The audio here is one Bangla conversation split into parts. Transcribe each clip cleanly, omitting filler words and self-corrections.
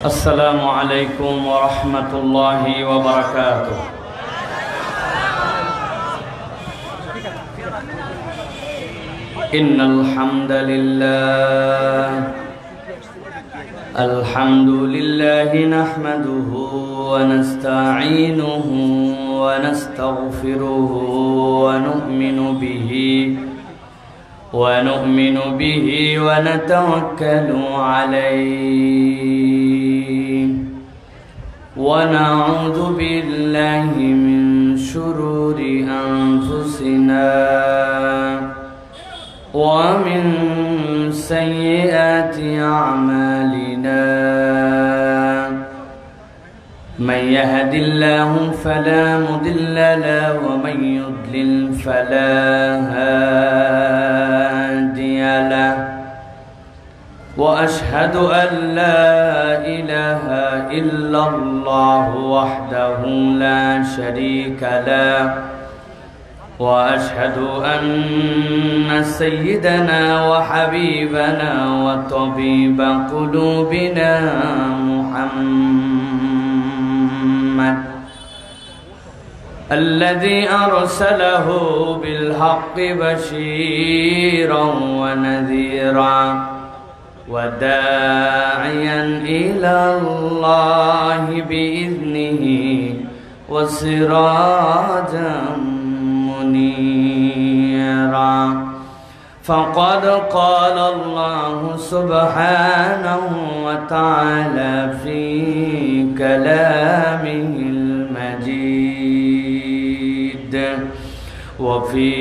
السلام عليكم ورحمة الله وبركاته. إن الحمد لله نحمده ونستعينه ونستغفره ونؤمن به ونتوكل عليه ونعوذ بالله من شرور أنفسنا ومن سيئات أعمالنا. من يهد الله فلا مضل له ومن يضلل فلا هادي له، وأشهد أن لا إله إلا الله وحده لا شريك له، وأشهد أن سيدنا وحبيبنا وطبيب قلوبنا محمد الذي أرسله بالحق بشيرا ونذيرا وداعيا إلى الله بإذنه وسراجا منيرا. فقد قال الله سبحانه وتعالى في كلامه المجيد وفي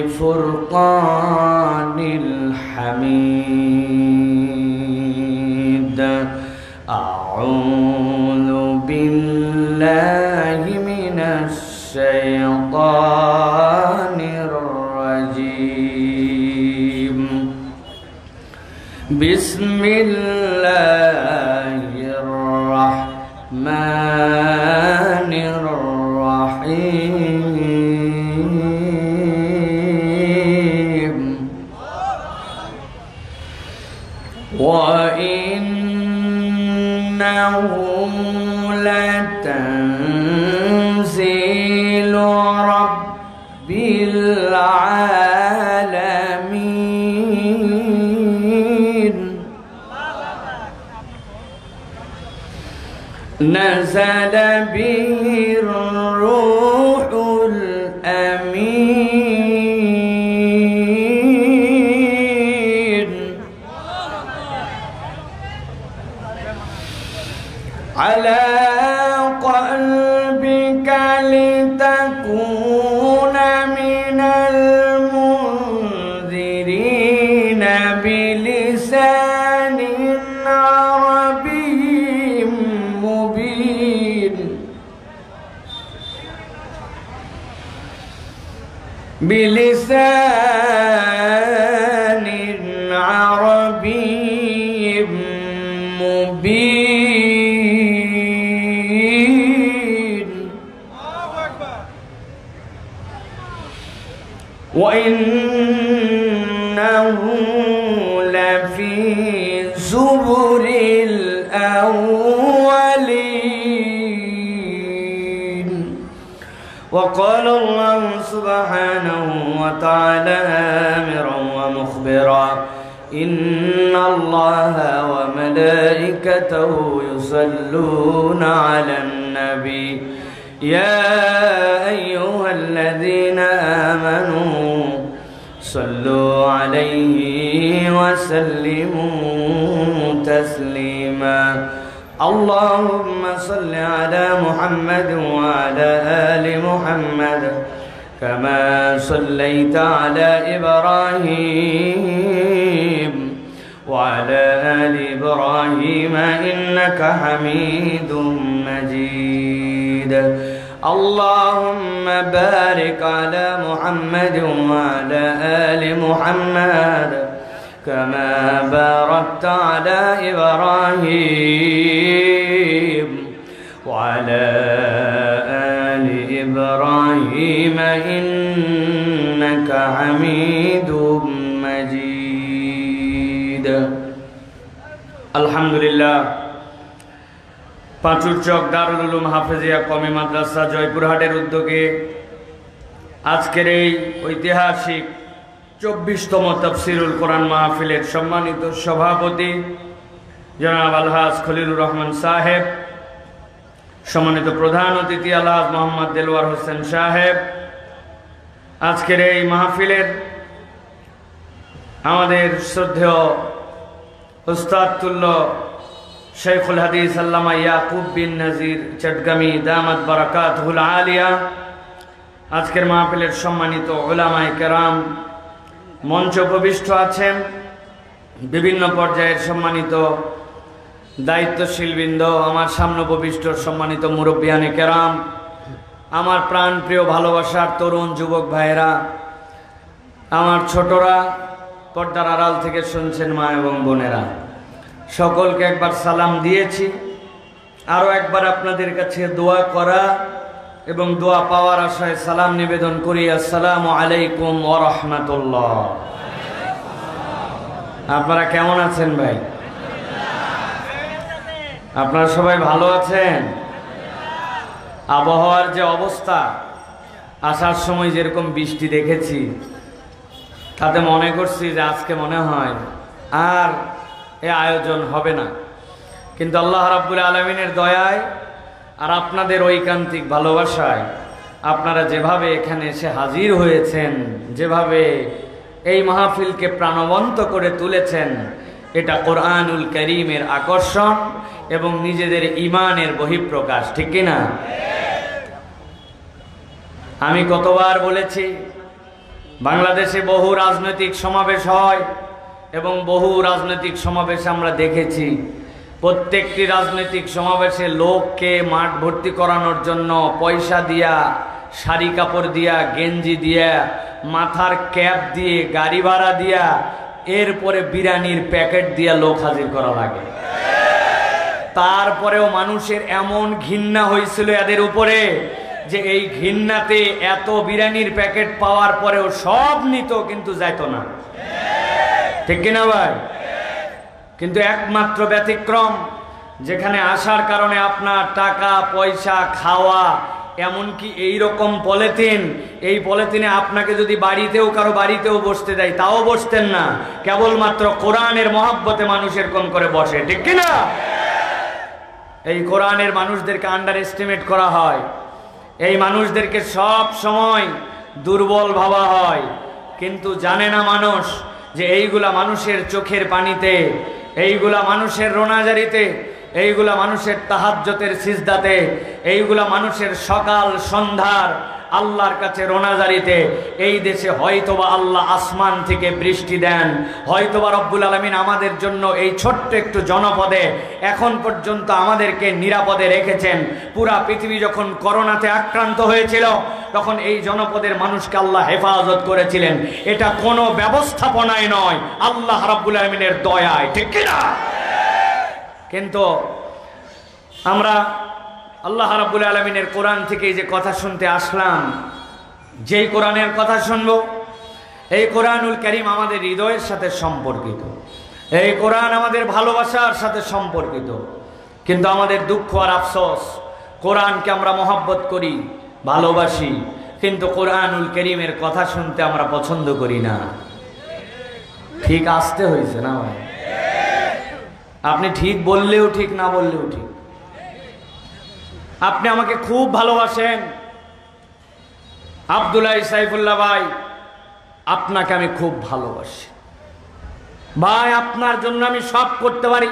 فرقان الحميد. أعوذ بالله من الشيطان الرجيم. بسم الله الرحمن الرحيم. وإنه لتنزيل رب العالمين. نزل به الروح الأمين على قلبك لتكون من المنذرين بلسان عربي مبين. بلسان عربي مبين. وإنه لفي زبر الأولين. وقال الله سبحانه وتعالى آمرا ومخبرا: إن الله وملائكته يصلون على النبي يا أيها الذين آمنوا صلوا عليه وسلموا تسليما. اللهم صل على محمد وعلى آل محمد كما صليت على إبراهيم وعلى آل إبراهيم إنك حميد مجيد. اللهم بارك على محمد وعلى آل محمد كما باركت على إبراهيم وعلى آل إبراهيم إنك حميد مجيد. الحمد لله পাঁচুর চক দারুল উলুম হাফেজিয়া কওমি মাদ্রাসা জয়পুরহাটের উদ্যোগে আজকের এই ঐতিহাসিক 24তম তাফসিরুল কোরআন মাহফিলের সম্মানিত সভাপতি জনাব আলহাজ খলিলুর রহমান সাহেব, সম্মানিত প্রধান অতিথি আলহাজ মোহাম্মদ দেলওয়ার হোসেন সাহেব, আজকের এই মাহফিলের আমাদের শ্রদ্ধেয় উস্তাদ তুল্য শেখুল হাদিস আল্লামা ইয়াকুব বিন নাজির চটগামি দামাত বারাকাতুহুল আলিয়া, আজকের মাহফিলের সম্মানিত উলামায়ে কেরাম, মঞ্চ উপবিষ্ট আছেন বিভিন্ন পর্যায়ের সম্মানিত দায়িত্বশীলবৃন্দ, আমার সামনে উপবিষ্ট সম্মানিত মুরব্বিয়ানে কেরাম, আমার প্রাণপ্রিয় ভালোবাসার তরুণ যুবক ভাইয়েরা, আমার ছোটরা, পর্দার আড়াল থেকে শুনছেন মা এবং বোনেরা, সকলকে একবার সালাম দিয়েছি। আরও একবার আপনাদের কাছে দোয়া করা এবং দোয়া পাওয়ার আশায় সালাম নিবেদন করি। আসসালামু আলাইকুম ওয়া রাহমাতুল্লাহ। আপনারা কেমন আছেন ভাই? আপনারা সবাই ভালো আছেন? আবহাওয়ার যে অবস্থা, আসার সময় যেরকম বৃষ্টি দেখেছি, তাতে মনে করছি যে আজকে মনে হয় আর এ আয়োজন হবে না, কিন্তু আল্লাহ রাব্বুল আলামিনের দয়ায় আর আপনাদের ঐকান্তিক ভালোবাসায় আপনারা যেভাবে এখানে এসে হাজির হয়েছেন, যেভাবে এই মাহফিলকে প্রাণবন্ত করে তুলেছেন, এটা কোরআনুল কারীমের আকর্ষণ এবং নিজেদের ঈমানের বহিঃপ্রকাশ, ঠিক কিনা? আমি কতবার বলেছি, বাংলাদেশে বহু রাজনৈতিক সমাবেশ হয় এবং বহু রাজনৈতিক সমাবেশ আমরা দেখেছি। প্রত্যেকটি রাজনৈতিক সমাবেশে লোককে মাঠ ভর্তি করানোর জন্য পয়সা দিয়া, শাড়ি কাপড় দিয়া, গেঞ্জি দিয়া, মাথার ক্যাপ দিয়ে, গাড়ি ভাড়া দিয়া, এরপরে বিরিয়ানির প্যাকেট দিয়া লোক হাজির করা লাগে। তারপরেও মানুষের এমন ঘৃণা হয়েছিল এদের উপরে যে এই ঘৃণাতে এত বিরিয়ানির প্যাকেট পাওয়ার পরেও সব নিত, কিন্তু যাইত না, ঠিক কিনা ভাই? কিন্তু একমাত্র ব্যতিক্রম, যেখানে আসার কারণে আপনার টাকা পয়সা, খাওয়া, এমনকি এইরকম পলিথিন, এই পলিথিনে আপনাকে যদি বাড়িতেও কারো বাড়িতেও বসতে দেয় তাও বসতেন না, কেবলমাত্র কোরআনের মহব্বতে মানুষের কোন করে বসে, ঠিক কিনা? এই কোরআনের মানুষদেরকে আন্ডার এস্টিমেট করা হয়, এই মানুষদেরকে সব সময় দুর্বল ভাবা হয়, কিন্তু জানে না মানুষ যে এইগুলা মানুষের চোখের পানিতে, এইগুলা মানুষের রোনাজারিতে, এইগুলা মানুষের তাহাজ্জুদের সিজদাতে, এইগুলা মানুষের সকাল সন্ধ্যার আল্লাহর কাছে রোনাজারিতে এই দেশে হয়তোবা আল্লাহ আসমান থেকে বৃষ্টি দেন, হয়তোবা রব্বুল আলামিন আমাদের জন্য এই ছোট্ট একটু জনপদে এখন পর্যন্ত আমাদেরকে নিরাপদে রেখেছেন। পুরা পৃথিবী যখন করোনাতে আক্রান্ত হয়েছিল তখন এই জনপদের মানুষকে আল্লাহ হেফাজত করেছিলেন। এটা কোনো ব্যবস্থাপনায় নয়, আল্লাহ রাব্বুল আলামিনের দয়ায়, ঠিক কিনা? কিন্তু আমরা আল্লাহ রাব্বুল আলামিনের কোরআন থেকে যে কথা শুনতে আসলাম, যেই কোরআনের কথা শুনবো, এই কোরআনুল কারীম আমাদের হৃদয়ের সাথে সম্পর্কিত, এই কোরআন আমাদের ভালোবাসার সাথে সম্পর্কিত। কিন্তু আমাদের দুঃখ আর আফসোস, কোরআনকে আমরা মহব্বত করি, ভালোবাসি, কিন্তু কোরআনুল কারীমের কথা শুনতে আমরা পছন্দ করি না। ঠিক আসতে হয়েছে না ভাই? আপনি ঠিক বললেও ঠিক, না বললেও ঠিক। আপনি আমাকে খুব ভালোবাসেন আব্দুল্লাহ সাইফুল্লাহ ভাই, আপনাকে আমি খুব ভালোবাসি ভাই, আপনার জন্য আমি সব করতে পারি।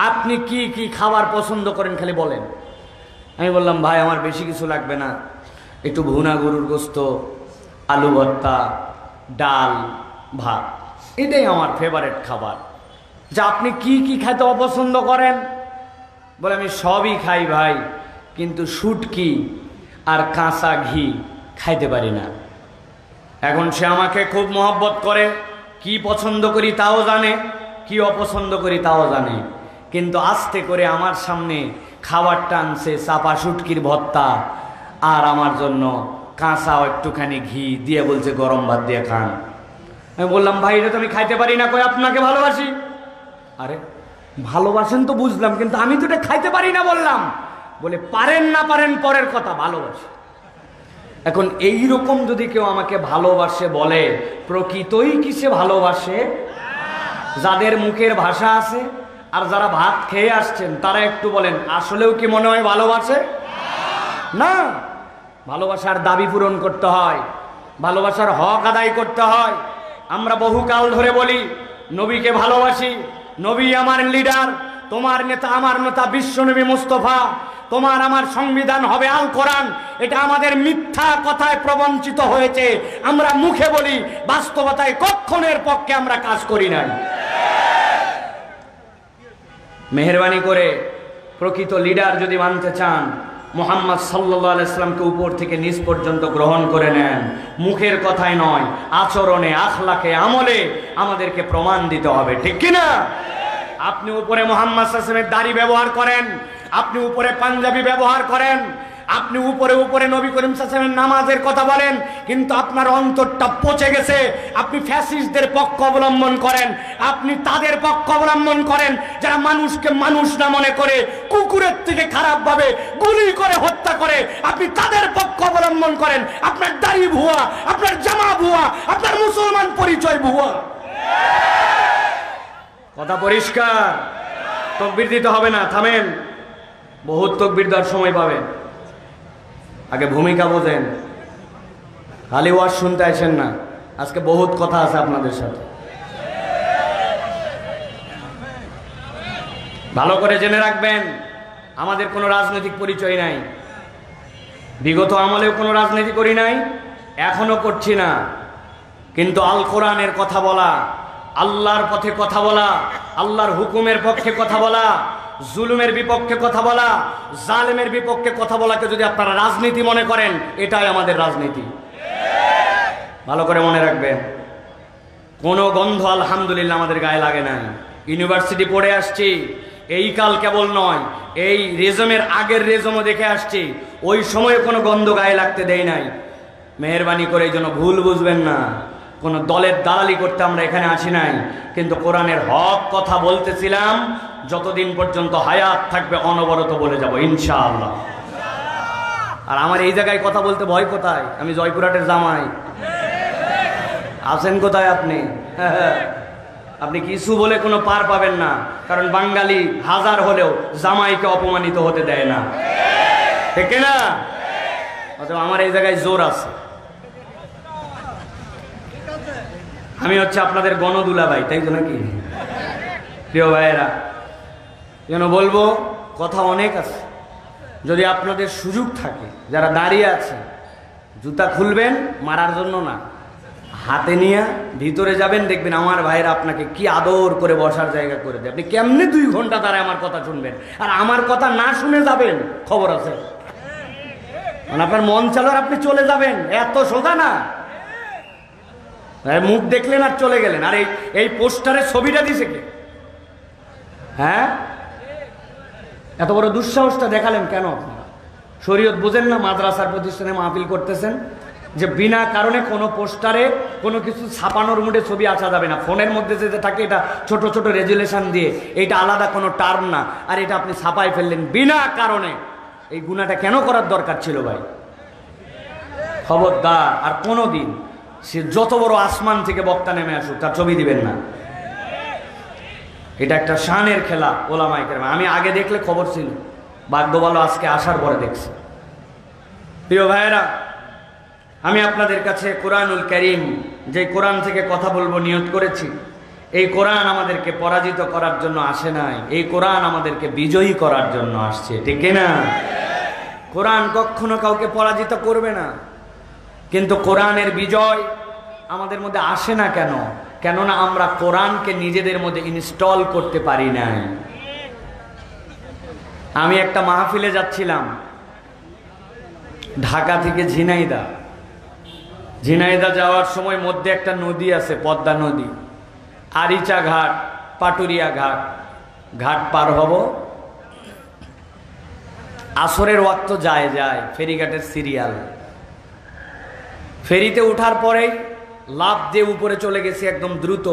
আপনি কি কি খাবার পছন্দ করেন খালি বলেন। আমি বললাম, ভাই আমার বেশি কিছু লাগবে না, একটু ভুনা গরুর গোস্ত, আলু ভর্তা, ডাল, ভাত, এটাই আমার ফেভারিট খাবার। যে আপনি কি কি খেতে অপছন্দ করেন? বলে আমি সবই খাই ভাই, কিন্তু শুটকি আর কাঁচা ঘি খাইতে পারি না। এখন সে আমাকে খুব মহব্বত করে, কি পছন্দ করি তাও জানে, কি অপছন্দ করি তাও জানে, কিন্তু আস্তে করে আমার সামনে খাবারটা আনছে চাপা শুটকির ভর্তা, আর আমার জন্য কাঁচা একটুখানি ঘি দিয়ে বলছে গরম ভাত দিয়ে খান। আমি বললাম, ভাই এটা তো আমি খাইতে পারি না, কই আপনাকে ভালোবাসি। আরে ভালোবাসেন তো বুঝলাম, কিন্তু আমি তো এটা খাইতে পারি না বললাম। বলে পারেন না পারেন পরের কথা, ভালোবাসে। এখন এই রকম যদি কেউ আমাকে ভালোবাসে বলে, প্রকৃতই কি সে ভালোবাসে? যাদের মুখের ভাষা আছে আর যারা ভাত খেয়ে আসছেন তারা একটু বলেন, আসলেও কি মনে হয় ভালোবাসে? না। ভালোবাসার দাবি পূরণ করতে হয়, ভালোবাসার হক আদায় করতে হয়। আমরা বহুকাল ধরে বলি নবীকে ভালোবাসি, নবী আমার লিডার, তোমার নেতা আমার নেতা বিশ্বনবী মুস্তফা, তোমার আমার সংবিধান হবে আল কোরআন। এটা আমাদের মিথ্যা কথায় প্রবঞ্চিত হয়েছে। আমরা মুখে বলি, বাস্তবতায় কখনের পক্ষে আমরা কাজ করি নাই। মেহেরবানি করে প্রকৃত লিডার যদি মানতে চান, মুহাম্মদ সাল্লাল্লাহু আলাইহি সাল্লামকে উপর থেকে নিচ পর্যন্ত গ্রহণ করে নেন। মুখের কথায় নয়, আচরণে, আখলাকে, আমলে আমাদেরকে প্রমাণ দিতে হবে, ঠিক কিনা? আপনি উপরে মুহাম্মদ সাল্লাল্লাহু আলাইহি ওয়াসাল্লামের দাড়ি ব্যবহার করেন, আপনি উপরে পাঞ্জাবি ব্যবহার করেন, আপনি উপরে উপরে নবী করিম সাল্লাল্লাহু আলাইহি ওয়াসাল্লামের নামাজের কথা বলেন, কিন্তু আপনার অন্তরটা পচে গেছে। আপনি ফ্যাসিস্টদের পক্ষ অবলম্বন করেন, আপনি তাদের পক্ষ অবলম্বন করেন যারা মানুষকে মানুষ না মনে করে কুকুরের থেকে খারাপ ভাবে গুলি করে হত্যা করে। আপনি তাদের পক্ষ অবলম্বন করেন। আপনার দাড়ি ভুয়া, আপনার জামা ভুয়া, আপনার মুসলমান পরিচয় ভুয়া। কথা পরিষ্কার? তাকবীর দিতে হবে না, থামেন। বহুত তাকবীর দেওয়ার সময় পাবেন, আগে ভূমিকা বোঝেন। খালি ওয়াজ শুনতে আসেন না, আজকে বহুত কথা আছে আপনাদের সাথে। ভালো করে জেনে রাখবেন, আমাদের কোনো রাজনৈতিক পরিচয় নাই। বিগত আমলেও কোনো রাজনীতি করি নাই, এখনো করছি না। কিন্তু আল কোরআনের কথা বলা, আল্লাহর পথে কথা বলা, আল্লাহর হুকুমের পক্ষে কথা বলা, জুলুমের বিপক্ষে কথা বলা, জালেমের বিপক্ষে কথা বলাকে যদি আপনারা রাজনীতি মনে করেন, এটাই আমাদের রাজনীতি। ভালো করে মনে রাখবেন, কোনো গন্ধ আলহামদুলিল্লাহ আমাদের গায়ে লাগে নাই। ইউনিভার্সিটি পড়ে আসছি, এই কাল কেবল নয়, এই রেজমের আগের রেজমও দেখে আসছি, ওই সময়ে কোনো গন্ধ গায়ে লাগতে দেয় নাই। মেহেরবানি করে এই জন্য ভুল বুঝবেন না, কোনো দলের দালালি করতে আমরা এখানে আসি নাই, কিন্তু কোরআনের হক কথা বলতেছিলাম। যতদিন পর্যন্ত হায়াত থাকবে অনবরত বলে যাব ইনশাআল্লাহ। আর আমার এই জায়গায় কথা বলতে ভয় কোথায়? আমি জয়পুরহাটের জামাই। আছেন কোথায় আপনি? আপনি কিছু বলে কোনো পার পাবেন না, কারণ বাঙালি হাজার হলেও জামাইকে অপমানিত হতে দেয় না, ঠিক না? অথবা আমার এই জায়গায় জোর আছে। আমি হচ্ছে আপনাদের গণদুলা ভাই, তাই তো নাকি? প্রিয় ভাইয়েরা, যেন বলবো কথা অনেক আছে। যদি আপনাদের সুযোগ থাকে, যারা দাঁড়িয়ে আছে, জুতা খুলবেন মারার জন্য না, হাতে নিয়ে ভিতরে যাবেন, দেখবেন আমার ভাইয়েরা আপনাকে কি আদর করে বসার জায়গা করে দেয়। আপনি কেমনে 2 ঘন্টা দাঁড়ায় আমার কথা শুনবেন, আর আমার কথা না শুনে যাবেন, খবর আছে? মানে আপনার মন চালার আপনি চলে যাবেন, এত সোজা না। মুখ দেখলেন আর চলে গেলেন। আর এই পোস্টারের ছবিটা দিছে কে? হ্যাঁ, এত বড় দুঃসাহসটা দেখালেন কেন? শরীয়ত বুঝেন না? মাদ্রাসার প্রতিষ্ঠানে মাহফিল করতেছেন, যে বিনা কারণে কোনো পোস্টারে কোনো কিছু ছাপানোর মুডে ছবি আসা যাবে না। ফোনের মধ্যে যে থাকে এটা ছোট ছোট রেজুলেশন দিয়ে, এটা আলাদা কোনো টার্ম না, আর এটা আপনি ছাপাই ফেললেন বিনা কারণে। এই গুনাহটা কেন করার দরকার ছিল ভাই? খবরদার আর কোনো দিন সে যত বড় আসমান থেকে বক্তা নেমে আসুক, তার ছবি দিবেন না। এটা একটা শানের খেলা ওলামায়ে কেরাম। আমি আগে দেখলে খবর ছিল, ভাগ্য ভালো আজকে আসার পরে দেখছি। প্রিয় ভাইয়েরা, আমি আপনাদের কাছে কোরআনুল কারীম, যে কোরআন থেকে কথা বলবো নিয়ত করেছি, এই কোরআন আমাদেরকে পরাজিত করার জন্য আসে নাই, এই কোরআন আমাদেরকে বিজয়ী করার জন্য আসছে, ঠিক না? কোরআন কখনো কাউকে পরাজিত করবে না, কিন্তু কোরআনের বিজয় আমাদের মধ্যে আসে না কেন? কেননা আমরা কোরআনকে নিজেদের মধ্যে ইনস্টল করতে পারি নাই। আমি একটা মাহফিলে যাচ্ছিলাম ঢাকা থেকে ঝিনাইদা যাওয়ার সময় মধ্যে একটা নদী আছে, পদ্মা নদী, আরিচা ঘাট, পাটুরিয়া ঘাট। ঘাট পার হব, আসরের ওয়াক্ত যায় ফেরিঘাটের সিরিয়াল। ফেরিতে ওঠার পরেই লাফ দিয়ে উপরে চলে গেছি একদম দ্রুত।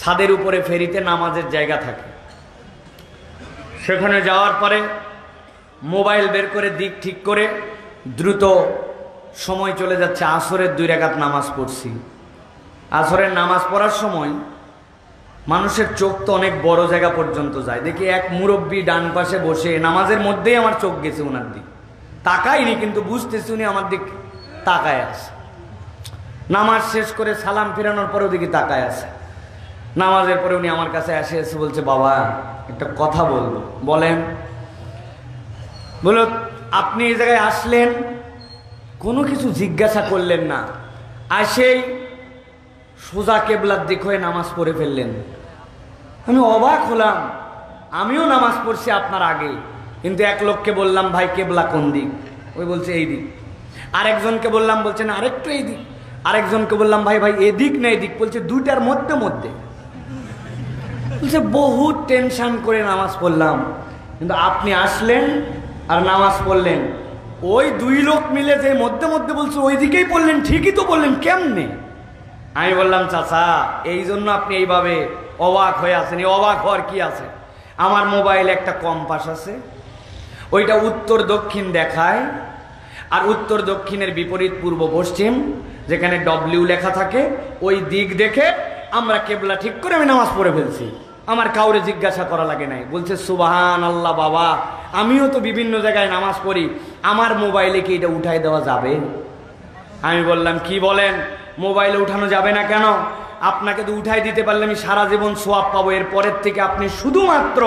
ছাদের উপরে ফেরিতে নামাজের জায়গা থাকে, সেখানে যাওয়ার পরে মোবাইল বের করে দিক ঠিক করে দ্রুত সময় চলে যাচ্ছে, আসরের 2 রাকাত নামাজ পড়ছি। আসরের নামাজ পড়ার সময় মানুষের চোখ তো অনেক বড় জায়গা পর্যন্ত যায়, দেখি এক মুরব্বী ডান পাশে বসে, নামাজের মধ্যেই আমার চোখ গেছে ওনার দিক, তাকাইনি কিন্তু বুঝতেছি উনি আমার দিক তাকায় আছে। নামাজ শেষ করে সালাম ফেরানোর পরে ওদিকে তাকায় আছে। নামাজের পরে উনি আমার কাছে এসে বলছে, বাবা একটা কথা বলবো। বলেন। বলো, আপনি এই জায়গায় আসলেন, কোনো কিছু জিজ্ঞাসা করলেন না, আসেই সোজা কেবলার দিক হয়ে নামাজ পড়ে ফেললেন। আমি অবাক হলাম, আমিও নামাজ পড়ছি আপনার আগে, কিন্তু এক লোককে বললাম, ভাই কেবলা কোন দিক? ওই বলছে এই দিক। আরেকজনকে বললাম, বলছেন আরেকটু এই দিক। আরেকজনকে বললাম, ভাই এদিক না এদিক? বলছে দুইটার মধ্যে মধ্যে। বলছে বহুত টেনশন করে নামাজ পড়লাম, কিন্তু আপনি আসলেন আর নামাজ পড়লেন, ওই 2 লোক মিলে যে মধ্যে মধ্যে বলছে ওই দিকেই পড়লেন, ঠিকই তো বললেন, কেমনে? আমি বললাম, চাচা এই জন্য আপনি এইভাবে অবাক হয়ে আছেন। এই অবাক হওয়ার কি আছে? আমার মোবাইলে একটা কম্পাস আছে, ওইটা উত্তর দক্ষিণ দেখায়, আর উত্তর দক্ষিণের বিপরীত পূর্ব পশ্চিম যেখানে ডব্লিউ লেখা থাকে, ওই দিক দেখে আমরা কেবলা ঠিক করে আমি নামাজ পড়ে ফেলছি। আমার কাউরে জিজ্ঞাসা করা লাগে নাই। বলছে সুবহান আল্লাহ, বাবা আমিও তো বিভিন্ন জায়গায় নামাজ পড়ি, আমার মোবাইলে কি এটা উঠাই দেওয়া যাবে? আমি বললাম, কি বলেন, মোবাইলে উঠানো যাবে না কেন? আপনাকে তো উঠাই দিতে পারলে আমি সারা জীবন সোয়াব পাবো। এর পরের থেকে আপনি শুধুমাত্র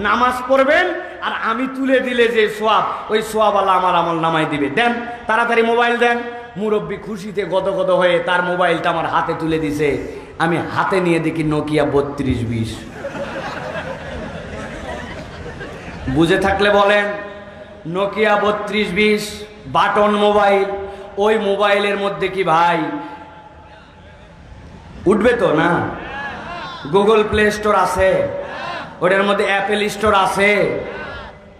নামাজ পড়বেন, আর আমি তুলে দিলে যে সোয়াব, ওই সোয়াব আল্লাহ আমার আমল নামাই দিবে। দেন, তাড়াতাড়ি মোবাইল দেন। মুরব্বী খুশিতে গদগদ হয়ে তার মোবাইলটা আমার হাতে তুলে দিছে। আমি হাতে নিয়ে দেখি নোকিয়া 3220। বুঝে থাকলে বলেন, নোকিয়া 3220 বাটন মোবাইল। ওই মোবাইলের মধ্যে কি ভাই উঠবে তো না? গুগল প্লে স্টোর আছে, ওটার মধ্যে অ্যাপেল স্টোর আছে।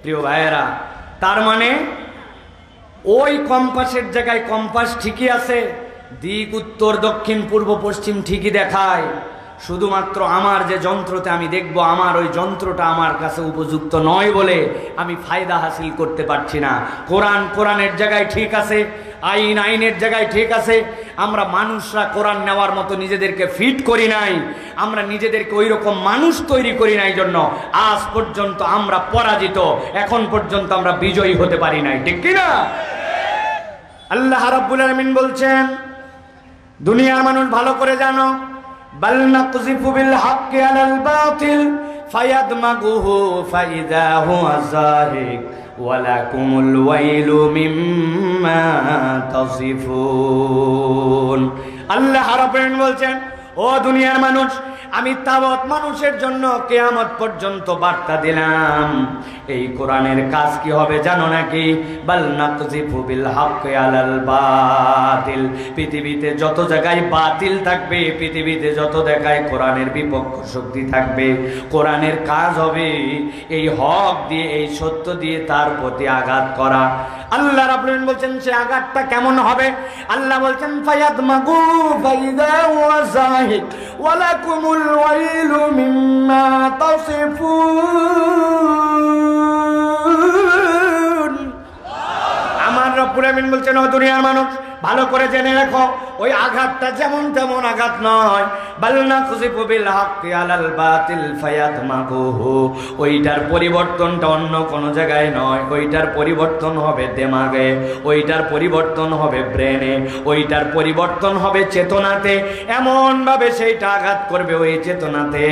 প্রিয় ভাইয়েরা, তার মানে ওই কম্পাসের জায়গায় কম্পাস ঠিকই আছে, দিক উত্তর দক্ষিণ পূর্ব পশ্চিম ঠিকই দেখায়। শুধুমাত্র আমার যে যন্ত্রতে আমি দেখব, আমার ওই যন্ত্রটা আমার কাছে উপযুক্ত নয় বলে আমি ফায়দা হাসিল করতে পারছি না। কোরআনের জায়গায় ঠিক আছে, আইনের জায়গায় ঠিক আছে। আমরা মানুষরা কোরআন নেওয়ার মতো নিজেদেরকে ফিট করি নাই, আমরা নিজেদেরকে ওই রকম মানুষ তৈরি করি নাই, জন্য আজ পর্যন্ত আমরা পরাজিত, এখন পর্যন্ত আমরা বিজয়ী হতে পারি নাই। ঠিক কিনা? আল্লাহ রাব্বুল আলামিন বলছেন, দুনিয়ার মানুষ ভালো করে জানো, বাল নাকযিফু বিল হাক্কি আলাল বাতিল ফায়াদমাগুহু ফাইযা হুয়া যাহিক ওয়া লাকুমুল ওয়াইলু মিম্মা তাসিফুন। আল্লাহ রাব্বুল আলামিন বলছেন, ও দুনিয়ার মানুষ, আমি তাওয়াত মানুষের জন্য কিয়ামত পর্যন্ত বার্তা দিলাম। এই কোরআনের কাজ কি হবে জানো নাকি? বাল নাকযিফু বিল হাক্কি আলাল বাতিল। পৃথিবীতে যত জায়গায় বাতিল থাকবে, পৃথিবীতে যত জায়গায় কোরআনের বিপক্ষ শক্তি থাকবে, কোরআনের কাজ হবে এই হক দিয়ে, এই সত্য দিয়ে তার প্রতি আঘাত করা। আল্লাহ রাব্বুল আলামিন বলছেন, সে আঘাতটা কেমন হবে? আল্লাহ বলছেন, ফায়াদমাগু ফাইযা হুয়া যাহিক ওয়া লাকুমুল ওয়াইলু মিম্মা তাসিফুন। আমার রব্বুল আমিন বলছেন, ও দুনিয়ার মানুষ, ভালো করে জেনে রাখো, ওই আঘাতটা যেমন তেমন আঘাত নয়। বাল নাকযিফু বিল হাক্কি আলাল বাতিল ফায়াদমাগুহু। ওইটার পরিবর্তনটা অন্য কোনো জায়গায় নয়, ওইটার পরিবর্তন হবে দেমাগে, ওইটার পরিবর্তন হবে ব্রেনে, ওইটার পরিবর্তন হবে চেতনাতে। এমন ভাবে সেইটা আঘাত করবে ওই চেতনাতে।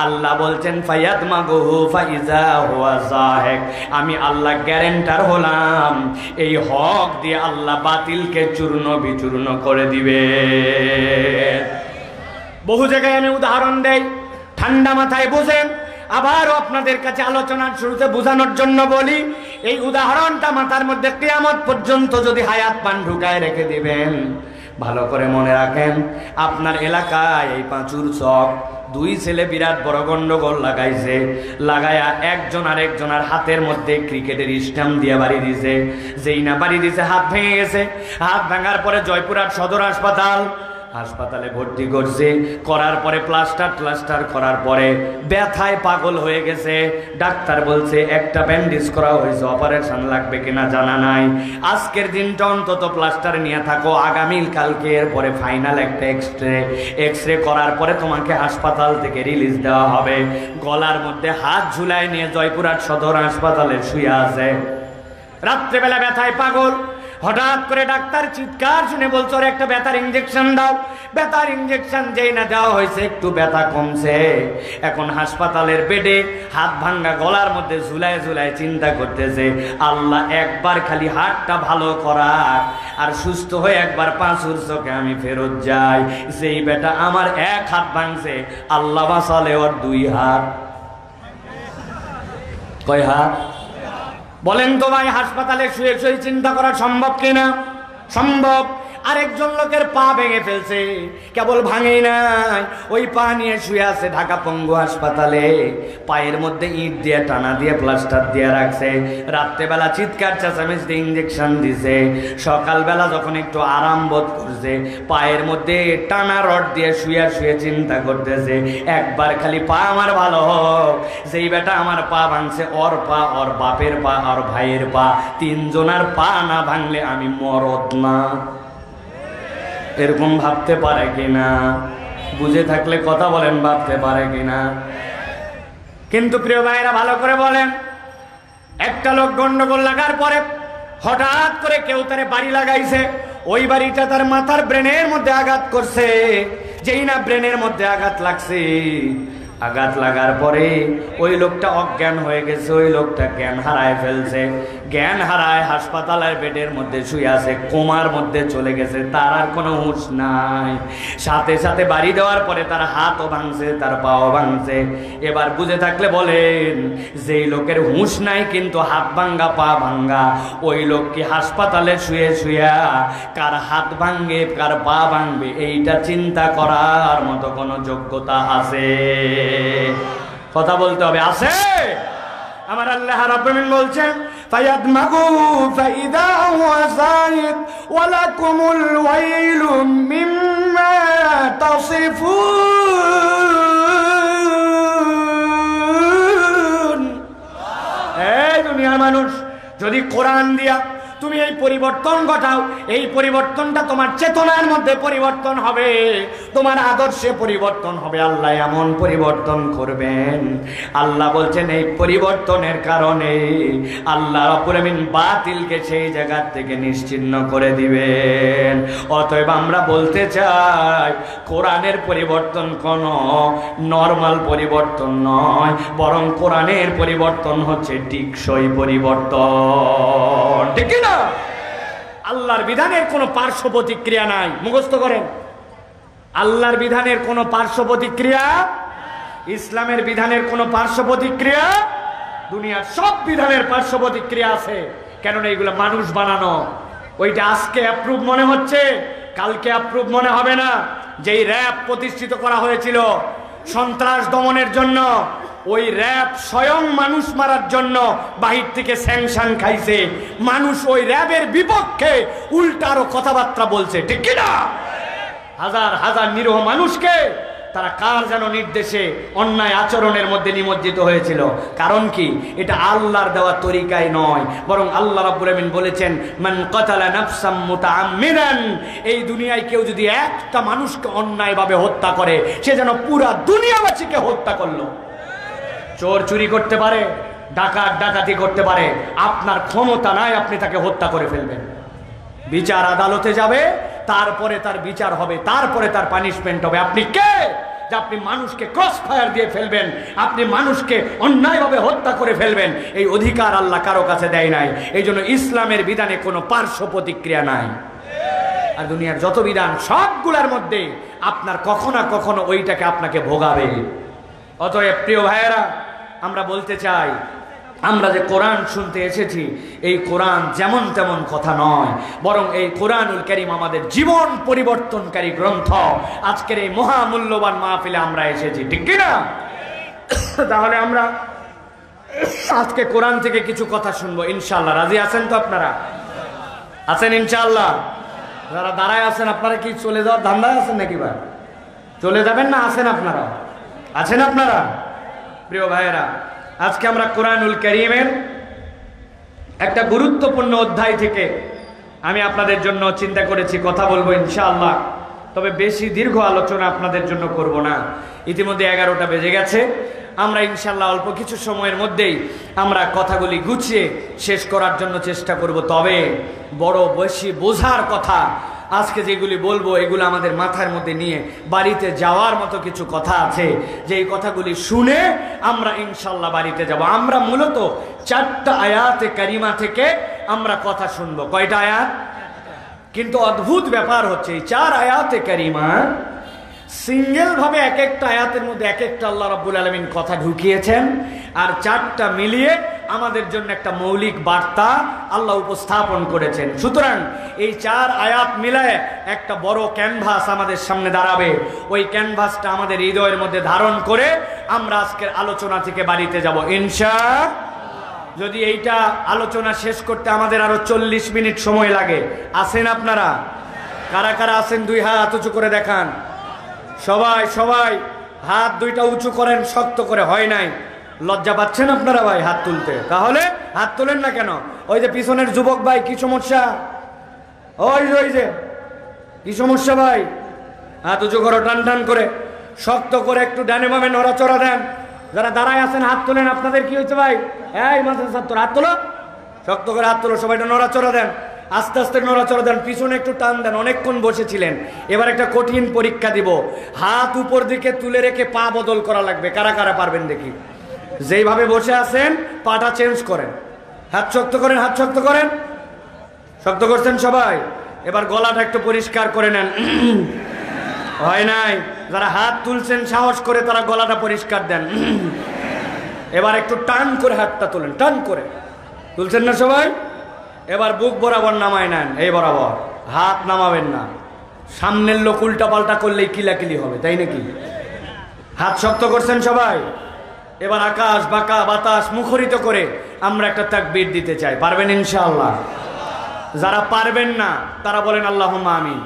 আল্লাহ বলছেন, ফায়াদমাগুহু ফাইযা হুয়া যাহিক। আমি আল্লাহ গ্যারান্টার হলাম, এই হক দিয়ে আল্লাহ বাতিলকে চূর্ণ বিচূর্ণ করে দিবে। বহু জায়গায় আমি উদাহরণ দেই, ঠান্ডা মাথায় বুঝেন। আবারও আপনাদের কাছে আলোচনার শুরুতে বোঝানোর জন্য বলি, এই উদাহরণটা মাথার মধ্যে কিয়ামত পর্যন্ত যদি হায়াত পান ঢুকায় রেখে দিবেন। ভালো করে মনে রাখেন, আপনার এলাকায় এই পাঁচুর চক, 2 ছেলে বিরাট বড় গন্ডগোল লাগাইছে। লাগায়া একজন আরেকজনের হাতের মধ্যে ক্রিকেটের স্ট্যাম্প দিয়ে বাড়ি দিছে। যেই না বাড়ি দিছে, হাত ভেঙে গেছে। হাত ভাঙার পরে জয়পুরহাট সদর হাসপাতাল হাসপাতালে ভর্তি করছে, করার পরে প্লাস্টার করার পরে ব্যথায় পাগল হয়ে গেছে। ডাক্তার বলছে একটা ব্যান্ডেজ করা হয়েছে, অপারেশন লাগবে কিনা জানা নাই। আজকের দিনটা অন্তত প্লাস্টার নিয়ে থাকো, আগামী কালকে এর পরে ফাইনাল একটা এক্সরে করার পরে তোমাকে হাসপাতাল থেকে রিলিজ দেওয়া হবে। গলার মধ্যে হাত ঝুলায় নিয়ে জয়পুরহাট সদর হাসপাতালে শুয়ে আছে। রাত্রেবেলা ব্যথায় পাগল, হঠাৎ করে ডাক্তার চিৎকার শুনে বলছে ওর একটা ব্যথার ইঞ্জেকশন দাও। ব্যথার ইঞ্জেকশন যেই না দেওয়া হয়েছে একটু ব্যথা কমছে। এখন হাসপাতালের বেডে হাত ভাঙ্গা গলার মধ্যে ঝুলায় ঝুলায় চিন্তা করতেছে, আল্লাহ একবার খালি হাতটা ভালো করার আর সুস্থ হয়ে একবার পাঁচুর চোখে আমি ফেরত যাই। সেই বেটা আমার এক হাত ভাঙছে, আল্লাহ বাঁচালে ওর দুই হাত। কয় হাত বলেন তো ভাই? হাসপাতালে শুয়ে শুয়ে চিন্তা করা সম্ভব কিনা? সম্ভব। আরেকজন লোকের পা ভেঙে ফেলছে, কেবল ভাঙেই নাই, ওই পা নিয়ে শুয়ে আছে ঢাকা পঙ্গু হাসপাতালে। পায়ের মধ্যে ইট দিয়ে টানা দিয়ে প্লাস্টার দিয়ে রাখছে। রাত্রেবেলা চিৎকার চেঁচামেচি দিয়ে ইঞ্জেকশন দিছে। সকালবেলা যখন একটু আরাম বোধ করছে, পায়ের মধ্যে টানা রড দিয়ে শুয়ে শুয়ে চিন্তা করতেছে, একবার খালি পা আমার ভালো হোক। যেই বেটা আমার পা ভাঙছে, ওর পা, ওর বাপের পা, ওর ভাইয়ের পা, তিনজনার পা না ভাঙলে আমি মরদ না। এরকম ভাবতে পারে কিনা? বুঝে থাকলে কথা বলেন, ভাবতে পারে কিনা? কিন্তু প্রিয় ভাইরা ভালো করে বলেন, একটা লোক গন্ডগোল লাগার পরে হঠাৎ করে কেউ তারে বাড়ি লাগাইছে। ওই বাড়িটা তার মাথার ব্রেনের মধ্যে আঘাত করছে। যেই না ব্রেনের মধ্যে আঘাত লাগছে, আঘাত লাগার পরে ওই লোকটা অজ্ঞান হয়ে গেছে। ওই লোকটা জ্ঞান হারায় ফেলছে। জ্ঞান হারায় হাসপাতালের বেডের মধ্যে শুয়ে আছে, কোমার মধ্যে চলে গেছে, তার আর কোনো হুঁশ নাই। সাথে সাথে বাড়ি দেওয়ার পরে তার হাতও ভাঙছে, তার পাও ভাঙছে। এবার বুঝে থাকলে বলেন, যেই লোকের হুঁশ নাই কিন্তু হাত ভাঙ্গা পা ভাঙ্গা, ওই লোক কি হাসপাতালে শুয়ে শুয়ে কার হাত ভাঙবে কার পা ভাঙবে এইটা চিন্তা করার মতো কোনো যোগ্যতা আছে? কথা বলতে হবে, আছে? আমার আল্লাহ রাব্বুল আলামিন বলছেন, ফায়াদমাগু ফাইদা হুয়া সাইদ ওয়া লাকুমুল ওয়াইলু মিম্মা তাসিফুন। এই দুনিয়ার মানুষ, যদি কোরআন দিয়া তুমি এই পরিবর্তন ঘটাও, এই পরিবর্তনটা তোমার চেতনার মধ্যে পরিবর্তন হবে, তোমার আদর্শে পরিবর্তন হবে। আল্লাহ এমন পরিবর্তন করবেন, আল্লাহ বলছেন এই পরিবর্তনের কারণে আল্লাহ রাব্বুল আমিন বাতিলকে সেই জায়গা থেকে নিশ্চিহ্ন করে দিবেন। অতএব আমরা বলতে চাই, কোরআনের পরিবর্তন কোনো নরমাল পরিবর্তন নয়, বরং কোরআনের পরিবর্তন হচ্ছে টিকসই পরিবর্তন। ঠিক না? আল্লাহর বিধানের কোনো পার্শ্ব প্রতিক্রিয়া নাই। মুখস্থ করেন, আল্লাহর বিধানের কোনো পার্শ্ব প্রতিক্রিয়া, ইসলামের বিধানের কোনো পার্শ্ব প্রতিক্রিয়া, দুনিয়ার সব বিধানের পার্শ্ব প্রতিক্রিয়া আছে। কেননা এগুলো মানুষ বানানো। ওইটা আজকে অ্যাপ্রুভ মনে হচ্ছে, কালকে অ্যাপ্রুভ মনে হবে না। যেই র্যাব প্রতিষ্ঠিত করা হয়েছিল সন্ত্রাস দমনের জন্য, ওই র্যাব স্বয়ং মানুষ মারার জন্য বাহির থেকে স্যাংশন খাইছে। মানুষ ওই র্যাবের বিপক্ষে উল্টা আরো কথাবার্তা বলছে। ঠিক কিনা? হাজার হাজার নিরীহ মানুষকে তারা কার যেন নির্দেশে অন্যায় আচরণের মধ্যে নিমজ্জিত হয়েছিল। কারণ কি? এটা আল্লাহর দেওয়া তরিকায় নয়, বরং আল্লাহ রাব্বুল আমিন বলেছেন, মান কাতালা নাফসাম মুতাআম্মিদান। এই দুনিয়ায় কেউ যদি একটা মানুষকে অন্যায়ভাবে হত্যা করে, সে যেন পুরা দুনিয়াবাসীকে হত্যা করলো। চোর চুরি করতে পারে, ডাকাত ডাকাতি করতে পারে, আপনার ক্ষমতা নাই আপনি তাকে হত্যা করে ফেলবেন। বিচার আদালতে যাবে, তারপরে তার বিচার হবে, তারপরে তার পানিশমেন্ট হবে। আপনি কে যে আপনি মানুষকে ক্রস ফায়ার দিয়ে ফেলবেন, আপনি মানুষকে অন্যায়ভাবে হত্যা করে ফেলবেন? এই অধিকার আল্লাহ কারো কাছে দেয় নাই। এই জন্য ইসলামের বিধানে কোনো পার্শ্ব প্রতিক্রিয়া নাই। আর দুনিয়ার যত বিধান সবগুলোর মধ্যে আপনার কখনো না কখনো ওইটাকে আপনাকে ভোগাবে। অতএব প্রিয় ভাইয়েরা, আমরা বলতে চাই, আমরা যে কোরআন শুনতে এসেছি, এই কোরআন যেমন তেমন কথা নয়, বরং এই কোরআনুল কারীম আমাদের জীবন পরিবর্তনকারী গ্রন্থ। আজকের এই মহামূল্যবান মাহফিলে আমরা এসেছি, ঠিক কিনা? তাহলে আমরা আজকে কোরআন থেকে কিছু কথা শুনবো ইনশাআল্লাহ। রাজি আছেন তো আপনারা? আছেন ইনশাআল্লাহ? যারা দাঁড়ায় আছেন আপনারা কি চলে যাওয়ার ধান্দায় আছেন নাকি ভাই? চলে যাবেন না আছেন আপনারা? আছেন আপনারা? প্রিয় ভাইয়েরা, আজকে আমরা কোরআনুল কারীমের একটা গুরুত্বপূর্ণ অধ্যায় থেকে আমি আপনাদের জন্য চিন্তা করেছি কথা বলবো ইনশাআল্লাহ। তবে বেশি দীর্ঘ আলোচনা আপনাদের জন্য করব না, ইতিমধ্যে 11টা বেজে গেছে। আমরা ইনশাআল্লাহ অল্প কিছু সময়ের মধ্যেই আমরা কথাগুলি গুছিয়ে শেষ করার জন্য চেষ্টা করব। তবে বড় বেশি বোঝার কথা আজকে যেগুলি বলবো এগুলো আমাদের মাথার মধ্যে নিয়ে বাড়িতে যাওয়ার মতো কিছু কথা আছে, যে এই কথাগুলি শুনে আমরা ইনশাআল্লাহ বাড়িতে যাব। আমরা মূলত 4টা আয়াতে কারিমা থেকে আমরা কথা শুনবো। কয়টা আয়াত? কিন্তু অদ্ভুত ব্যাপার হচ্ছে এই 4 আয়াতে কারিমা সিঙ্গেল ভাবে এক একটা আয়াতের মধ্যে এক একটা আল্লাহ রাব্বুল আলামিন কথা ঢুকিয়েছেন, আর 4টা মিলিয়ে আমাদের জন্য একটা মৌলিক বার্তা আল্লাহ উপস্থাপন করেছেন। সুতরাং এই 4 আয়াত মিলায় একটা বড় ক্যানভাস আমাদের সামনে দাঁড়াবে। ওই ক্যানভাসটা আমাদের হৃদয়ের মধ্যে ধারণ করে আমরা আজকের আলোচনা থেকে বাড়িতে যাব ইনশাআল্লাহ। যদি এইটা আলোচনা শেষ করতে আমাদের আরো 40 মিনিট সময় লাগে, আছেন আপনারা? কারা কারা আছেন 2 হাত উঁচু করে দেখান। সবাই সবাই হাত 2টা উঁচু করেন, শক্ত করে। হয় নাই? লজ্জা পাচ্ছেন আপনারা ভাই হাত তুলতে? তাহলে হাত তোলেন না কেন? ওই যে পিছনের যুবক ভাই, কি সমস্যা? ওই যে কি সমস্যা ভাই? হাত উঁচু করো, টান টান করে, শক্ত করে, একটু ডানে বামে নড়াচড়া দেন। যারা দাঁড়ায় আছেন হাত তোলেন। আপনাদের কি হয়েছে ভাই? এই মাদ্রাসার ছাত্র, হাত তোলো, শক্ত করে হাত তোলো। সবাইটা নড়াচড়া দেন, আস্তে আস্তে নড়াচড়া দেন, পিছনে একটু টান দেন। অনেকক্ষণ বসেছিলেন, এবার একটা কঠিন পরীক্ষা দিব। হাত উপর দিকে তুলে রেখে পা বদল করা লাগবে। কারা কারা পারবেন দেখি? যেইভাবে বসে আছেন পাটা চেঞ্জ করেন, হাত শক্ত করেন, হাত শক্ত করেন। শক্ত করছেন সবাই? এবার গলাটা একটু পরিষ্কার করে নেন। হয় নাই? যারা হাত তুলছেন সাহস করে তারা গলাটা পরিষ্কার দেন। এবার একটু টান করে হাতটা তোলেন, টান করে। তুলছেন না সবাই? এবার বুক বরাবর নামায় নেন, এই বরাবর। হাত নামাবেন না, সামনের লোক উল্টা পাল্টা করলেই কিলাকিলি হবে, তাই নাকি? হাত শক্ত করছেন সবাই? এবার আকাশ বাঁকা বাতাস মুখরিত করে আমরা একটা তাকবীর দিতে চাই। পারবেন ইনশাআল্লাহ? যারা পারবেন না তারা বলেন আল্লাহুম্মা আমিন।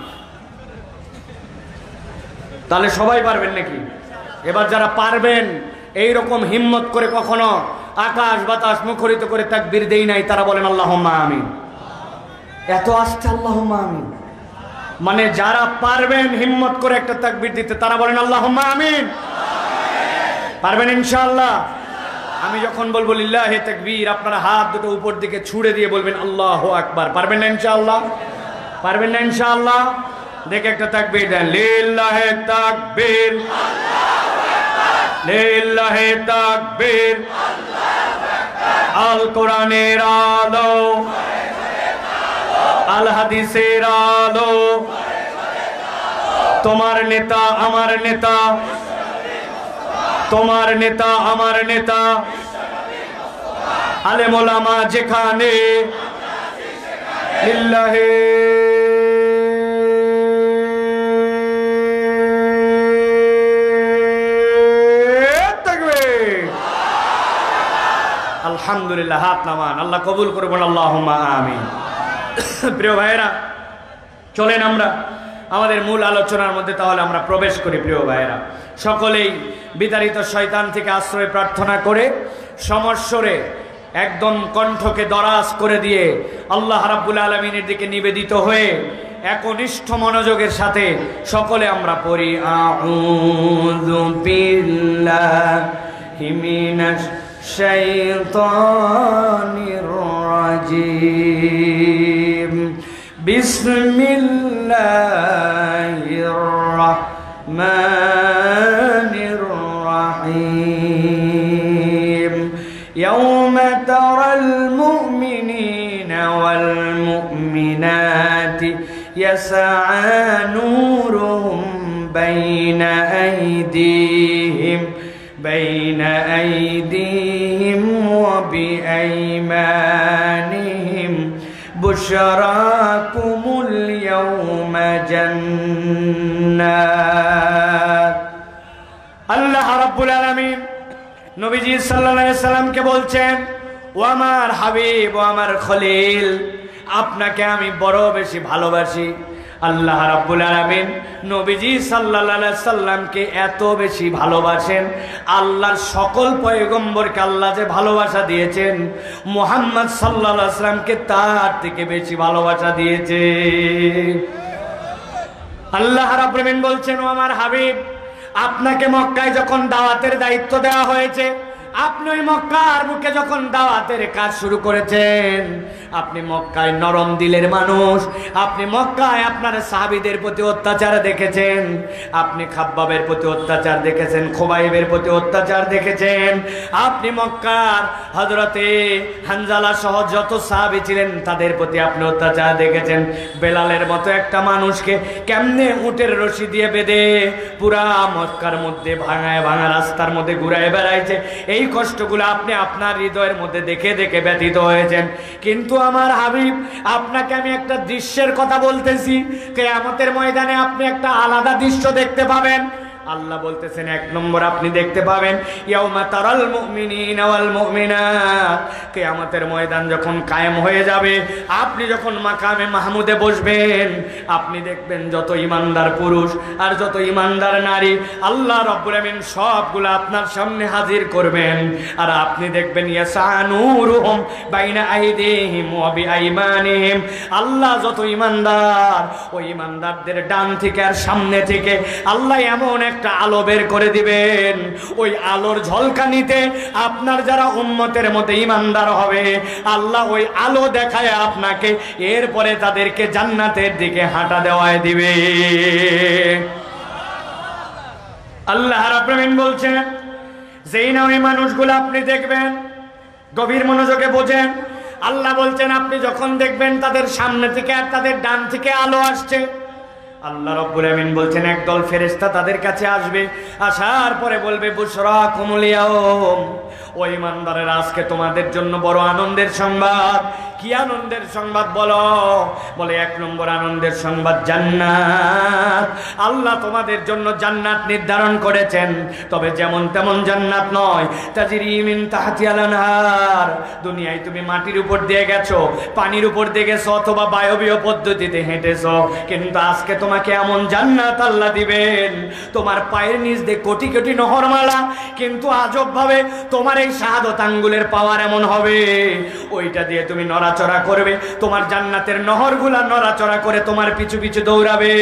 তাহলে সবাই পারবেন নাকি? এবার যারা পারবেন, এইরকম হিম্মত করে কখনো আকাশ বাতাস মুখরিত করে তাকবীর দেই নাই, তারা বলেন আল্লাহুম্মা আমিন। এত আস্তে আল্লাহুম্মা আমিন মানে যারা পারবেন হিম্মত করে একটা তাকবীর দিতে তারা বলেন আল্লাহুম্মা আমিন। পারবেন ইনশাআল্লাহ? আমি যখন বলবো লিল্লাহি তাকবীর, আপনারা হাত দুটো উপর দিকে ছুড়ে দিয়ে বলবেন আল্লাহু আকবার। পারবেন না ইনশাআল্লাহ? পারবেন না ইনশাআল্লাহ? দেখে একটা তাকবীর দেন, লিল্লাহি তাকবীর, লিল্লাহি তাকবীর। আল কোরআনের আলো, আল হাদিসের আলো, তোমার নেতা আমার নেতা, তোমার নেতা আমার নেতা, আলেম ওলামা যেখানে, লিল্লাহি তাকবীর। আলহামদুলিল্লাহ। হাত নামান, আল্লাহ কবুল করে বলেন আল্লাহুম্মা আমিন। প্রিয় ভাইয়েরা, চলেন আমরা আমাদের মূল আলোচনার মধ্যে তাহলে আমরা প্রবেশ করি। প্রিয় ভাইয়েরা, সকলেই বিতাড়িত শয়তান থেকে আশ্রয় প্রার্থনা করে সমস্বরে একদম কণ্ঠকে দরাজ করে দিয়ে আল্লাহ রাব্বুল আলামিনের দিকে নিবেদিত হয়ে একনিষ্ঠ মনোযোগের সাথে সকলে আমরা পড়ি, আউযু বিল্লাহি মিনাশ শাইতানির রাজিম, বিসমিল্লাহির রাহমানির রাহিম। ইয়াওমা তারাল মুমিনিনা ওয়াল মুমিনাতি ইয়াসআ নূরুহুম বাইনা আইদিহিম ওয়া বিআইমানিহিম বুশরাকুমুল ইয়াওমা জান্নাত। আল্লাহ রাব্বুল আলামিন নবীজি সাল্লাল্লাহু আলাইহি সাল্লামকে বলছেন, ও আমার হাবিব, ও আমার খলিল, আপনাকে আমি বড় বেশি ভালোবাসি, আল্লাহ রাব্বুল আলামিন নবীজি সাল্লাল্লাহু আলাইহি সাল্লামকে এত বেশি ভালোবাসেন, আল্লাহর সকল পয়গম্বরকে আল্লাহ যে ভালোবাসা দিয়েছেন, মুহাম্মদ সাল্লাল্লাহু আলাইহি সাল্লামকে তার থেকে বেশি ভালোবাসা দিয়েছে। আল্লাহ রাব্বুল আলামিন বলছেন, ও আমার হাবিব, আপনাকে মক্কায় যখন দাওয়াতের দায়িত্ব দেওয়া হয়েছে, আপনি ওই মক্কার বুকে যখন দাওয়াতের কাজ শুরু করেছেন, আপনি মক্কায় নরম দিলের মানুষ, আপনি মক্কায় আপনার সাহাবীদের প্রতি অত্যাচার দেখেছেন, আপনি খাব্বাবের প্রতি অত্যাচার দেখেছেন, খুবাইবের প্রতি অত্যাচার দেখেছেন, আপনি মক্কার হযরতে হানজালা সহ যত সাহাবী ছিলেন তাদের প্রতি আপনি অত্যাচার দেখেছেন। বেলালের মতো একটা মানুষকে কেমনে উটের রশি দিয়ে বেঁধে পুরা মক্কার মধ্যে ভাঙায় ভাঙা রাস্তার মধ্যে ঘুরায় বেড়াইছে, এই কষ্টগুলো আপনি আপনার হৃদয়ের মধ্যে দেখে দেখে ব্যথিত হয়েছেন। কিন্তু আমার হাবিব, আপনাকে আমি একটা দৃশ্যের কথা বলতেছি, কিয়ামতের ময়দানে আপনি একটা আলাদা দৃশ্য দেখতে পাবেন। আল্লাহ বলতেছেন, এক নম্বর আপনি দেখতে পাবেন ইয়াউমা তারাল মুমিনিনা ওয়াল মুমিনাত, কিয়ামতের ময়দান যখন কায়েম হয়ে যাবে, আপনি যখন মাকামে মাহমুদে বসবেন, আপনি দেখবেন যত ঈমানদার পুরুষ আর যত ঈমানদার নারী আল্লাহ রাব্বুল আমিন সবগুলো আপনার সামনে হাজির করবেন। আর আপনি দেখবেন ইয়াসানুরুহুম বাইনা আইদিহিম ওয়া বিআইমানিহিম, আল্লাহ যত ঈমানদার, ওই ঈমানদারদের ডান থেকে আর সামনে থেকে আল্লাহ এমন একটা আলো বের করে দিবেন, ওই আলোর ঝলকানিতে আপনার যারা উম্মতের মধ্যে ঈমানদার হবে, আল্লাহ ওই আলো দেখায় আপনাকে, এরপরে তাদেরকে জান্নাতের দিকে হাঁটা দেওয়ায় দিবে। আল্লাহ রাব্বুল আমিন বলছেন, যেই না ওই মানুষগুলো আপনি দেখবেন, গভীর মনোযোগে বোঝেন, আল্লাহ বলছেন আপনি যখন দেখবেন তাদের সামনে থেকে আর তাদের ডান থেকে আলো আসছে, আল্লাহ রাব্বুল আমিন বলছেন একদল ফেরেশতা তাদের কাছে আসবে, আসার পরে বলবে বুশরাকুমুল ইয়াউম, ওই ইমানদারেরা আজকে তোমাদের জন্য বড় আনন্দের সংবাদ। কি আনন্দের সংবাদ বলো? বলে এক নম্বর আনন্দের সংবাদ জান্নাত, আল্লাহ তোমাদের জন্য জান্নাত নির্ধারণ করেছেন, তবে যেমন তেমন জান্নাত নয়, তাজরি মিন তাহতিহাল আনহার, দুনিয়ায় তুমি মাটির উপর দিয়ে গেছো, পানির উপর দিয়ে গেছো, অথবা বায়বীয় পদ্ধতিতে হেঁটেছো, কিন্তু আজকে তোমাকে এমন জান্নাত আল্লাহ দিবেন, তোমার পায়ের নিচ দিয়ে কোটি কোটি নহরমালা, কিন্তু আজব ভাবে তোমার এই শাহাদত আঙ্গুলের পাওয়ার এমন হবে, ওইটা দিয়ে তুমি নড়াচড়া করবে, তোমার জান্নাতের নহরগুলা নড়াচড়া করে তোমার পিছু পিছু দৌড়াবে,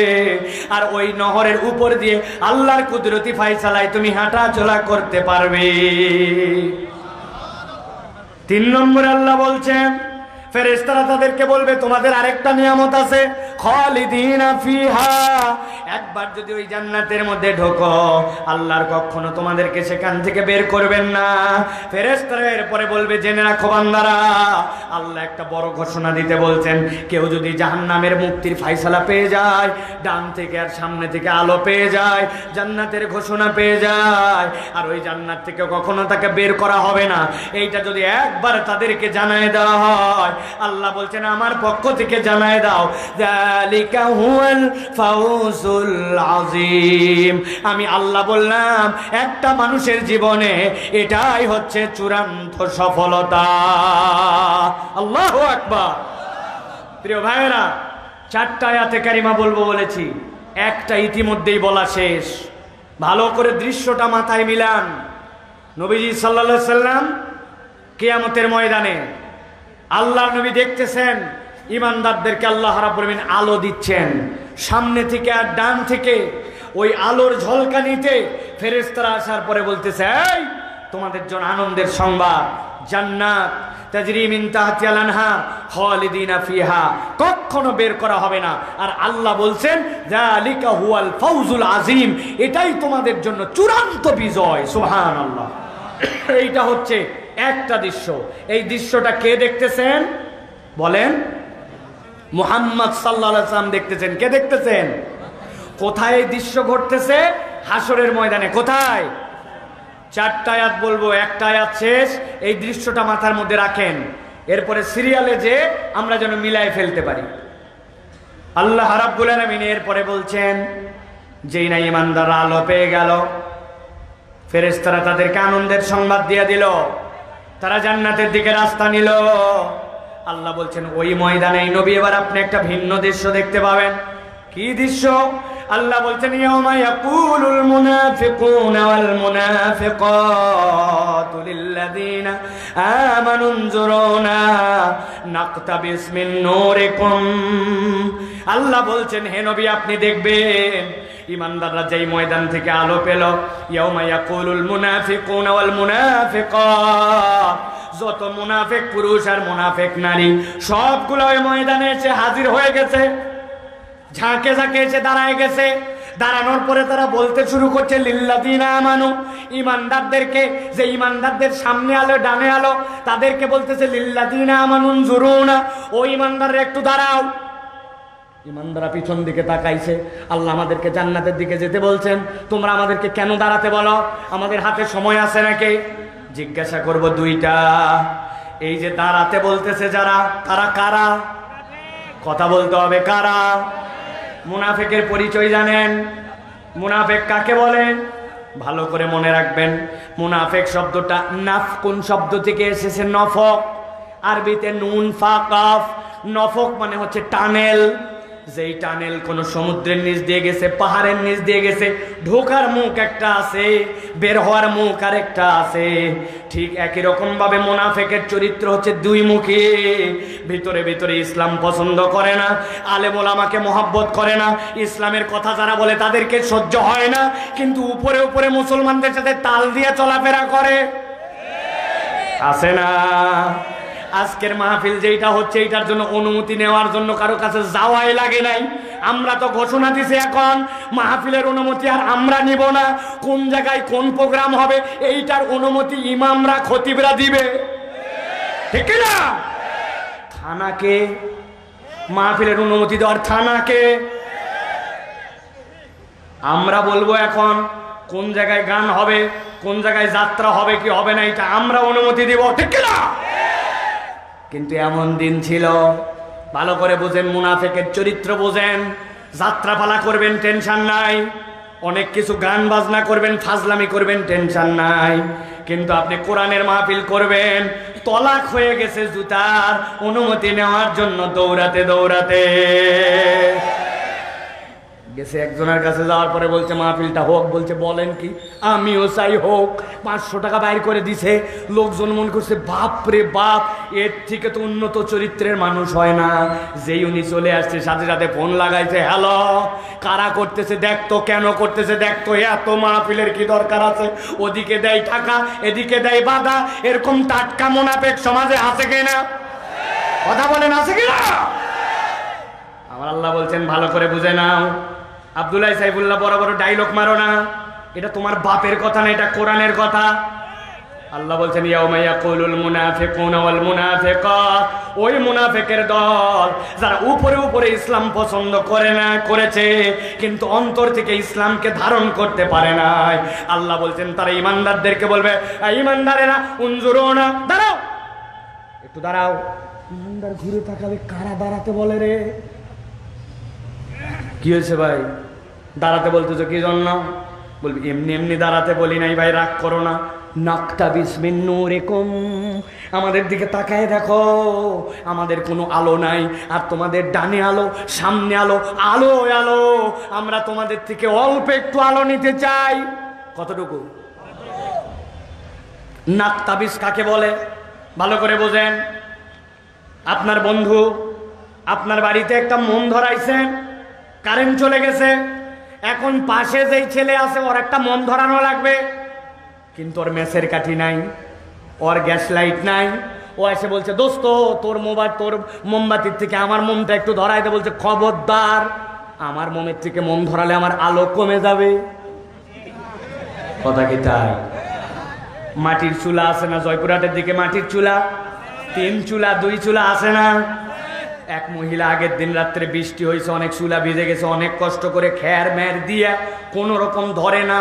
আর ওই নহরের উপর দিয়ে আল্লাহর কুদরতি ফায়সালায় তুমি হাঁটা চলা করতে পারবে। তিন নম্বর আল্লাহ বলছেন ফেরেশতারা তাদেরকে বলবে তোমাদের আরেকটা নিয়ামত আছে, খালিদিনা ফিহা, একবার যদি ওই জান্নাতের মধ্যে ঢোকো, আল্লাহর কখনো তোমাদেরকে সেখান থেকে বের করবেন না। ফেরেশতারা এরপরে বলবে জেনে রাখো বান্দারা, আল্লাহ একটা বড় ঘোষণা দিতে বলছেন, কেউ যদি জাহান্নামের মুক্তির ফায়সালা পেয়ে যায়, ডান থেকে আর সামনে থেকে আলো পেয়ে যায়, জান্নাতের ঘোষণা পেয়ে যায়, আর ওই জান্নাত থেকে কখনো তাকে বের করা হবে না, এইটা যদি একবার তাদেরকে জানায় দেওয়া হয়, আল্লাহ বলছেন আমার পক্ষ থেকে জানায় দাও, যালিকা হুয়াল ফাউজুল আযীম, আমি আল্লাহ বললাম একটা মানুষের জীবনে এটাই হচ্ছে চূড়ান্ত সফলতা। আল্লাহু আকবার। প্রিয় ভাইয়েরা, চারটা আয়াতে কারিমা বলবো বলেছি, একটা ইতিমধ্যেই বলা শেষ, ভালো করে দৃশ্যটা মাথায় মিলান। নবীজি সাল্লাল্লাহু আলাইহি সাল্লাম কিয়ামতের ময়দানে আল্লাহ নবী দেখতেছেন ইমানদারদেরকে আল্লাহ রাব্বুল আমিন আলো দিচ্ছেন, সামনে থেকে আর ডান থেকে ওই আলোর ঝলকানিতে ফেরেশতারা আসার পরে বলতেছে, এই তোমাদের জন্য আনন্দের সংবাদ, জান্নাত তাজরি মিন তাহতিহাল আনহার খালিদিনা ফিহা, কখনো বের করা হবে না। আর আল্লাহ বলছেন যালিকা হুয়াল ফাউজুল আযীম, এটাই তোমাদের জন্য চূড়ান্ত বিজয়। সুবহানাল্লাহ। এইটা হচ্ছে একটা দৃশ্য। এই দৃশ্যটা কে দেখতেছেন বলেন? মুহাম্মদ সাল্লাল্লাহু আলাইহি ওয়াসাল্লাম দেখতেছেন। কে দেখতেছেন? কোথায় এই দৃশ্য ঘটতেছে? হাসরের ময়দানে। কোথায়? চারটা আয়াত বলবো, একটা আয়াত শেষ, এই দৃশ্যটা মাথার মধ্যে রাখেন, এরপরে সিরিয়ালে যে আমরা যেন মিলাই ফেলতে পারি। আল্লাহ রাব্বুল আলামিন এরপরে বলছেন, যেই না ঈমানদাররা আলো পেয়ে গেল, ফেরেশতারা তাদেরকে আনন্দের সংবাদ দিয়ে দিল, তারা জান্নাতের দিকে রাস্তা নিল। আল্লাহ বলছেন ওই ময়দানে নবী এবার আপনি একটা ভিন্ন দৃশ্য দেখতে পাবেন। কি দৃশ্য? আল্লাহ বলছেন ইয়াউমা ইয়াকুলুল মুনাফিকুনা ওয়াল মুনাফিকাতু লিল্লাযিনা আমানু উনজুরুনা নাকতাবিস মিন নূরিকুম। আল্লাহ বলছেন হে নবী আপনি দেখবেন ইমানদাররা যেই ময়দান থেকে আলো পেল, ইয়াউমা ইয়াকুলুল মুনাফিকুনা ওয়াল মুনাফিকাত, যত মুনাফিক পুরুষ আর মুনাফিক নারী সবগুলো ওই ময়দানে এসে হাজির হয়ে গেছে, ঝাঁকে ঝাঁকে এসে দাঁড়ায় গেছে। দাঁড়ানোর পরে তারা বলতে শুরু করছে লিল্লাযিনা আমানু, ইমানদারদেরকে, যে ইমানদারদের সামনে আলো ডানে আলো তাদেরকে বলতেছে লিল্লাযিনা আমানু উনজুরুনা, ও ইমানদাররা একটু দাঁড়াও। ইমানদাররা পিছন দিকে তাকাইছে। আল্লাহ আমাদেরকে জান্নাতের দিকে যেতে বলছেন, তোমরা আমাদেরকে কেন দাঁড়াতে বলো? আমাদের হাতে সময় আছে নাকি? জিজ্ঞাসা করব দুইটা, এই যে দাঁড়াতে বলতেছে যারা, তারা কারা? কথা বলতে হবে, কারা? মুনাফিকের পরিচয় জানেন? মুনাফিক কাকে বলে? ভালো করে মনে রাখবেন, মুনাফিক শব্দটা নাফকুন শব্দ থেকে এসেছে, নফক, আরবিতে নুন ফা কাফ। নফক মানে হচ্ছে টানেল, যেই টানেল কোন সমুদ্রের নিচ দিয়ে গেছে, পাহাড়ের নিচ দিয়ে গেছে, ঢোকার মুখ একটা আছে, বের হওয়ার মুখ আর একটা আছে। ঠিক একই রকম ভাবে মুনাফিকের চরিত্র হচ্ছে দুই মুখী। ভিতরে ভিতরে ইসলাম পছন্দ করে না, আলেম ওলামাকে মহব্বত করে না, ইসলামের কথা যারা বলে তাদেরকে সহ্য হয় না, কিন্তু উপরে উপরে মুসলমানদের সাথে তাল দিয়ে চলাফেরা করে, আছে না? আজকের মাহফিল যেটা হচ্ছে এটার জন্য অনুমতি নেওয়ার জন্য কারো কাছে যাওয়াই লাগে নাই। আমরা তো ঘোষণা দিছি এখন মাহফিলের অনুমতি আর আমরা নিব না। কোন জায়গায় কোন প্রোগ্রাম হবে এইটার অনুমতি ইমামরা খতিবরা দিবে, ঠিক না? থানাকে মাহফিলের অনুমতি দেওয়ার থানাকে। আমরা বলবো এখন কোন জায়গায় গান হবে, কোন জায়গায় যাত্রা হবে কি হবে না, এটা আমরা অনুমতি দিব, ঠিক না? কিন্তু এমন দিন ছিল, ভালো করে বুঝেন, মুনাফিকের চরিত্র বুঝেন। যাত্রাপালা করবেন টেনশন নাই, অনেক কিছু গান বাজনা করবেন, ফাজলামি করবেন, টেনশন নাই। কিন্তু আপনি কোরআনের মাহফিল করবেন, তলাক হয়ে গেছে জুতার অনুমতি নেওয়ার জন্য দৌড়াতে দৌড়াতে গেছে। একজনের কাছে যাওয়ার পরে বলছে মাহফিলটা হোক, বলছে বলেন কি? আমিও চাই হোক। 500 টাকা বাইর করে দিছে। লোকজন মনে করছে বাপ রে বাপ, এর থেকে তো উন্নত চরিত্রের মানুষ হয় না। যেই উনি চলে আসছে সাথে সাথে ফোন লাগাইছে, হ্যালো কারা করতেছে দেখতো, কেন করতেছে দেখতো, এত মাহফিলের কি দরকার আছে? ওদিকে দেয় টাকা, এদিকে দেয় বাধা। এরকম টাটকা মুনাফিক সমাজে আছে কিনা? কথা বলেন, আছে কিনা? আমার আল্লাহ বলছেন ভালো করে বুঝে নাও। আব্দুল্লাহ সাইফুল্লাহ বড় বড় ডায়লগ মারো না, এটা তোমার বাপের কথা না, এটা কোরআনের কথা। আল্লাহ বলছেন ইয়াউমা ইয়াকুলুল মুনাফিকুনা ওয়াল মুনাফিকাত, ওই মুনাফিকের দল যারা উপরে উপরে ইসলাম পছন্দ করে না, করেছে কিন্তু অন্তর থেকে ইসলামকে ধারণ করতে পারে নাই। আল্লাহ বলছেন তারা ইমানদারদেরকে বলবে, ইমানদারেরা উনজুরুনা, দাঁড়াও একটু দাঁড়াও। ইমানদার ঘুরে তাকাবে, কারা দাঁড়াতে বলে রে? কি হয়েছে ভাই, দাঁড়াতে বলতেছো কি জন্য? বলবি এমনি এমনি দাঁড়াতে বলি নাই ভাই, রাগ করো না। নাকতাবিস মিন নূরিকুম, আমাদের দিকে তাকায় দেখো, আমাদের কোনো আলো নাই, আর তোমাদের ডানে আলো, সামনে আলো, আলো আলো। আমরা তোমাদের থেকে অল্প একটু আলো নিতে চাই। কতটুকু? নাকতাবিস কাকে বলে ভালো করে বোঝেন। আপনার বন্ধু আপনার বাড়িতে একটা মোম ধরাইছে, কারেন্ট চলে গেছে, এখন পাশে যেই ছেলে আছে ওর একটা মোম ধরানো লাগবে, কিন্তু ওর মেসের কাঠি নাই, ওর গ্যাস লাইট নাই। ও এসে বলছে দোস্ত তোর মোমবাতির থেকে আমার মোমটা একটু ধরাইতে বলছে। খবরদার, আমার মোমের থেকে মোম ধরালে আমার আলো কমে যাবে। কথা কি তাই? মাটির চুলা আছে না জয়পুরহাটের দিকে? মাটির চুলা 3 চুলা 2 চুলা আছে না? এক মহিলা আগের দিন রাত্রে বৃষ্টি হয়েছে, অনেক চুলা ভিজে গেছে, অনেক কষ্ট করে খ্যার ম্যার দিয়া কোনো রকম ধরে না।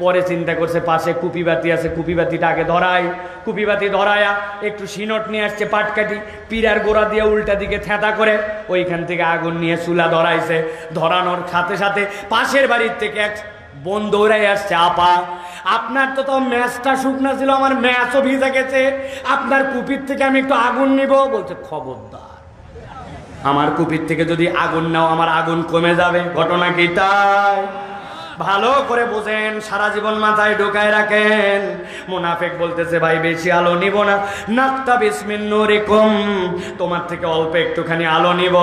পরে চিন্তা করছে পাশে কুপিবাতি আছে, কুপিবাতিটা আগে ধরায়। কুপিবাতি ধরায়া একটু সিনট নিয়ে আসছে, পাটকাঠি পিরার গোড়া দিয়ে উল্টা দিকে থেঁতা করে ওইখান থেকে আগুন নিয়ে চুলা ধরাইছে। ধরানোর সাথে সাথে পাশের বাড়ির থেকে এক বোন দৌড়াই আসছে, আপা আপনার তো ম্যাচটা শুকনা ছিল, আমার ম্যাচও ভিজে গেছে, আপনার কুপির থেকে আমি একটু আগুন নিব। বলছে খবরদার, আমার কুপির থেকে যদি আগুন নাও আমার আগুন কমে যাবে, ঘটনা কি তাই? ভালো করে বোঝেন, সারা জীবন মাথায় ঢোকায় রাখেন। মুনাফিক বলতেছে ভাই বেশি আলো নিব না, নাক্তাবিস মিন নূরিকুম, তোমার থেকে অল্প একটুখানি আলো নিব।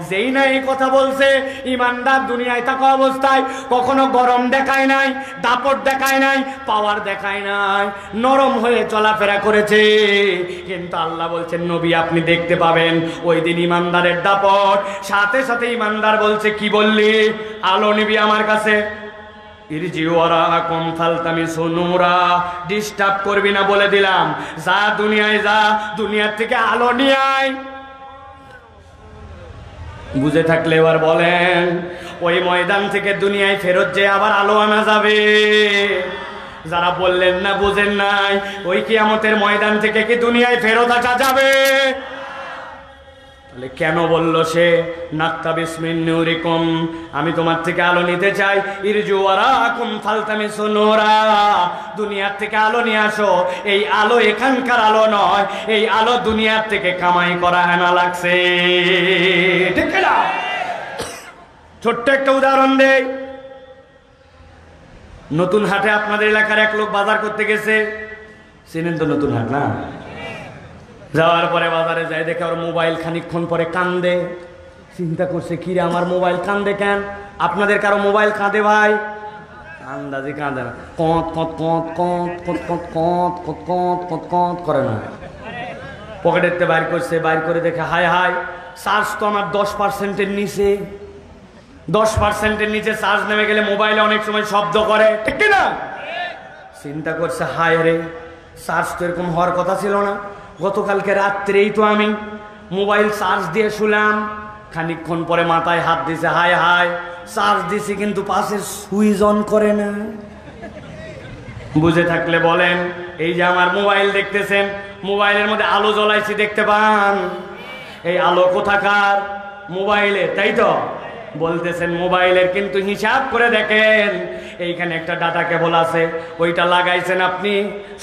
যেই না এই কথা বলছে, ইমানদার দুনিয়ায় থাকা অবস্থায় কখনো গরম দেখায় নাই, দাপট দেখায় নাই, পাওয়ার দেখায় নাই, নরম হয়ে চলাফেরা করেছে। কিন্তু আল্লাহ বলছেন নবী আপনি দেখতে পাবেন ওই দিন ইমানদারের দাপট। সাথে সাথে ইমানদার বলছে কি বললি, আলো নিবি আমার কাছে, ডিস্টার্ব করবি না বলে দিলাম, যা দুনিয়ায় যা, দুনিয়ার থেকে আলো নিয়ে আয়। বুঝে থাকলে এবার বলেন, ওই ময়দান থেকে দুনিয়ায় ফেরত যে আবার আলো আনা যাবে? যারা বললেন না বুঝেন নাই, ওই কিয়ামতের ময়দান থেকে কি দুনিয়ায় ফেরত আসা যাবে? কেন বলল সে নাক্তাবিস মিন নূরিকুম, আমি তোমার থেকে আলো নিতে চাই, ইরজু ওয়ারাকুম ফালতামিসু নূরা, দুনিয়ার থেকে আলো নিয়ে আসো। এই আলো এখানকার আলো নয়, এই আলো দুনিয়ার থেকে কামাই করা আনা লাগছে, ঠিক না? ছোট্ট একটা উদাহরণ দেই। নতুন হাটে আপনাদের এলাকার এক লোক বাজার করতে গেছে, চেনেন তো নতুন হাট না? যাওয়ার পরে বাজারে যাই দেখে ওর মোবাইল খানিকক্ষণ পরে কান্দে। চিন্তা করছে কি রে আমার মোবাইল কান্দে কেন? আপনাদের কারো মোবাইল কাঁদে ভাই? আন্দাজে কাঁদে না, কঁত কঁত কঁত কঁত কঁত কঁত কঁত কঁত কঁত কঁত কঁত করে না। পকেটেতে বাইর করছে, বাইর করে দেখে হায় হায় চার্জ তো আমার 10%-এর নিচে। 10%-এর নিচে চার্জ নেমে গেলে মোবাইলে অনেক সময় শব্দ করে, ঠিক না? চিন্তা করছে হায় রে, চার্জ তো এরকম হওয়ার কথা ছিল না। গতকালকে রাত্রেই তো আমি মোবাইল চার্জ দিয়ে শুলাম, খানিকক্ষণ পরে মাথায় হাত দিছে, হায় হায় চার্জ দিছি কিন্তু পাশের সুইচ অন করে না। বুঝে থাকলে বলেন, এই যে আমার মোবাইল দেখতেছেন, মোবাইলের মধ্যে আলো জ্বলাইছি দেখতে পান, এই আলো কোথাকার? মোবাইলে, তাই তো? বলতেছেন মোবাইলের, কিন্তু হিসাব করে দেখেন এইখানে একটা ডাটা কেবল আছে, ওইটা লাগাইছেন আপনি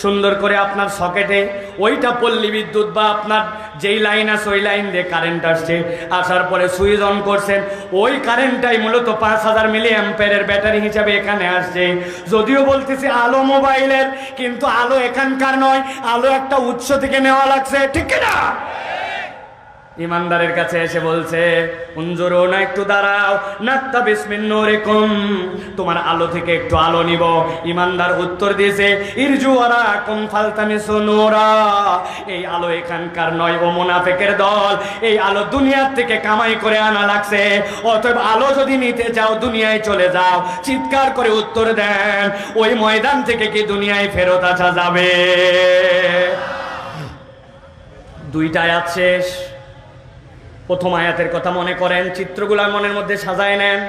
সুন্দর করে আপনার সকেটে, ওইটা পল্লী বিদ্যুৎ বা আপনার যেই লাইন আছে ওই লাইন দিয়ে কারেন্ট আসছে, আসার পরে সুইচ অন করছেন, ওই কারেন্টটাই মূলত 5000 মিলি অ্যাম্পিয়ারের ব্যাটারি হিসাবে এখানে আসছে। যদিও বলতেছি আলো মোবাইলের, কিন্তু আলো এখানকার নয়, আলো একটা উৎস থেকে নেওয়া লাগছে, ঠিক না? ইমানদারের কাছে এসে বলছে উনজুরুনা, একটু দাঁড়াও, নাক্তাবিস মিন নূরিকুম, তোমার আলো থেকে একটু আলো নিব। ইমানদার উত্তর দিয়েছে ইরজু ওয়ারাকুম ফালতামিসু নূরা, এই আলো এখানকার নয় ও মুনাফিকের দল, এই আলো দুনিয়ার থেকে কামাই করে আনা লাগছে, অতএব আলো যদি নিতে চাও দুনিয়ায় চলে যাও। চিৎকার করে উত্তর দেন, ওই ময়দান থেকে কি দুনিয়ায় ফেরত আসা যাবে? দুইটা আয়াত শেষ। প্রথম আয়াতের কথা মনে করেন, চিত্রগুলা মনের মধ্যে সাজায় নেন।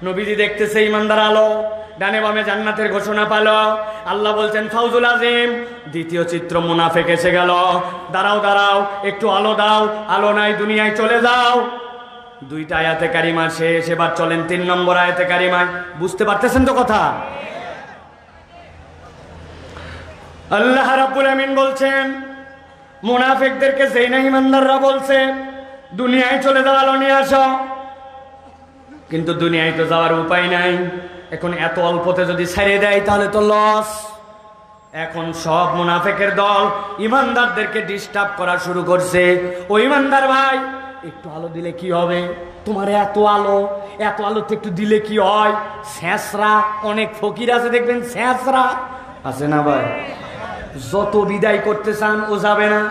নবীজি দেখতেছে ইমানদার আলো, ডানে বামে জান্নাতের ঘোষণা পালো, আল্লাহ বলছেন ফাউজুল আজিম। দ্বিতীয় চিত্র মুনাফিক এসে গেল, দাঁড়াও দাঁড়াও একটু আলো দাও, আলো নাই দুনিয়ায় চলে যাও। দুইটা আয়াতে কারিমা শেষ, এবার চলেন 3 নম্বর আয়াতে কারিমায়। বুঝতে পারতেছেন তো কথা? আল্লাহ রাব্বুল আমিন বলছেন মুনাফিকদেরকে, যেই না ইমানদাররা বলছে দুনিয়ায় চলে যাও, আলো নিয়ে আসো, কিন্তু দুনিয়ায় তো যাওয়ার উপায় নাই। এখন এত অল্পতে যদি ছেড়ে দেয় তাহলে তো লস। এখন সব মুনাফিকের দল ইমানদারদেরকে ডিস্টার্ব করা শুরু করছে। ও ইমানদার ভাই, একটু আলো দিলে কি হবে? তোমার এত আলোতে একটু দিলে কি হয়? স্যাঁচরা, অনেক ফকির আছে দেখবেন, স্যাঁচরা আছে না ভাই, যত বিদায় করতে চান ও যাবে না।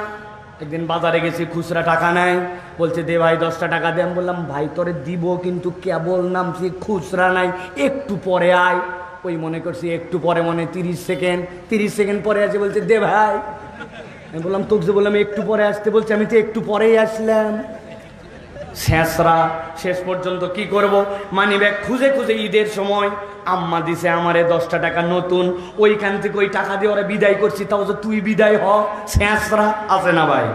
একদিন বাজারে গেছি, খুচরা টাকা নাই, বলছে দে ভাই 10টা টাকা দে। আমি বললাম ভাই তোরে দিব, কিন্তু কেবল নামছি, খুচরা নাই, একটু পরে আয়। ওই মনে করছি একটু পরে, মনে 30 সেকেন্ড পরে আছে, বলছে দে ভাই। আমি বললাম তোকে যে বললাম একটু পরে আসতে, বলছে আমি তো একটু পরেই আসলাম। শেষরা, শেষ পর্যন্ত কি করব, মানি ব্যাগ খুঁজে খুঁজে ঈদের সময় আম্মা দিছে আমারে 10টা টাকা নতুন, ওইখান থেকে ওই টাকা দিয়ে ওরা বিদায় করছি, তাও যে তুই বিদায় হ। শেষরা আছে না ভাই?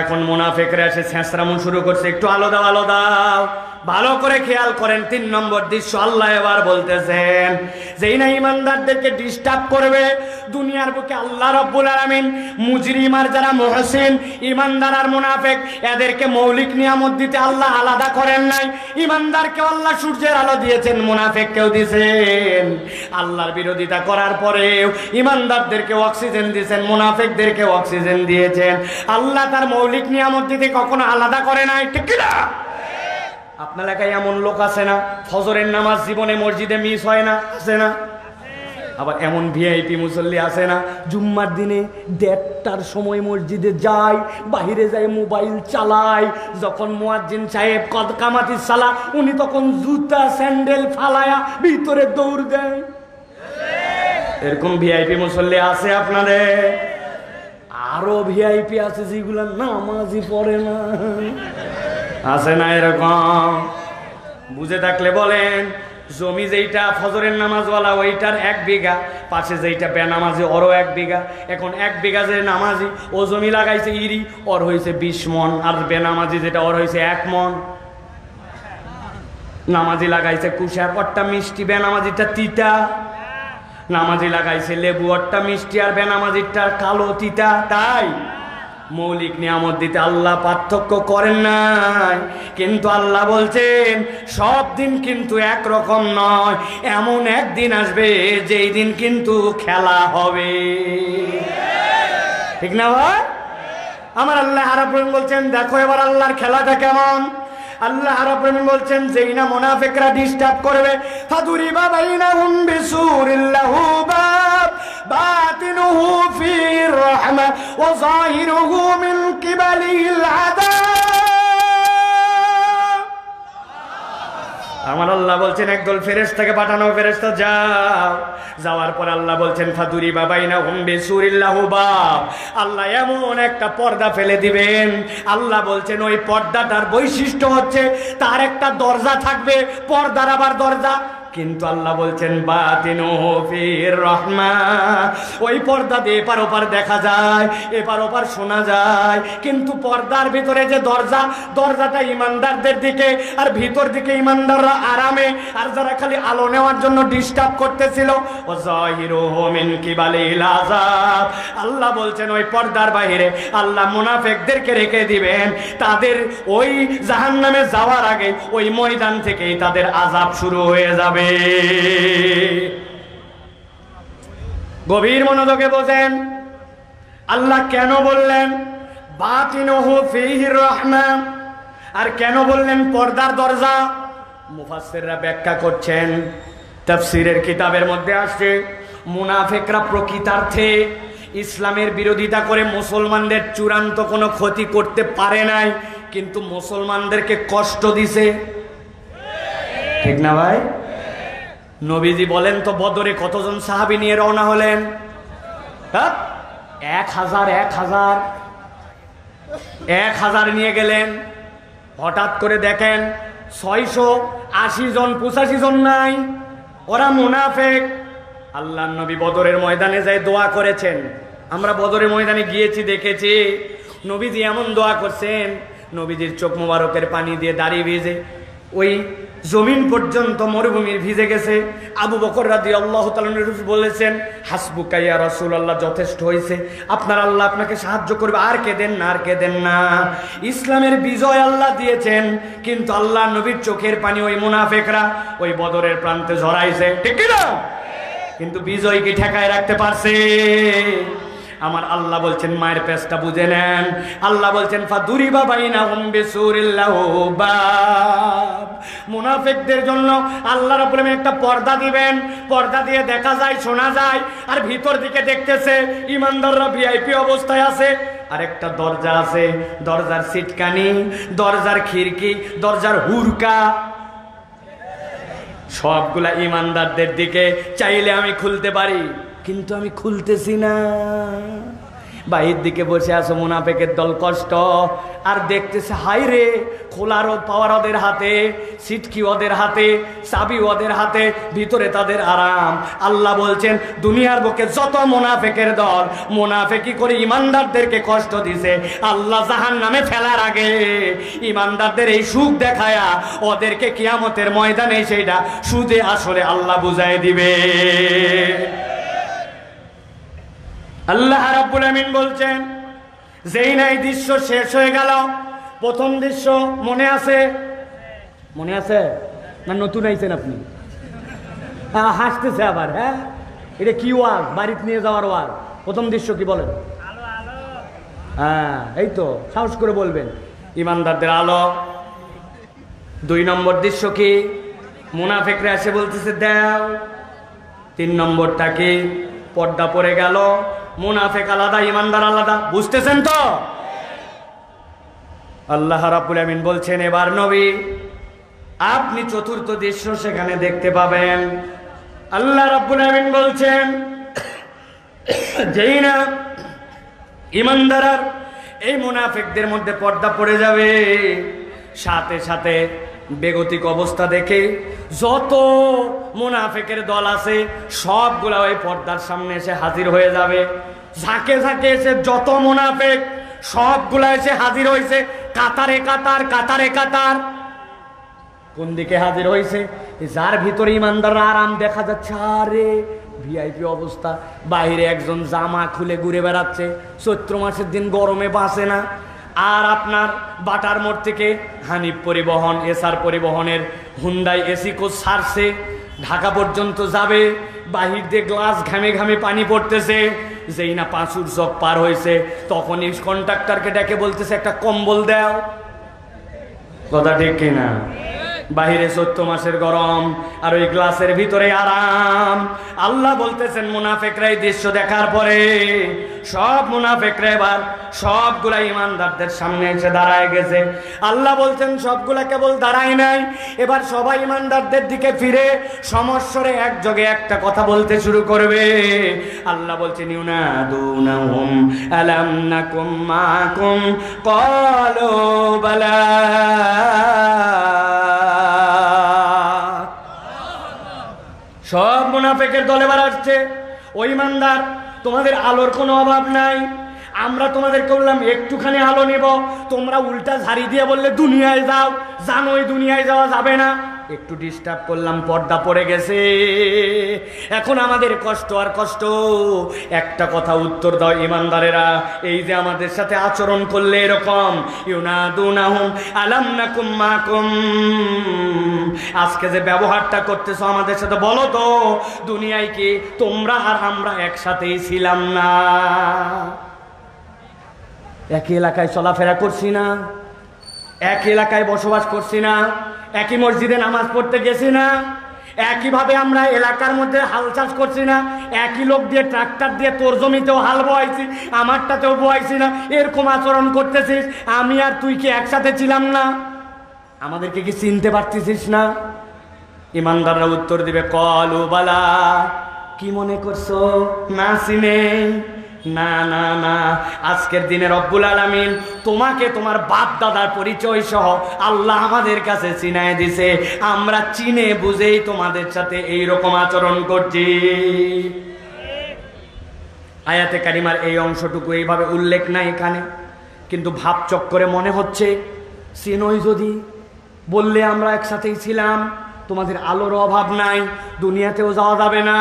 এখন মুনাফিকরা এসে ছেঁচড়ামো শুরু করছে, একটু আলো দাও, আলো দাও। ভালো করে খেয়াল করেন। 3 নম্বর দৃশ্য আল্লাহ এবার বলতেছেন, যেই না ইমানদারদেরকে ডিস্টার্ব করবে দুনিয়ার বুকে আল্লাহ রাব্বুল আলামিন মুজরিম আর যারা মুহসিন, ইমানদার আর মুনাফিক, এদেরকে মৌলিক নিয়ামত দিতে আল্লাহ আলাদা করেন নাই। ইমানদারকে আল্লাহ সূর্যের আলো দিয়েছেন, মুনাফিককেও দিয়েছেন। আল্লাহর বিরোধিতা করার পরেও ইমানদারদেরকে অক্সিজেন দিয়েছেন, মুনাফিকদেরকে অক্সিজেন দিয়েছেন। আল্লাহ তার মৌলিক নিয়ামত দিতে কখনো আলাদা করে নাই, ঠিক কি না? আপনার এলাকায় এমন লোক আছে না, ফজরের নামাজ জীবনে মসজিদে মিস হয় না, আছে না? আবার এমন ভিআইপি মুসল্লি আছে না, জুম্মার দিনে 1:30টার সময় মসজিদে যায়, বাহিরে যায় মোবাইল চালায়, যখন মুয়াজ্জিন সাহেব কদ কামাতিস সালা উনি তখন জুতা স্যান্ডেল ফালায়া ভিতরে দৌড় দেয়। এরকম ভিআইপি মুসল্লি আছে আপনাদের? আরো ভিআইপি আছে যেগুলা নামাজই পড়ে না, আছে না এরকম? বুঝে থাকলে বলেন। জমি যেইটা ফজরের নামাজওয়ালা ওইটার 1 বিঘা, পাশে যেইটা বেনামাজি ওরও 1 বিঘা। এখন 1 বিঘা যে নামাজি ও জমি লাগাইছে ইরি, ওর হয়েছে 20 মন, আর বেনামাজি যেটা ওর হয়েছে 1 মন। নামাজি লাগাইছে কুশার, ওরটা মিষ্টি, বেনামাজিটা তিতা। নামাজি লাগাইছে লেবু, ওরটা মিষ্টি আর বেনামাজিটা কালো তিতা। তাই মৌলিক নিয়ামত দিতে আল্লাহ পার্থক্য করেন নাই। কিন্তু আল্লাহ বলছেন সব দিন কিন্তু একরকম নয়, এমন একদিন আসবে যেই দিন কিন্তু খেলা হবে, ঠিক না ভাই? আমার আল্লাহ রাব্বুল আলামিন বলছেন, দেখো এবার আল্লাহর খেলাটা কেমন। আল্লাহ রাব্বুল আলামিন বলছেন, যেই না মুনাফিকরা ডিস্টার্ব করবে, ফাদুরিবা বাইনাহুম বিসুরিল লাহু বাব বাতিনুহু ফির রাহমা ওয়া যাহিরুহু মিন কিবালিল আযাব। আমার আল্লাহ বলছেন একদল ফেরেশতাকে পাঠানো, ফেরেশতা যাও। যাওয়ার পর আল্লাহ বলছেন, ফাদুরিবা বাইনাহুম বিসুরিল লাহু বাব, আল্লাহ এমন একটা পর্দা ফেলে দিবেন। আল্লাহ বলছেন ওই পর্দাটার বৈশিষ্ট্য হচ্ছে তার একটা দরজা থাকবে, পর্দার আবার দরজা। কিন্তু আল্লাহ বলছেন বাতিনুহু ফির রাহমা, ওই পর্দা দিয়ে এপার ওপার দেখা যায়, এপার ওপার শোনা যায়। কিন্তু পর্দার ভিতরে যে দরজা, দরজাটা ইমানদারদের দিকে, আর ভিতর দিকে ইমানদাররা আরামে, আর যারা খালি আলো নেওয়ার জন্য ডিস্টার্ব করতেছিল, ও যাহিরুহু মিন কিবালিল আযাব। আল্লাহ বলছেন ওই পর্দার বাইরে আল্লাহ মুনাফিকদেরকে রেখে দিবেন, তাদের ওই জাহান্নামে যাওয়ার আগে ওই ময়দান থেকেই তাদের আযাব শুরু হয়ে যাবে। গভীর মনোযোগে বোঝেন আল্লাহ কেন বললেন বাতিনুহু ফীহির রাহমা, আর কেন বললেন পর্দার দরজা। মুফাসসিররা ব্যাখ্যা করছেন, তাফসীরের কিতাবের মধ্যে আসছে মুনাফিকরা প্রকৃতার্থে ইসলামের বিরোধিতা করে মুসলমানদের চূড়ান্ত কোনো ক্ষতি করতে পারে নাই, কিন্তু মুসলমানদেরকে কষ্ট দিছে, ঠিক না ভাই? নবীজি বলেন তো বদরে কতজন সাহাবী নিয়ে রওনা হলেন? 1000 নিয়ে গেলেন। হঠাৎ করে দেখেন 680 জন 85 জন নাই, ওরা মুনাফিক। আল্লাহর নবী বদরের ময়দানে যায় দোয়া করেছেন। আমরা বদরের ময়দানে গিয়েছি, দেখেছি নবীজি এমন দোয়া করছেন, নবীজির চোখ মোবারকের পানি দিয়ে দাড়ি ভিজে ওই জমিন পর্যন্ত মরুভূমির ভিজে গেছে। আবু বকর রাদিয়াল্লাহু তাআলা বলেছেন, হাসবুকা ইয়া রাসূলুল্লাহ, যথেষ্ট হয়েছে, আপনার আল্লাহ আপনাকে সাহায্য করবে, আর কেঁদেন না, আর কেঁদেন না। ইসলামের বিজয় আল্লাহ দিয়েছেন, কিন্তু আল্লাহ নবীর চোখের পানি ওই মুনাফিকরা ওই বদরের প্রান্তে ঝরাইছে, ঠিক না? কিন্তু বিজয় কি ঠেকায় রাখতে পারছে? আমার আল্লাহ বলছেন মায়ের পেছটা বুঝে নেন। আল্লাহ বলছেন ফাদুরিবা বাইনাহুম বিসুরিল লাহু বাব, মুনাফিকদের জন্য আল্লাহ রাব্বুল আলামিন একটা পর্দা দিবেন, পর্দা দিয়ে দেখা যায়, শোনা যায়, আর ভিতর দিকে দেখতেছে ইমানদাররা ভিআইপি অবস্থায় আছে। আরেকটা দরজা আছে, দরজার সিটকানি, দরজার খিড়কি, দরজার হুরকা, সবগুলা ইমানদারদের দিকে। চাইলে আমি খুলতে পারি, কিন্তু আমি খুলতেছি না। বাহির দিকে বসে আছো মুনাফিকের দল, কষ্ট আর দেখতেছে হাই রে, খোলার পাওয়ার ওদের হাতে, সিটকি ওদের হাতে, চাবি ওদের হাতে, ভিতরে তাদের আরাম। আল্লাহ বলছেন দুনিয়ার বুকে যত মুনাফিকের দল মুনাফিকি করে ইমানদারদেরকে কষ্ট দিছে, আল্লাহ জাহান্নামে ফেলার আগে ইমানদারদের এই সুখ দেখায়া ওদেরকে কিয়ামতের ময়দানে সেইটা সুদে আসলে আল্লাহ বুঝাই দিবে। আল্লাহ রাব্বুল আমিন বলছেন যেই নাই দৃশ্য শেষ হয়ে গেল, প্রথম দৃশ্য মনে আছে? মনে আছে না নতুন আইছেন আপনি? হাসতেছে আবার। হ্যাঁ, এটা কি ওয়াজ? বাড়িতে নিয়ে যাওয়ার ওয়াজ। প্রথম দৃশ্য কি বলেন? হ্যাঁ, এই তো সাহস করে বলবেন, ইমানদারদের আলো। 2 নম্বর দৃশ্য কি? মুনাফিকরা এসে বলতেছে দাও। 3 নম্বরটা কি? পর্দা পড়ে গেল, মুনাফিক আলাদা, ইমানদার আলাদা। বুঝতেছেন তো? আল্লাহ রাব্বুল আমিন বলছেন এবার নবী আপনি চতুর্থ দৃশ্য সেখানে দেখতে পাবেন। আল্লাহ রাব্বুল আমিন বলছেন যেই না ইমানদার আর এই মুনাফিকদের মধ্যে পর্দা পড়ে যাবে, সাথে সাথে বেগতিক অবস্থা দেখে যত মুনাফিকের দল আছে সবগুলা ওই পর্দার সামনে এসে হাজির হয়ে যাবে। ঝাঁকে ঝাঁকে এসে যত মুনাফিক সবগুলা এসে হাজির হয়েছে, কাতারে কাতার, কাতারে কাতার। কোন দিকে হাজির হয়েছে? যার ভিতরে ইমানদাররা আরাম দেখা যাচ্ছে, আরে ভিআইপি অবস্থা, বাইরে একজন জামা খুলে ঘুরে বেড়াচ্ছে, চৈত্র মাসের দিন গরমে বাঁচে না। আর আপনার বাটার মোড় থেকে হানিফ পরিবহন, এসআর পরিবহনের হুন্ডাই এসি কোচ ছাড়ছে, ঢাকা পর্যন্ত যাবে, বাহির দিয়ে গ্লাস ঘামে ঘামে পানি পড়তেছে। যেই না পাঁচুর চক পার হয়েছে তখনই কন্ট্রাক্টরকে ডেকে বলতেছে একটা কম্বল দাও। কথা ঠিক কিনা? বাহিরে 14 মাসের গরম আর ওই গ্লাসের ভিতরে আরাম। আল্লাহ বলতেছেন মুনাফিকরা এই দৃশ্য দেখার পরে সব মুনাফিকরা এবার সবগুলা ইমানদারদের সামনে এসে দাঁড়ায় গেছে। আল্লাহ বলছেন সবগুলা কেবল দাঁড়ায় নাই, এবার সবাই ইমানদারদের দিকে ফিরে সমস্বরে একযোগে একটা কথা বলতে শুরু করবে। আল্লাহ বলছেন ইউনাদুনাহুম আলাম নাকুম মাকুম ক্বালু বালা। সব মুনাফিকের দলে বার আসছে, ওই ইমানদার তোমাদের আলোর কোনো অভাব নাই, আমরা তোমাদেরকে বললাম একটুখানি আলো নিব, তোমরা উল্টা ঝাড়ি দিয়ে বললে দুনিয়ায় যাও, জানোই দুনিয়ায় যাওয়া যাবে না। একটু ডিস্টার্ব করলাম, পর্দা পড়ে গেছে, এখন আমাদের কষ্ট আর কষ্ট। একটা কথা উত্তর দাও ইমানদারেরা, এই যে আমাদের সাথে আচরণ করলে এরকম, ইউনাদুনাহুম আলাম নাকুম মাকুম, আজকে যে ব্যবহারটা করতেছো আমাদের সাথে, বলো তো দুনিয়ায় কি তোমরা আর আমরা একসাথেই ছিলাম না? একই এলাকায় চলাফেরা করছি না? একই এলাকায় বসবাস করছি না? একই মসজিদে নামাজ পড়তে গেছি না? একইভাবে আমরা এলাকার মধ্যে হাল চাষ করছি না? একই লোক দিয়ে ট্রাক্টর দিয়ে তোর জমিতেও হাল বোয়াইছি, আমারটাতেও বোয়াইছি না? এরকম আচরণ করতেছিস, আমি আর তুই কি একসাথে ছিলাম না? আমাদেরকে কি চিনতে পারতেছিস না? ইমানদাররা উত্তর দিবে ক্বালু বালা। কি মনে করছো না চিনে? না না না, আজকের দিনে রব্বুল আলামিন তোমাকে তোমার বাপ দাদার পরিচয় সহ আল্লাহ আমাদের কাছে চিনায় দিছে, আমরা চিনে বুঝেই তোমাদের সাথে এই রকম আচরণ করছি। আয়াতে কারিমার এই অংশটুকু এইভাবে উল্লেখ নাই এখানে, কিন্তু ভাব চক্করে মনে হচ্ছে চিনই যদি, বললে আমরা একসাথেই ছিলাম, তোমাদের আলোর অভাব নাই, দুনিয়াতেও যাওয়া যাবে না।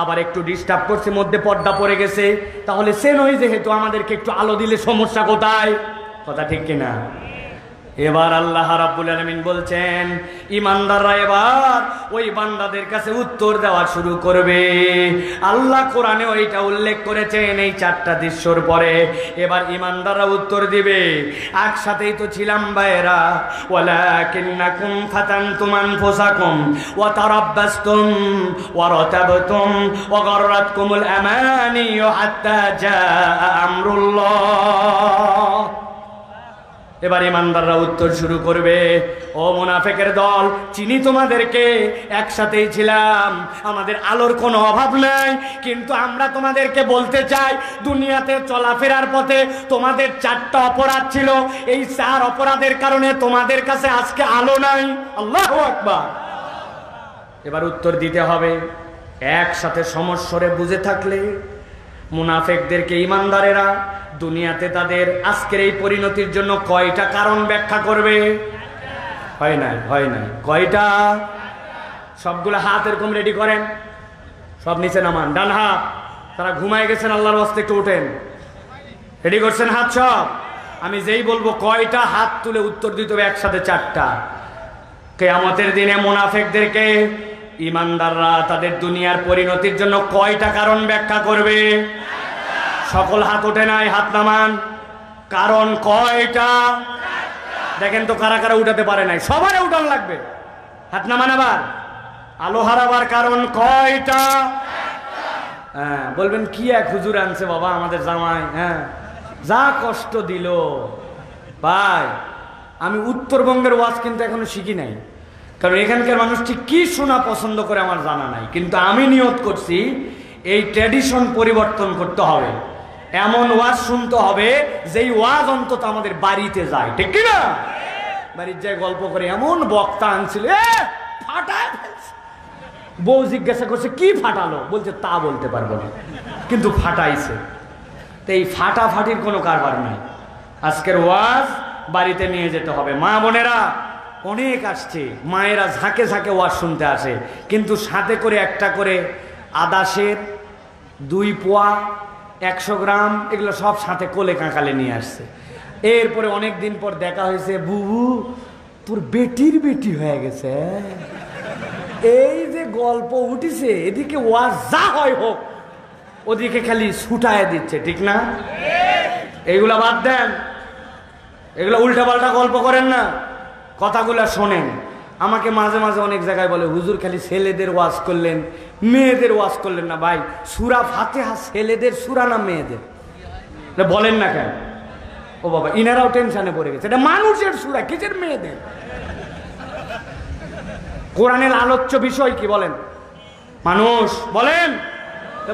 আবার একটু ডিস্টার্ব করছে, মধ্যে পর্দা পড়ে গেছে, তাহলে সে নয় যেহেতু আমাদেরকে একটু আলো দিলে সমস্যা কোথায়? কথা ঠিক কিনা? এবার আল্লাহ রাব্বুল আলামিন বলছেন ইমানদাররা এবার ওই বান্দাদের কাছে উত্তর দেওয়া শুরু করবে। আল্লাহ কোরআনে ওইটা উল্লেখ করেছেন এই 4টা দৃশ্যর পরে। এবার ইমানদাররা উত্তর দিবে একসাথেই তো ছিলাম ভাইরা, ওয়ালাকিন্নাকুম ফাতানতুম আনফুসাকুম ওয়া তারাব্বাসতুম ওয়া রাতাবতুম ওয়া গাররাতকুমুল আমানিয়্যু হাত্তা জাআ আমরুল্লাহ। এবার ইমানদাররা উত্তর শুরু করবে, ও মুনাফিকের দল, চিনি তোমাদেরকে, একসাথেই ছিলাম, আমাদের আলোর কোনো অভাব নাই, কিন্তু আমরা তোমাদেরকে বলতে চাই দুনিয়াতে চলাফেরার পথে তোমাদের 4টা অপরাধ ছিল, এই 4 অপরাধের কারণে তোমাদের কাছে আজকে আলো নাই। আল্লাহু আকবার। এবার উত্তর দিতে হবে। একসাথে সমস্বরে বুঝে থাকলে মুনাফিকদেরকে ইমানদারেরা দুনিয়াতে তাদের আজকের এই পরিণতির জন্য কয়টা কারণ ব্যাখ্যা করবে? হয় না, হয় না। কয়টা? সবগুলো হাত এরকম রেডি করেন, সব নিচে নামান, ডান হাত। তারা ঘুমায় গেছেন, আল্লাহর ওয়াস্তে একটু ওঠেন। রেডি করছেন হাত সব? আমি যেই বলবো কয়টা হাত তুলে উত্তর দিতে হবে একসাথে 4টা। কিয়ামতের দিনে মুনাফিকদেরকে ইমানদাররা তাদের দুনিয়ার পরিণতির জন্য কয়টা কারণ ব্যাখ্যা করবে? সকল হাত ওঠে নাই, হাত নামান। কারণ কয়টা? দেখেন তো কারা কারা উঠাতে পারে নাই, সবাই উঠান লাগবে। হাত নামান। আবার আলো হারাবার কারণ কয়টা? হ্যাঁ, বলবেন কি এক হুজুর আনছে বাবা আমাদের জামাই, হ্যাঁ যা কষ্ট দিল। ভাই, আমি উত্তরবঙ্গের ওয়াজ কিন্তু এখনো শিখি নাই, কারণ এখানকার মানুষ ঠিক কি শোনা পছন্দ করে আমার জানা নাই। কিন্তু আমি নিয়ত করছি এই ট্র্যাডিশন পরিবর্তন করতে হবে, এমন ওয়াজ শুনতে হবে যেই ওয়াজ অন্তত আমাদের বাড়িতে যায়, ঠিক কি না? বাড়ির যায় গল্প করে এমন বক্তা আনছিল, ফাটায় ফেলছে। বউ জিজ্ঞাসা করছে কি ফাটালো, বলছে তা বলতে পারবো না, কিন্তু ফাটাইছে। তো এই ফাটাফাটির কোনো কারবার নাই। আজকের ওয়াজ বাড়িতে নিয়ে যেতে হবে। মা বোনেরা অনেক আসছে, মায়েরা ঝাঁকে ঝাঁকে ওয়াজ শুনতে আসে, কিন্তু সাথে করে একটা করে আদাসের 2 পোয়া 100 গ্রাম এগুলো সব সাথে কোলে কাঁকালে নিয়ে আসছে। এরপরে অনেক দিন পর দেখা হয়েছে, বুবু তোর বেটির বেটি হয়ে গেছে। এই যে গল্প উঠিছে, এদিকে ওয়াজ যা হয় হোক, ওদিকে খালি ছুটায় দিচ্ছে, ঠিক না? এইগুলা বাদ দেন, এগুলো উল্টাপাল্টা গল্প করেন না, কথাগুলা শোনেন। আমাকে মাঝে মাঝে অনেক জায়গায় বলে, হুজুর খালি ছেলেদের ওয়াজ করলেন, মেয়েদের ওয়াজ করলেন না। ভাই, সূরা ফাতিহা ছেলেদের সূরা না মেয়েদের? বলেন না কেন? ও বাবা, ইনারাও টেনশনে পড়ে গেছে, এটা মানুষের সূরা, কিসের মেয়েদের? কোরআনের আলোচ্য বিষয় কি বলেন? মানুষ বলেন,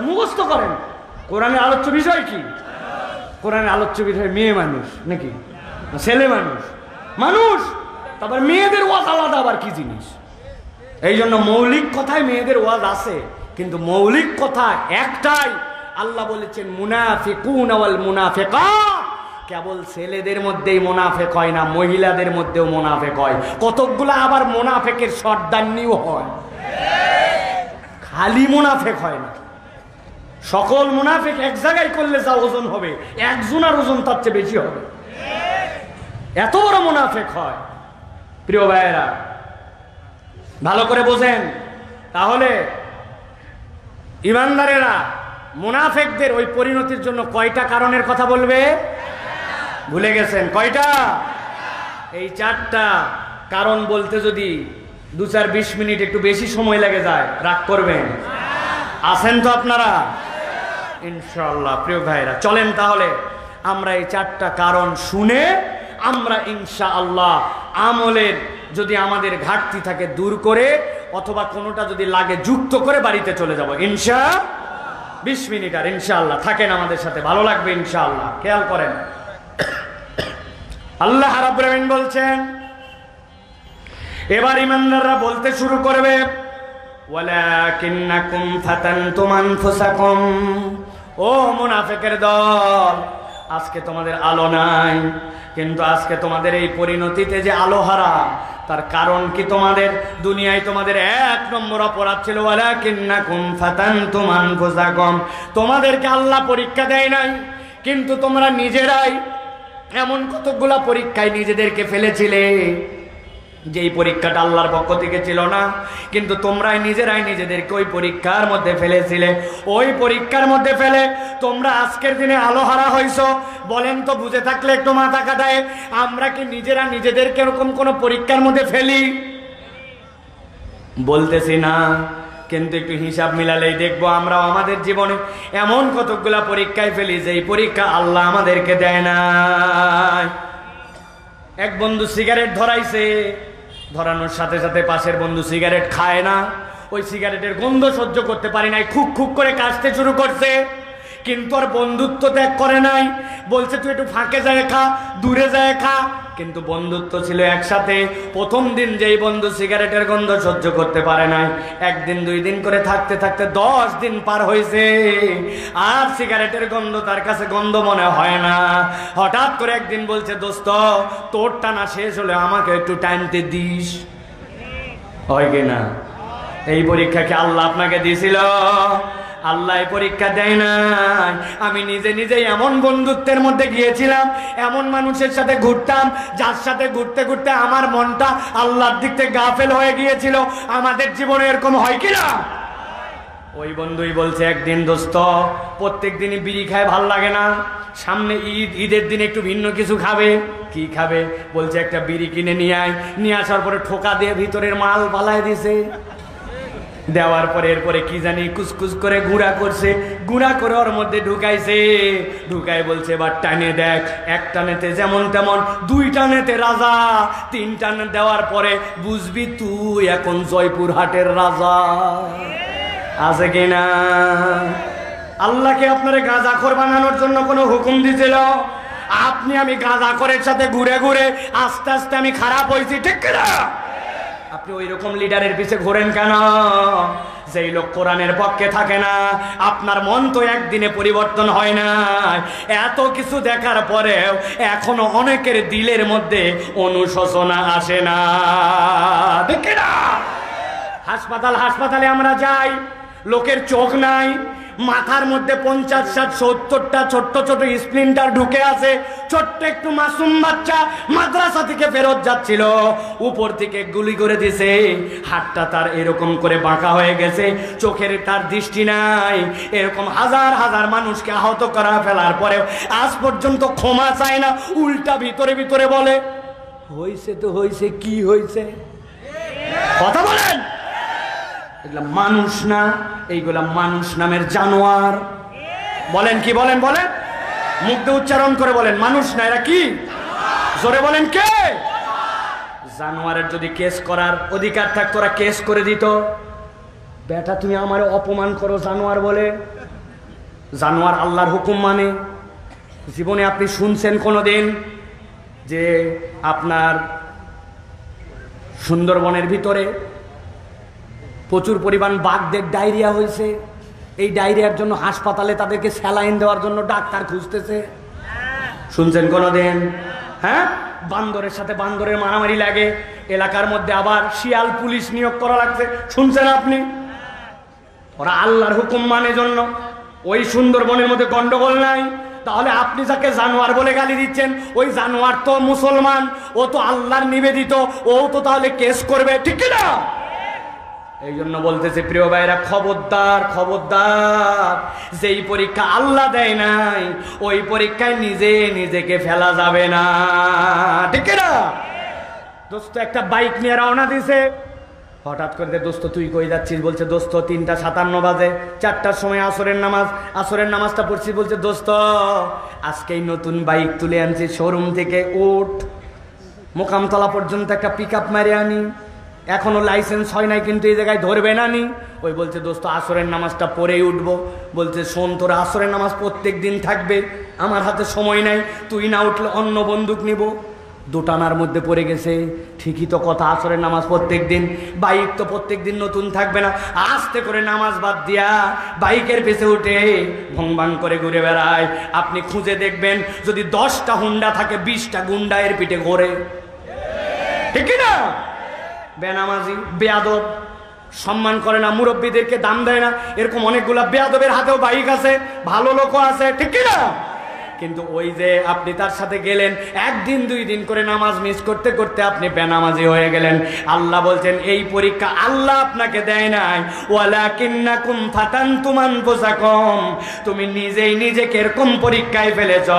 মুখস্থ করেন। কোরআনের আলোচ্য বিষয় কি? কোরআনের আলোচ্য বিষয় মেয়ে মানুষ নাকি ছেলে মানুষ? মানুষ। তারপর মেয়েদের ওয়াজ আলাদা আবার কি জিনিস? এই জন্য মৌলিক কথায় মেয়েদের ওয়াজ আছে, কিন্তু মৌলিক কথা একটাই। আল্লাহ বলেছেন মুনাফিকুন ওয়াল মুনাফিকাত, কেবল ছেলেদের মধ্যেই মুনাফিক হয় না, মহিলাদের মধ্যেও মুনাফিক হয়। কতকগুলা আবার মুনাফিকের সর্দারনিও হয়, খালি মুনাফিক হয় না। সকল মুনাফিক এক জায়গায় করলে যা ওজন হবে, একজনের ওজন তার চেয়ে বেশি হবে, এত বড় মুনাফিক হয়। প্রিয় ভাইয়েরা, ভালো করে বোঝেন। তাহলে ইমানদারেরা মুনাফিকদের ওই পরিণতির জন্য কয়টা কারণের কথা বলবে? ভুলে গেছেন কয়টা? এই 4টা কারণ বলতে যদি 2-4-20 মিনিট একটু বেশি সময় লেগে যায়, রাগ করবেন? আছেন তো আপনারা ইনশাআল্লাহ? প্রিয় ভাইরা, চলেন তাহলে আমরা এই 4টা কারণ শুনে আমরা ইনশাআল্লাহ আমলের যদি আমাদের ঘাটতি থাকে দূর করে, অথবা কোনোটা যদি লাগে যুক্ত করে বাড়িতে চলে যাব ইনশাআল্লাহ। 20 মিনিট আর ইনশাআল্লাহ থাকেন আমাদের সাথে, ভালো লাগবে ইনশাআল্লাহ। খেয়াল করেন, আল্লাহ রাব্বুল আলামিন বলছেন, এবার ইমানদাররা বলতে শুরু করবে, ওয়ালাকিন্নাকুম ফাতানতুম আনফুসাকুম। ও মুনাফিকের দল, আজকে তোমাদের আলো নাই, কিন্তু আজকে তোমাদের এই পরিণতিতে যে আলো হারা, তার কারণ কি? তোমাদের দুনিয়ায় তোমাদের 1 নম্বর অপরাধ ছিল ওয়ালাকিন্নাকুম ফাতানতুম আনফুসাকুম। তোমাদেরকে আল্লাহ পরীক্ষা দেয় নাই, কিন্তু তোমরা নিজেরাই এমন কতগুলা পরীক্ষায় নিজেদেরকে ফেলেছিলে যেই পরীক্ষাটা আল্লাহর পক্ষ থেকে ছিল না, কিন্তু তোমরাই নিজেরাই নিজেদেরকে ওই পরীক্ষার মধ্যে ফেলেছিলে। ওই পরীক্ষার মধ্যে ফেলে তোমরা আজকের দিনে আলোহারা হইছো। বলেন তো, বুঝে থাকলে একটু মাথা কাটায়, আমরা কি নিজেরা নিজেদেরকে এরকম কোন পরীক্ষার মধ্যে ফেলি? বলতেছি না, কিন্তু একটু হিসাব মিলালেই দেখবো আমরাও আমাদের জীবনে এমন কতগুলা পরীক্ষায় ফেলি যেই পরীক্ষা আল্লাহ আমাদেরকে দেয় না। এক বন্ধু সিগারেট ধরাইছে, ধরানোর সাথে সাথে পাশের বন্ধু সিগারেট খায় না, ওই সিগারেটের গন্ধ সহ্য করতে পারি নাই, খুক খুক করে কাশতে শুরু করছে, কিন্তু আর বন্ধুত্ব ত্যাগ করে নাই। বলছে তুই একটু ফাঁকে যায় খা, দূরে যায় খা, কিন্তু বন্ধুত্ব ছিল একসাথে। প্রথম দিন যেই বন্ধু সিগারেটের গন্ধ সহ্য করতে পারে নাই, একদিন 2 দিন করে থাকতে থাকতে 10 দিন পার হয়েছে, আর সিগারেটের গন্ধ তার কাছে গন্ধ মনে হয় না। হঠাৎ করে একদিন বলছে দোস্ত তোর টানা শেষ হলে আমাকে একটু টাইমতে দিস, হয় কিনা? এই পরীক্ষা কি আল্লাহ আপনাকে দিয়েছিল? আল্লাহ পরীক্ষা দেয় নাই। আমি নিজে নিজেই এমন বন্ধুত্বের মধ্যে গিয়েছিলাম, এমন মানুষের সাথে ঘুরতাম, যার সাথে ঘুরতে ঘুরতে আমার মনটা আল্লাহর দিক থেকে গাফেল হয়ে গিয়েছিল। আমাদের জীবনে এরকম হয় কিনা? ওই বন্ধুই বলছে একদিন দোস্ত প্রত্যেক দিনই বিড়ি খায় ভাল লাগে না, সামনে ঈদ, ঈদের দিন একটু ভিন্ন কিছু খাবে। কি খাবে? বলছে একটা বিড়ি কিনে নিয়ে আয়। নিয়ে আসার পরে ঠোকা দিয়ে ভিতরের মাল পালায় দিছে, দেওয়ার পরে এরপরে কি জানি কুচকুচ করে গুঁড়া করছে, গুঁড়া করে ওর মধ্যে ঢুকাইছে, ঢুকাই বলছে এবার টানে দেখ, 1 টানেতে যেমন তেমন, 2 টানেতে রাজা, 3 টানে দেওয়ার পরে বুঝবি তুই এখন জয়পুর হাটের রাজা। আছে কিনা? আল্লাহকে আপনারে গাঁজাখোর বানানোর জন্য কোনো হুকুম দিছিল? আপনি আমি গাঁজাখোরের সাথে ঘুরে ঘুরে আস্তে আস্তে আমি খারাপ হয়েছি, ঠিক কিনা? আপনি ওই রকম লিডারের পিছে ঘোরেন কেন? যেই লোক কোরআনের পক্ষে থাকে না। আপনার মন তো একদিনে পরিবর্তন হয় না। এত কিছু দেখার পরেও এখনো অনেকের দিলের মধ্যে অনুশোচনা আসে না, ঠিক না? হাসপাতালে আমরা যাই, লোকের চোখ নাই, মাথার মধ্যে 50-60-70টা ছোট্ট ছোট স্প্লিন্টার ঢুকে আছে। ছোট্ট একটু মাসুম বাচ্চা মাদ্রাসা থেকে ফেরত যাচ্ছিল, উপর থেকে গুলি করে দিছে, হাতটা তার এরকম করে বাঁকা হয়ে গেছে, চোখের তার দৃষ্টি নাই। এরকম হাজার হাজার মানুষকে আহত করা ফেলার পরেও আজ পর্যন্ত ক্ষমা চায় না, উল্টা ভিতরে ভিতরে বলে হয়েছে তো হয়েছে, কি হয়েছে? কথা বলেন। এগুলা মানুষ না, এইগুলা মানুষ নামের জানোয়ার। বলেন কি? বলেন বলেন, মুখ দিয়ে উচ্চারণ করে বলেন, মানুষ না, এরা কি? জোরে বলেন কে? জানোয়ারের যদি কেস করার অধিকার থাকতো ওরা কেস করে দিত। বেটা তুমি আমার অপমান করো জানোয়ার বলে? জানোয়ার আল্লাহর হুকুম মানে? জীবনে আপনি শুনছেন কোনোদিন যে আপনার সুন্দরবনের ভিতরে প্রচুর পরিমাণ বাঘদের ডায়রিয়া হয়েছে, এই ডায়রিয়ার জন্য হাসপাতালে তাদেরকে স্যালাইন দেওয়ার জন্য ডাক্তার খুঁজতেছে? শুনছেন কোনোদিন? হ্যাঁ, বান্দরের সাথে বান্দরের মারামারি লাগে, এলাকার মধ্যে আবার শিয়াল পুলিশ নিয়োগ করা লাগছে, শুনছেন আপনি? ওরা আল্লাহর হুকুম মানে জন্য। ওই সুন্দরবনের মধ্যে গন্ডগোল নাই, তাহলে আপনি যাকে জানোয়ার বলে গালি দিচ্ছেন, ওই জানোয়ার তো মুসলমান, ও তো আল্লাহর নিবেদিত, ও তো তাহলে কেস করবে, ঠিক না? এই জন্য বলতেছে প্রিয় ভাইরা, খবরদার খবরদার, যেই পরীক্ষা আল্লাহ দেয় নাই ওই পরীক্ষায় নিজে নিজেকে ফেলা যাবে না, ঠিক না? দোস্ত একটা বাইক নিয়ে রওনা দিছে, হঠাৎ করে দোস্ত তুই কই যাচ্ছিস? বলছে দোস্ত 3:57 বাজে, 4টার সময় আসরের নামাজটা পড়ছি। বলছে দোস্ত আজকেই নতুন বাইক তুলে আনছি শোরুম থেকে, ওঠ মোকামতলা পর্যন্ত একটা পিক আপ মারে আনি, এখনো লাইসেন্স হয় নাই কিন্তু এই জায়গায় ধরবে না নি। ওই বলছে দোস্ত আসরের নামাজটা পড়েই উঠবো। বলছে শোন, তোর আসরের নামাজ প্রত্যেক দিন থাকবে, আমার হাতে সময় নাই, তুই না উঠলে অন্য বন্দুক নিব। দোটানার মধ্যে পড়ে গেছে, ঠিকই তো কথা, আসরের নামাজ প্রত্যেক দিন, বাইক তো প্রত্যেক দিন নতুন থাকবে না। আস্তে করে নামাজ বাদ দিয়া বাইকের পেছে উঠে ভং ভাং করে ঘুরে বেড়ায়। আপনি খুঁজে দেখবেন, যদি 10টা হুন্ডা থাকে 20টা গুন্ডা এর পিঠে ঘোরে, ঠিক না? বেনামাজি, বেয়াদব, সম্মান করে না, মুরব্বীদেরকে দাম দেয় না, এরকম অনেকগুলা বেয়াদবের হাতেও বাইক আছে, ভালো লোকও আছে, ঠিক না? কিন্তু ওই যে আপনি তার সাথে গেলেন, 1 দিন 2 দিন করে নামাজ মিস করতে করতে আপনি বেনামাজি হয়ে গেলেন। আল্লাহ বলছেন এই পরীক্ষা আল্লাহ আপনাকে দেয় নাই, ওয়ালাকিন্নাকুম ফাতানতুম আনফুসাকুম, তুমি নিজেই নিজেকে এরকম পরীক্ষায় ফেলেছ।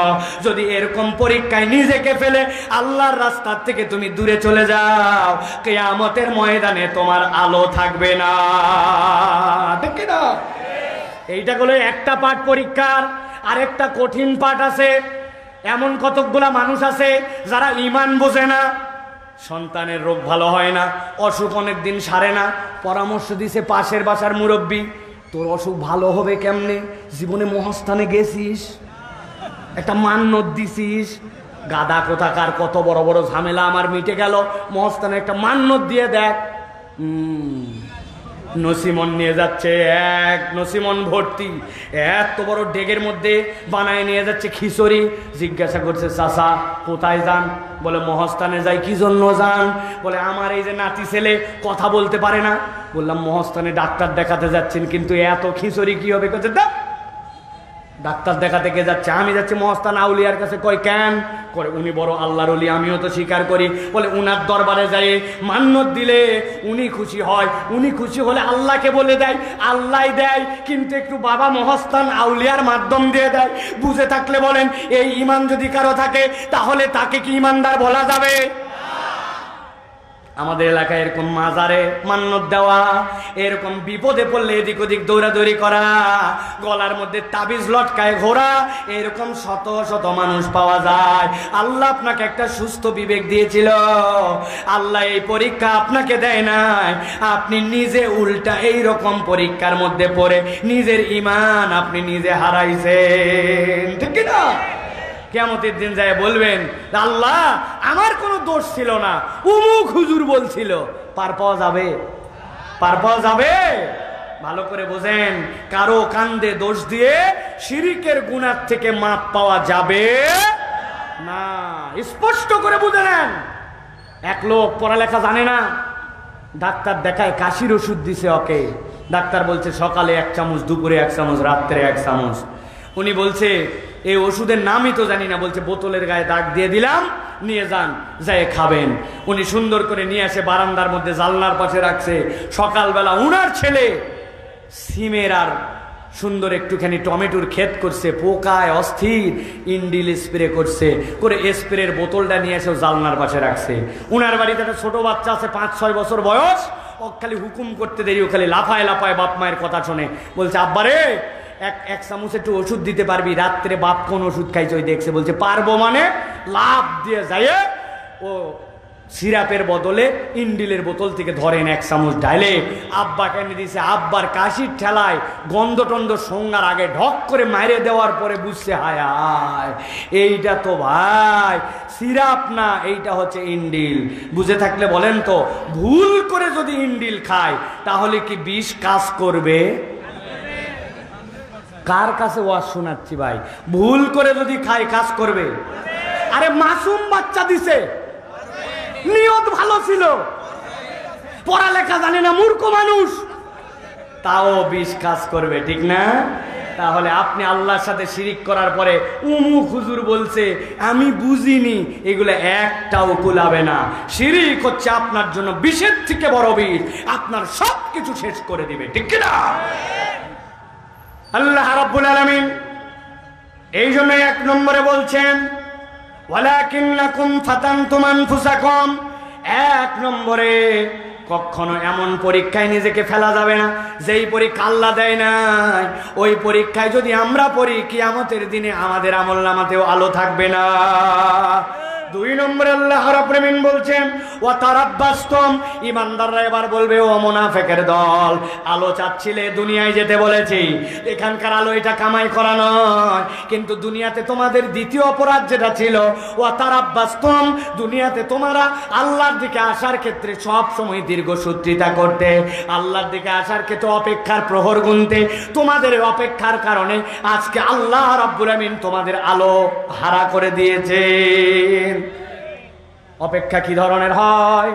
যদি এরকম পরীক্ষায় নিজেকে ফেলে আল্লাহর রাস্তা থেকে তুমি দূরে চলে যাও, কিয়ামতের ময়দানে তোমার আলো থাকবে না, ঠিক না? এইটা হলো একটা পাঠ পরীক্ষার। আরেকটা কঠিন পাঠ আছে, এমন কতকগুলা মানুষ আছে যারা ঈমান বোঝে না, সন্তানের রোগ ভালো হয় না, অসুখ অনেক দিন সারে না, পরামর্শ দিছে পাশের বাসার মুরব্বী, তোর অসুখ ভালো হবে কেমনে? জীবনে মহাস্থানে গেছিস, একটা মান্যত দিছিস, গাদা কোথাকার, কত বড় বড় ঝামেলা আমার মিটে গেল, মহাস্থানে একটা মান্যত দিয়ে দেখ। নসিমন নিয়ে যাচ্ছে, এক নসিমন ভর্তি, এত বড় ডেগের মধ্যে বানায় নিয়ে যাচ্ছে খিচুড়ি। জিজ্ঞাসা করছে, চাচা কোথায় যান? বলে মহাস্থানে যাই। কি জন্য যান? বলে আমার এই যে নাতি ছেলে কথা বলতে পারে না। বললাম মহাস্থানে ডাক্তার দেখাতে যাচ্ছেন, কিন্তু এত খিচুড়ি কি হবে? বলছে ডাক্তার দেখাতে কে যাচ্ছে? আমি যাচ্ছি মহাস্থান আউলিয়ার কাছে। কয় কেন? করে উনি বড় আল্লাহর ওলি, আমিও তো স্বীকার করি। বলে উনার দরবারে যাই মান্যত দিলে উনি খুশি হয়, উনি খুশি হলে আল্লাহকে বলে দেয়, আল্লাহ দেয়, কিন্তু একটু বাবা মহাস্থান আউলিয়ার মাধ্যম দিয়ে দেয়। বুঝে থাকলে বলেন, এই ঈমান যদি কারো থাকে তাহলে তাকে কি ঈমানদার বলা যাবে? আমাদের এলাকায় এরকম মাজারে মান্যত দেওয়া, এরকম বিপদে পড়লে এদিক ওদিক দৌড়াদৌড়ি করা, গলার মধ্যে তাবিজ লটকায় ঘোরা, এরকম শত শত মানুষ পাওয়া যায়। আল্লাহ আপনাকে একটা সুস্থ বিবেক দিয়েছিল, আল্লাহ এই পরীক্ষা আপনাকে দেয় নাই, আপনি নিজে উল্টা এই রকম পরীক্ষার মধ্যে পড়ে নিজের ঈমান আপনি নিজে হারাইছেন, ঠিক না? কিয়ামতের দিন যায় বলবেন, আল্লাহ আমার কোনো দোষ ছিল না, উমুক হুজুর বলছিল। পার পাওয়া যাবে? পার পাওয়া যাবে? ভালো করে বোঝেন, কারো কান্দে দোষ দিয়ে শিরিকের গুনাহ থেকে মাপ পাওয়া যাবে না। স্পষ্ট করে বুঝে নেন। এক লোক পড়ালেখা জানে না, ডাক্তার দেখায় কাশির ওষুধ দিছে ওকে। ডাক্তার বলছে সকালে 1 চামচ, দুপুরে 1 চামচ, রাত্রে 1 চামচ। উনি বলছে এই ওষুধের নামই তো জানি না। বলছে বোতলের গায়ে দাগ দিয়ে দিলাম, নিয়ে যান, যাই খাবেন। উনি সুন্দর করে নিয়ে এসে বারান্দার মধ্যে জানলার পাশে রাখছে। সকালবেলা উনার ছেলে সিমের আর সুন্দর একটুখানি টমেটোর ক্ষেত করছে, পোকায় অস্থির, ইন্ডিল স্প্রে করছে, করে স্প্রের বোতলটা নিয়ে এসে জানলার পাশে রাখছে। উনার বাড়িতে একটা ছোট বাচ্চা আছে 5-6 বছর বয়স, ও খালি হুকুম করতে দেরি, ও খালি লাফায় লাফায় বাপ মায়ের কথা শোনে। বলছে আব্বারে এক চামচ একটু ওষুধ দিতে পারবি? রাত্রে বাপ কোন ওষুধ খাইছে ওই দেখছে। বলছে পারবো মানে? লাভ দিয়ে যায় ও সিরাপের বদলে ইন্ডিলের বোতল থেকে ধরেন 1 চামচ ঢাইলে আব্বা কেন দিছে। আব্বার কাশির ঠেলায় গন্ধ টন্ধ সঙ্গার আগে ঢক করে মাইরে দেওয়ার পরে বুঝছে হায় হায় এইটা তো ভাই সিরাপ না, এইটা হচ্ছে ইন্ডিল। বুঝে থাকলে বলেন তো, ভুল করে যদি ইন্ডিল খায় তাহলে কি বিষ কাজ করবে? কার কাছে ওয়াজ শোনাচ্ছি ভাই? ভুল করে যদি খাই কাজ করবে? আরে মাসুম বাচ্চা দিছে, নিয়ত ভালো ছিল, পড়ালেখা জানে না, মূর্খ মানুষ, তাও বিষ কাজ করবে, ঠিক না? তাহলে আপনি আল্লাহর সাথে শিরিক করার পরে উমুক হুজুর বলছে আমি বুঝিনি, এগুলো একটাও কুলাবে না। শিরিক হচ্ছে আপনার জন্য বিষের থেকে বড় বিষ, আপনার সব কিছু শেষ করে দিবে, ঠিক না? আল্লাহ রাব্বুল আলামিন এই জন্য 1 নম্বরে বলছেন ওয়ালাকিন্নাকুম ফাতানতুম আনফুসাকুম। 1 নম্বরে কখনো এমন পরীক্ষায় নিজেকে ফেলা যাবে না যেই পরীক্ষা আল্লাহ দেয় নাই। ওই পরীক্ষায় যদি আমরা পড়ি, কিয়ামতের দিনে আমাদের আমলনামাতেও আলো থাকবে না। 2 নম্বরে আল্লাহ রাব্বুল আলামিন বলছেন ওয়া তারাব্বাসতুম। ঈমানদাররা এবার বলবে ও মুনাফিকের দল, আলো চাচ্ছিলে, দুনিয়ায় যেতে বলেছি, এখানকার আলো এটা কামাই করা নয়, কিন্তু দুনিয়াতে তোমাদের দ্বিতীয় অপরাধ যেটা ছিল ওয়া তারাব্বাসতুম, দুনিয়াতে তোমরা আল্লাহর দিকে আসার ক্ষেত্রে সব সময় দীর্ঘসূত্রিতা করতে, আল্লাহর দিকে আসার ক্ষেত্রে অপেক্ষার প্রহর গুনতে। তোমাদের অপেক্ষার কারণে আজকে আল্লাহ রাব্বুল আলামিন তোমাদের আলো হারা করে দিয়েছে। অপেক্ষা কি ধরনের হয়?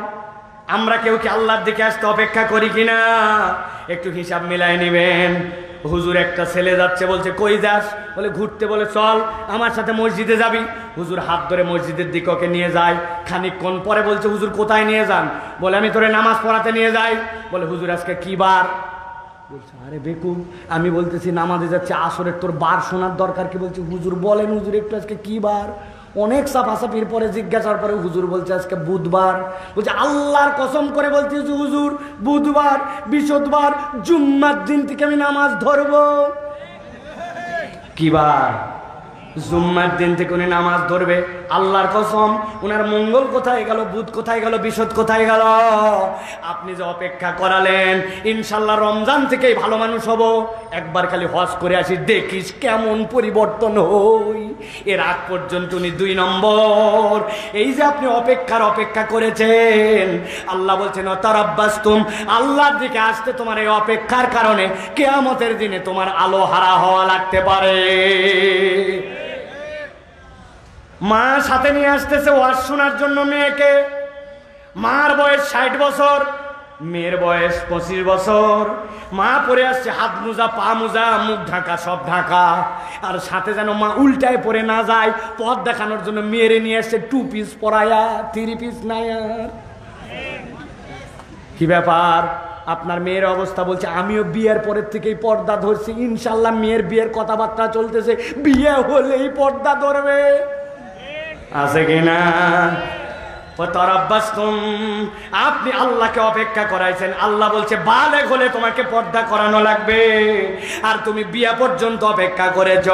আমরা কেউ কি আল্লাহর দিকে আসতে অপেক্ষা করি কিনা? একটু হিসাব মিলাই নেবেন। হুজুর একটা ছেলে যাচ্ছে, বলছে কই যাস? বলে ঘুরতে। বলে চল আমার সাথে মসজিদে যাবি। হুজুর হাত ধরে মসজিদের দিকে ওকে নিয়ে যায়। খানিকক্ষণ পরে বলছে হুজুর কোথায় নিয়ে যান? বলে আমি তোরে নামাজ পড়াতে নিয়ে যাই। বলে হুজুর আজকে কি বার? বলছে আরে বেকুব, আমি বলতেছি নামাজে যাচ্ছে, আসরের তোর বার শোনার দরকার কি? বলছে হুজুর বলেন হুজুর একটু আজকে কি বার? অনেক সাফাসাফির পরে জিজ্ঞাসার পরে হুজুর বলছে আজকে বুধবার। বলছে আল্লাহর কসম করে বলছি হুজুর বুধবার, বৃহস্পতিবার, জুম্মার দিন থেকে আমি নামাজ ধরবো। কি বার? জুম্মার দিন থেকে উনি নামাজ ধরবে। আল্লাহর কসম, উনার মঙ্গল কোথায় গেল, বুধ কোথায় গেল, বিশদ কোথায় গেল? আপনি যে অপেক্ষা করালেন, ইনশাল্লাহ রমজান থেকেই ভালো মানুষ হব, একবার খালি হজ করে আসি, দেখিস কেমন পরিবর্তন হই। এর আগ পর্যন্ত উনি 2 নম্বর। এই যে আপনি অপেক্ষা করেছেন, আল্লাহ বলছেন তারাব্বাসতুম, আল্লাহর দিকে আসতে তোমার এই অপেক্ষার কারণে কিয়ামতের দিনে তোমার আলো হারা হওয়া লাগতে পারে। মা সাথে নিয়ে আসতেছে ওয়াজ শোনার জন্য মেয়েকে। মার বয়স 60 বছর, মেয়ের বয়স 25 বছর। মা পরে আসছে হাত মোজা, পা মোজা, মুখ ঢাকা, সব ঢাকা। আর সাথে যেন মা উল্টায় পরে না যায়, পথ দেখানোর জন্য মেয়েরে নিয়ে আসছে 2 পিস পরায়া, 3 পিস নাই। আর কি ব্যাপার? আপনার মেয়ের অবস্থা বলছে আমিও বিয়ের পরের থেকেই পর্দা ধরছি, ইনশাল্লাহ মেয়ের বিয়ের কথাবার্তা চলতেছে, বিয়ে হলেই পর্দা ধরবে। আছে কিনা? আপনি আল্লাহকে অপেক্ষা করাইছেন, আল্লাহ বলছে বালেগ হলে তোমাকে পর্দা করানো লাগবে, আর তুমি বিয়া পর্যন্ত অপেক্ষা করেছ।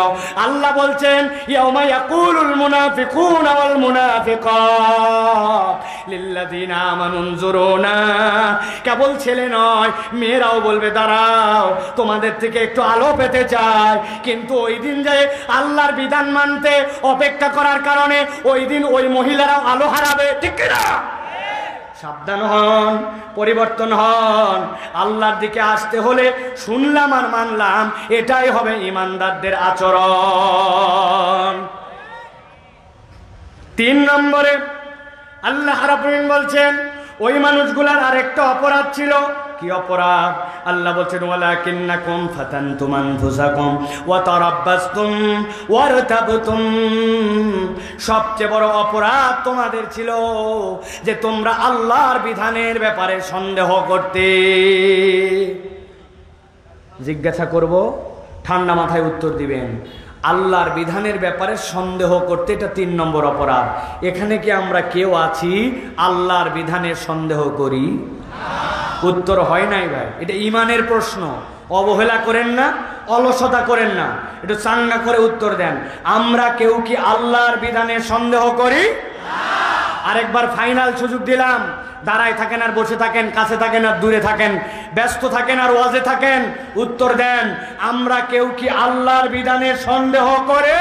আল্লাহ বলছেন ইয়াউমা ইয়াকুলুল মুনাফিকুনা ওয়াল মুনাফিকাত লিল্লাযিনা আমানু উনজুরুনা। কেবল ছেলে নয়, মেয়েরাও বলবে দাঁড়াও, তোমাদের থেকে একটু আলো পেতে চাই। কিন্তু ওই দিন যে আল্লাহর বিধান মানতে অপেক্ষা করার কারণে ওই দিন ওই মহিলারাও আলো হারাবে। সাবধান হন, পরিবর্তন হন। আল্লাহর দিকে আসতে হলে শুনলাম আর মানলাম, এটাই হবে ইমানদারদের আচরণ। 3 নম্বরে আল্লাহ রাব্বুল আলামিন বলছেন ওই মানুষগুলার আরেকটা অপরাধ ছিল। কি অপরাধ? আল্লাহ বলছেন ওয়ালাকিন্নাকুম ফাতানতুম আনফুসাকুম ওয়া তারাব্বাসতুম ওয়ারতাবতুম। সবচেয়ে বড় অপরাধ তোমাদের ছিল যে তোমরা আল্লাহর বিধানের ব্যাপারে সন্দেহ করতে। জিজ্ঞাসা করব, ঠান্ডা মাথায় উত্তর দিবেন। আল্লাহর বিধানের ব্যাপারে সন্দেহ করতে, এটা 3 নম্বর অপরাধ। এখানে কি আমরা কেউ আছি আল্লাহর বিধানের সন্দেহ করি? উত্তর হয় নাই ভাই। এটা ইমানের প্রশ্ন, অবহেলা করেন না, অলসতা করেন না, একটু চাঙ্গা করে উত্তর দেন। আমরা কেউ কি আল্লাহর বিধানে সন্দেহ করি? আরেকবার ফাইনাল সুযোগ দিলাম, দাঁড়ায় থাকেন আর বসে থাকেন, কাছে থাকেন আর দূরে থাকেন, ব্যস্ত থাকেন আর ওয়াজে থাকেন, উত্তর দেন। আমরা কেউ কি আল্লাহর বিধানে সন্দেহ করে?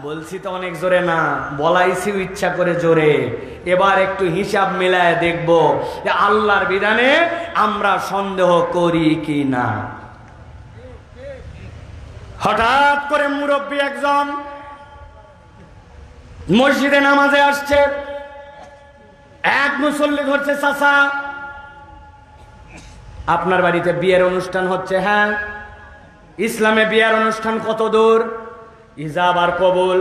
বলছি তো অনেক জোরে না, বলাইছি ইচ্ছা করে জোরে। এবার একটু হিসাব মিলায় দেখব যে আল্লাহর বিধানে আমরা সন্দেহ করি কি না। হঠাৎ করে মুরব্বী একজন মসজিদে নামাজে আসছে, এক মুসল্লি ধরছে, চাচা আপনার বাড়িতে বিয়ের অনুষ্ঠান হচ্ছে? হ্যাঁ। ইসলামে বিয়ের অনুষ্ঠান কত দূর? ইজাব আর কবুল।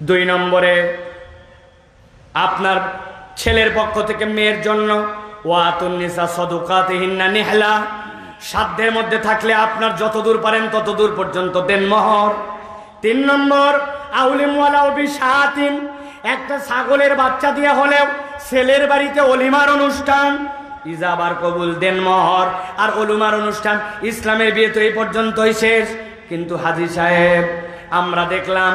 2 নম্বরে আপনার ছেলের পক্ষ থেকে মেয়ের জন্য ওয়াতুন নিসা সাদুকাতিহিন্না নিহলা, সাধ্যের মধ্যে থাকলে আপনার যত দূর পারেন তত দূর পর্যন্ত দেন মোহর। 3 নম্বর আউলিম ওয়ালাউ বিশাতিন, একটা ছাগলের বাচ্চা দিয়ে হলেও ছেলের বাড়িতে অলিমার অনুষ্ঠান, ইজাব আর কবুল, দেন মোহর আর অলিমার অনুষ্ঠান। ইসলামের বিয়ে তো এই পর্যন্তই শেষ। কিন্তু হাজী সাহেব, আমরা দেখলাম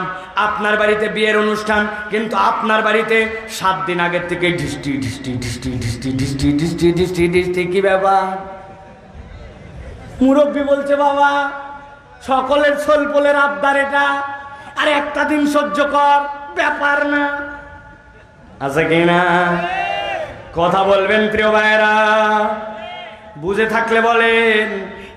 আপনার বাড়িতে বিয়ের অনুষ্ঠান, কিন্তু আপনার বাড়িতে 7 দিন আগের থেকে ঢিস্টি ঢিস্টি ঢিস্টি ঢিস্টি ঢিস্টি ঢিস্টি ঢিস্টি ঢিস্টি। কি ব্যাপার? মুরব্বী বলছে বাবা সকলের সোলপোলের আবদার এটা, আর একটা দিন সহ্য কর, ব্যাপার না। আছে কিনা? কথা বলবেন প্রিয় ভাইরা, বুঝে থাকলে বলেন।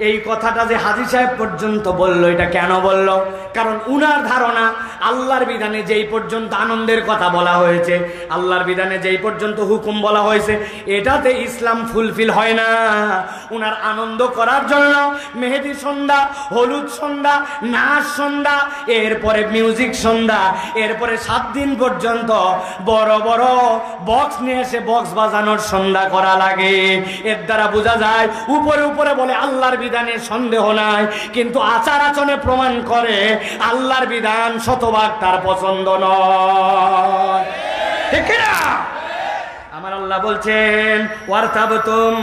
এই কথাটা যে হাজী সাহেব পর্যন্ত বলল, এটা কেন বলল? কারণ উনার ধারণা আল্লাহর বিধানে যেই পর্যন্ত আনন্দের কথা বলা হয়েছে, আল্লাহর বিধানে যেই পর্যন্ত হুকুম বলা হয়েছে, এটাতে ইসলাম ফুলফিল হয় না। উনার আনন্দ করার জন্য মেহেদি সন্ধ্যা, হলুদ সন্ধ্যা, নাচ সন্ধ্যা, এরপরে মিউজিক সন্ধ্যা, এরপরে 7 দিন পর্যন্ত বড় বড় বক্স নিয়ে এসে বক্স বাজানোর সন্ধ্যা করা লাগে। এর দ্বারা বোঝা যায় উপরে উপরে বলে আল্লাহর বিধানে সন্দেহ নাই, কিন্তু আচার আচরণে প্রমাণ করে আল্লাহর বিধান শতভাগ তার পছন্দ নয়। ঠিক না? আমার আমার আল্লাহ বলছেন ওয়ারতাবতুম,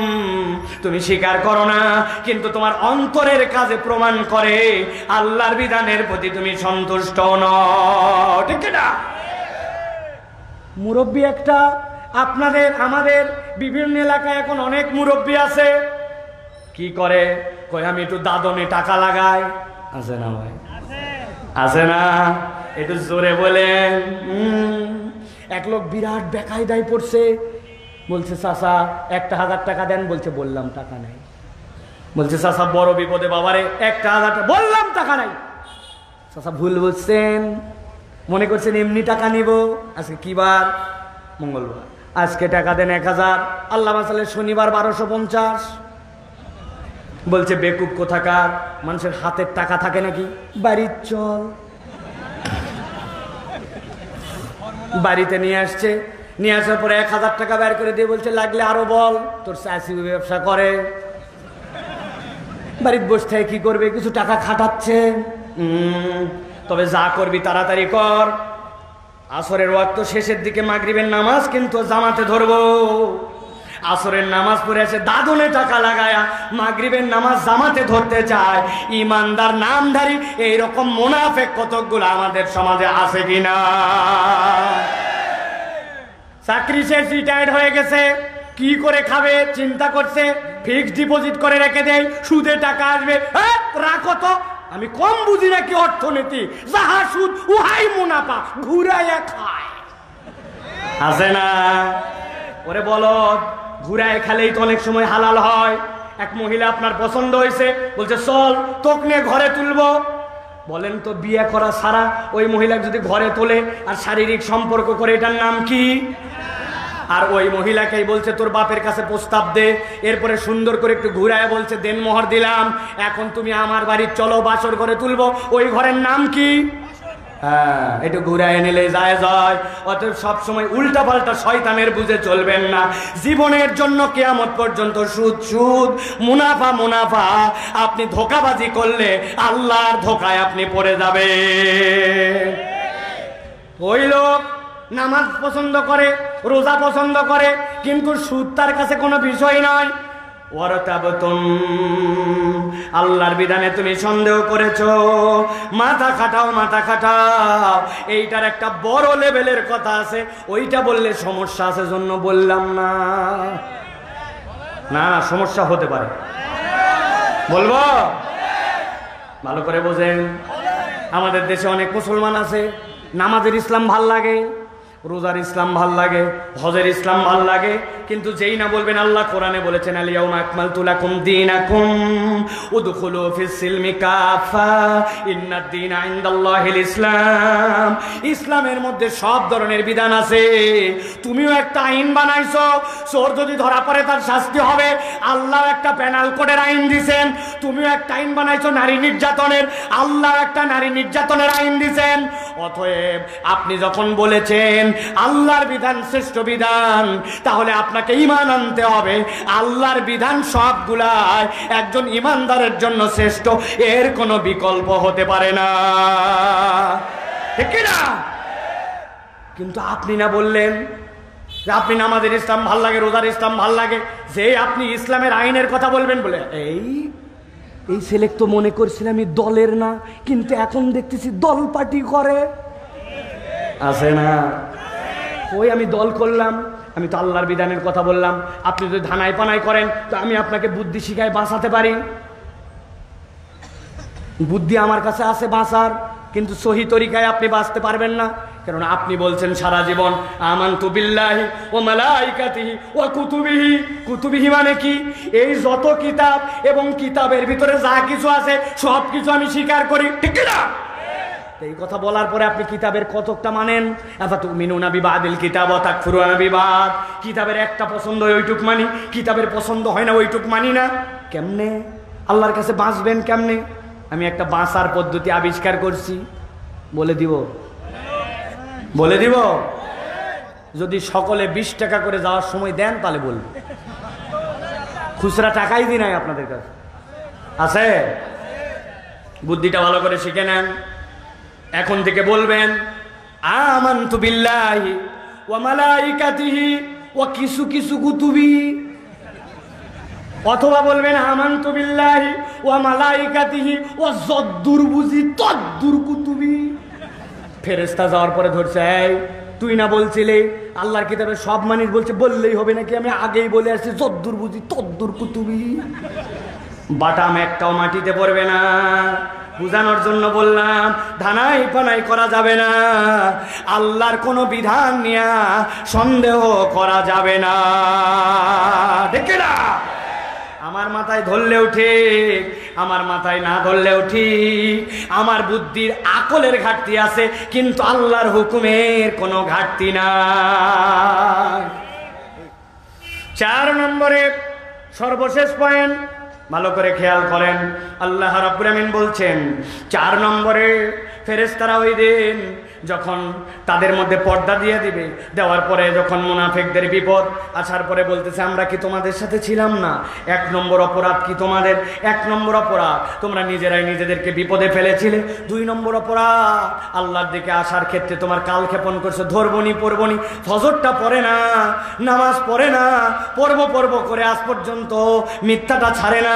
তুমি স্বীকার করো না কিন্তু তোমার অন্তরের কাজে প্রমাণ করে আল্লাহর বিধানের প্রতি তুমি সন্তুষ্ট নও, ঠিক না? মুরব্বী একটা, আপনাদের আমাদের বিভিন্ন এলাকায় এখন অনেক মুরব্বী আছে, কি করে কই আমি একটু দাদনে টাকা লাগাই, আছে না ভাই? আছে না? একটু জোরে বলেন। এক লোক বিরাট বেকায়দায় পড়ছে, বলছে চাচা 1,000 টাকা দেন, বলছে বললাম টাকা নাই। বলছে চাচা বড় বিপদে বাবারে 1,000 টাকা, বললাম টাকা নাই। চাচা ভুল বলছেন, মনে করছেন এমনি টাকা নিব। আজকে কি বার? মঙ্গলবার। আজকে টাকা দেন 1000, আল্লাহ মাসালে শনিবার 1250। বলছে বেকুব কোথাকার, মানুষের হাতের টাকা থাকে নাকি? বাড়ির চল। বাড়িতে নিয়ে আসছে, নিয়ে আসার পরে 1000 টাকা বের করে দিয়ে বলছে লাগলে আরো বল, তোর চাষি ব্যবসা করে, বাড়িতে বসে থেকে কি করবে, কিছু টাকা খাটাচ্ছে। তবে যা করবি তাড়াতাড়ি কর, আসরের ওয়াক্ত শেষের দিকে মাগরিবের নামাজ কিন্তু জামাতে ধরবো। আসরের নামাজ পড়ে এসে দাদনে টাকা লাগায়া মাগরিবের নামাজ জামাতে ধরতে চায়। ইমানদার নামধারী এইরকম মুনাফেক কতকগুলো আমাদের সমাজে আছে কিনা? চাকরি শেষ, রিটায়ার্ড হয়ে গেছে, কি করে খাবে চিন্তা করছে, ফিক্সড ডিপোজিট করে রেখে দেয়, সুদে টাকা আসবে। রাখো তো, আমি কম বুঝি নাকি অর্থনীতি? যাহা সুদ উহাই মুনাফা, ঘুরাইয়া খায়, আছে না? ওরে বলো, ঘুরায় খেলেই তো অনেক সময় হালাল হয়। এক মহিলা আপনার পছন্দ হয়েছে, বলছে চল তোকে নিয়ে ঘরে তুলবো। বলেন তো বিয়ে করা ছাড়া ওই মহিলা যদি ঘরে তোলে আর শারীরিক সম্পর্ক করে, এটার নাম কি? আর ওই মহিলাকেই বলছে তোর বাপের কাছে প্রস্তাব দে, এরপরে সুন্দর করে একটু ঘুরায় বলছে দেন মোহর দিলাম, এখন তুমি আমার বাড়ির চলো বাসর ঘরে তুলবো, ওই ঘরের নাম কি? হ্যাঁ, একটু ঘুরায় নিলে যায় যায়। অতএব সবসময় উল্টা পাল্টা শয়তানের বুঝে চলবেন না। জীবনের জন্য কিয়ামত পর্যন্ত সুদ সুদ, মুনাফা মুনাফা। আপনি ধোঁকাবাজি করলে আল্লাহর ধোঁকায় আপনি পড়ে যাবেন। ওই লোক নামাজ পছন্দ করে, রোজা পছন্দ করে, কিন্তু সুদ তার কাছে কোনো বিষয় নয়। ওয়ারতাবতুম, আল্লাহর বিধানে তুমি সন্দেহ করেছো, মাথা খাটাও মাথা খাটাও। এইটার একটা বড় লেভেলের কথা আছে, ওইটা বললে সমস্যা আছে জন্য বললাম না। না না, সমস্যা হতে পারে, বলবো? ভালো করে বোঝেন। আমাদের দেশে অনেক মুসলমান আছে, নামাজের ইসলাম ভাল লাগে, রোজার ইসলাম ভাল লাগে, হজের ইসলাম ভাল লাগে, কিন্তু যেই না বলবেন আল্লাহ কোরআনে বলেছেন আল-ইয়াউমা আকমালতু লাকুম দীনাকুম উদখুলু ফিস সিলমি কাফা ইন্নাদ দীনা ইনদাল্লাহিল ইসলাম। ইসলামের মধ্যে সব ধরনের বিধান আছে। তুমিও একটা আইন বানাইছো, চোর যদি ধরা পড়ে তার শাস্তি হবে, আল্লাহ একটা পেনাল কোডের আইন দিয়েছেন। তুমিও একটা আইন বানাইছো নারী নির্যাতনের, আল্লাহ একটা নারী নির্যাতনের আইন দিয়েছেন। অতএব আপনি যখন বলেছেন আল্লাহর বিধান শ্রেষ্ঠ বিধান, তাহলে আপনাকে ঈমান আনতে হবে আল্লাহর বিধান সবগুলাই একজন ঈমানদারের জন্য শ্রেষ্ঠ, এর কোনো বিকল্প হতে পারে না, ঠিক না? কিন্তু আপনি না বললেন যে আপনি নামাজের ইসলাম ভাল লাগে, রোজার ইসলাম ভাল লাগে, যে আপনি ইসলামের আইনের কথা বলবেন বলে এই ছেলে তো মনে করছিলাম আমি দলের না, কিন্তু এখন দেখতেছি দল পার্টি করে, আছে না? ওই আমি দল করলাম, আমি তো আল্লাহর বিধানের কথা বললাম। আপনি যদি ধানাই পানাই করেন তো আমি আপনাকে বুদ্ধি শিখায় বাঁচাতে পারি, বুদ্ধি আমার কাছে আছে বাঁচার, কিন্তু সহি তরিকায় আপনি বাঁচতে পারবেন না। কারণ আপনি বলছেন সারা জীবন আমানতু বিল্লাহি ওয়া মালাইকাতিহি ওয়া কুতুবিহি। কুতুবিহি মানে কি? এই যত কিতাব এবং কিতাবের ভিতরে যা কিছু আছে সব কিছু আমি স্বীকার করি, ঠিক না? এই কথা বলার পরে আপনি কিতাবের কতকটা মানেন? আফাতুমিনুনা বিবাদিল কিতাব ওয়া তাকফুরুনা বিবাদ। কিতাবের একটা পছন্দ হয় ওইটুক মানি, কিতাবের পছন্দ হয় না ওইটুক মানি না। কেমনে আল্লাহর কাছে বাঁচবেন? কেমনে? আমি একটা বাঁচার পদ্ধতি আবিষ্কার করছি, বলে দিব, বলে দিব। যদি সকলে 20 টাকা করে যাওয়ার সময় দেন তাহলে বলবো, খুচরা টাকাই দিই নাই আপনাদের কাছে আছে। বুদ্ধিটা ভালো করে শিখে নেন। এখন থেকে বলবেন আমানতু বিল্লাহি ওয়া মালাইকাতিহি ওয়া কিছু কিছু কুতুবি, অথবা বলবেন আমানতু বিল্লাহি ওয়া মালাইকাতিহি ওয়া যদ্দুর বুঝি তদ্দুর কুতুবি। ফেরেশতা যাওয়ার পরে ধরছে, এই তুই না বলছিলে আল্লাহর কিতাবে সব মানুষ বলছে, বললেই হবে নাকি? আমি আগেই বলে আসছি যদ্দুর বুঝি তদ্দুর কুতুবি। বাটাম একটাও মাটিতে পড়বে না। বুঝানোর জন্য বললাম, ধানাই পানাই করা যাবে না, আল্লাহর কোনো বিধান নিয়ে সন্দেহ করা যাবে না, ঠিক না? আমার মাথায় ধরলেও ঠিক, আমার মাথায় না ধরলেও ঠিক, আমার বুদ্ধির আকলের ঘাটতি আছে, কিন্তু আল্লাহর হুকুমের কোনো ঘাটতি নাই। 4 নম্বরে সর্বশেষ পয়েন্ট, ভালো করে খেয়াল করেন। আল্লাহ রাব্বুল আমিন বলছেন 4 নম্বরে, ফেরেশতারা ওই দিন যখন তাদের মধ্যে পর্দা দিয়ে দিবে, দেওয়ার পরে যখন মুনাফিকদের বিপদ আসার পরে বলতেছে, আমরা কি তোমাদের সাথে ছিলাম না? 1 নম্বর অপরাধ কি তোমাদের? 1 নম্বর অপরাধ তোমরা নিজেরাই নিজেদেরকে বিপদে ফেলেছিলে। 2 নম্বর অপরাধ আল্লাহর দিকে আসার ক্ষেত্রে তোমার কালক্ষেপণ করছো, ধরবনি পড়বনি, ফজরটা পড়ে না, নামাজ পড়ে না, পড়ব করে আজ পর্যন্ত মিথ্যাটা ছাড়ে না,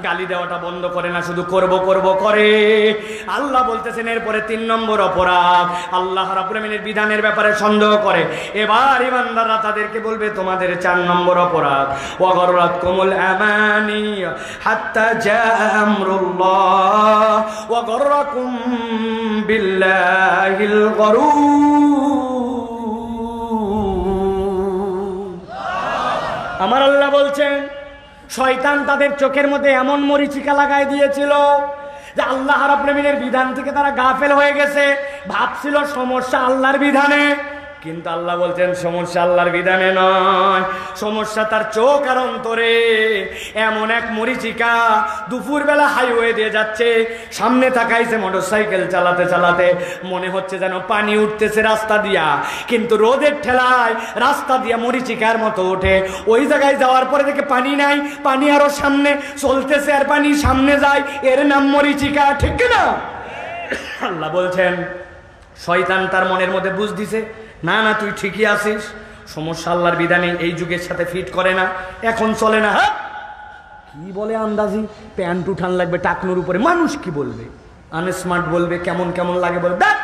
গালি দেওয়াটা বন্ধ করে না, শুধু করব করে। আল্লাহ বলতেছেন এরপরে 3 নম্বর অপরাধ, আল্লাহ রাব্বুল আমিনের বিধানের ব্যাপারে সন্দেহ করে। এবার ইমানদাররা তাদেরকে বলবে, তোমাদের 4 নম্বর অপরাধ, ওয়া গররাতকুমুল আমানি হাত্তা জাআ আমরুল্লাহ ওয়া গররাকুম বিল্লাহিল গরুর। আমার আল্লাহ বলছেন, শয়তান তাদের চোখের মধ্যে এমন মরিচিকা লাগাই দিয়েছিল যে আল্লাহ রাব্বুল আমিনের বিধান থেকে তারা গাফেল হয়ে গেছে, ভাবছিল সমস্যা আল্লাহর বিধানে, কিন্তু আল্লাহ বলছেন সমস্যা আল্লাহর বিধানে নয়, সমস্যা তার চোখ আর অন্তরে। এমন এক মরিচিকা দুপুরবেলা হাইওয়ে দিয়ে যাচ্ছে, সামনে তাকাইছে মোটরসাইকেল চালাতে চালাতে, মনে হচ্ছে যেন পানি উঠতেছে রাস্তা দিয়া, কিন্তু রোদের ঠেলায় রাস্তা দিয়া মরিচিকার মতো ওঠে। ওই জায়গায় যাওয়ার পরে দেখে পানি নাই, পানি আরো সামনে চলতেছে আর পানি সামনে যায়, এর নাম মরিচিকা, ঠিক না? আল্লাহ বলছেন শয়তান তার মনের মধ্যে বুঝ দিছে, না না তুই ঠিকই আছিস, সমস্যা আল্লাহর বিধানে এই যুগের সাথে ফিট করে না, এখন চলে না। হ্যাঁ কি বলে আন্দাজি, প্যান্ট উঠান লাগবে টাকনুর উপরে, মানুষ কি বলবে, আনস্মার্ট বলবে, কেমন কেমন লাগে বলবে, দেখ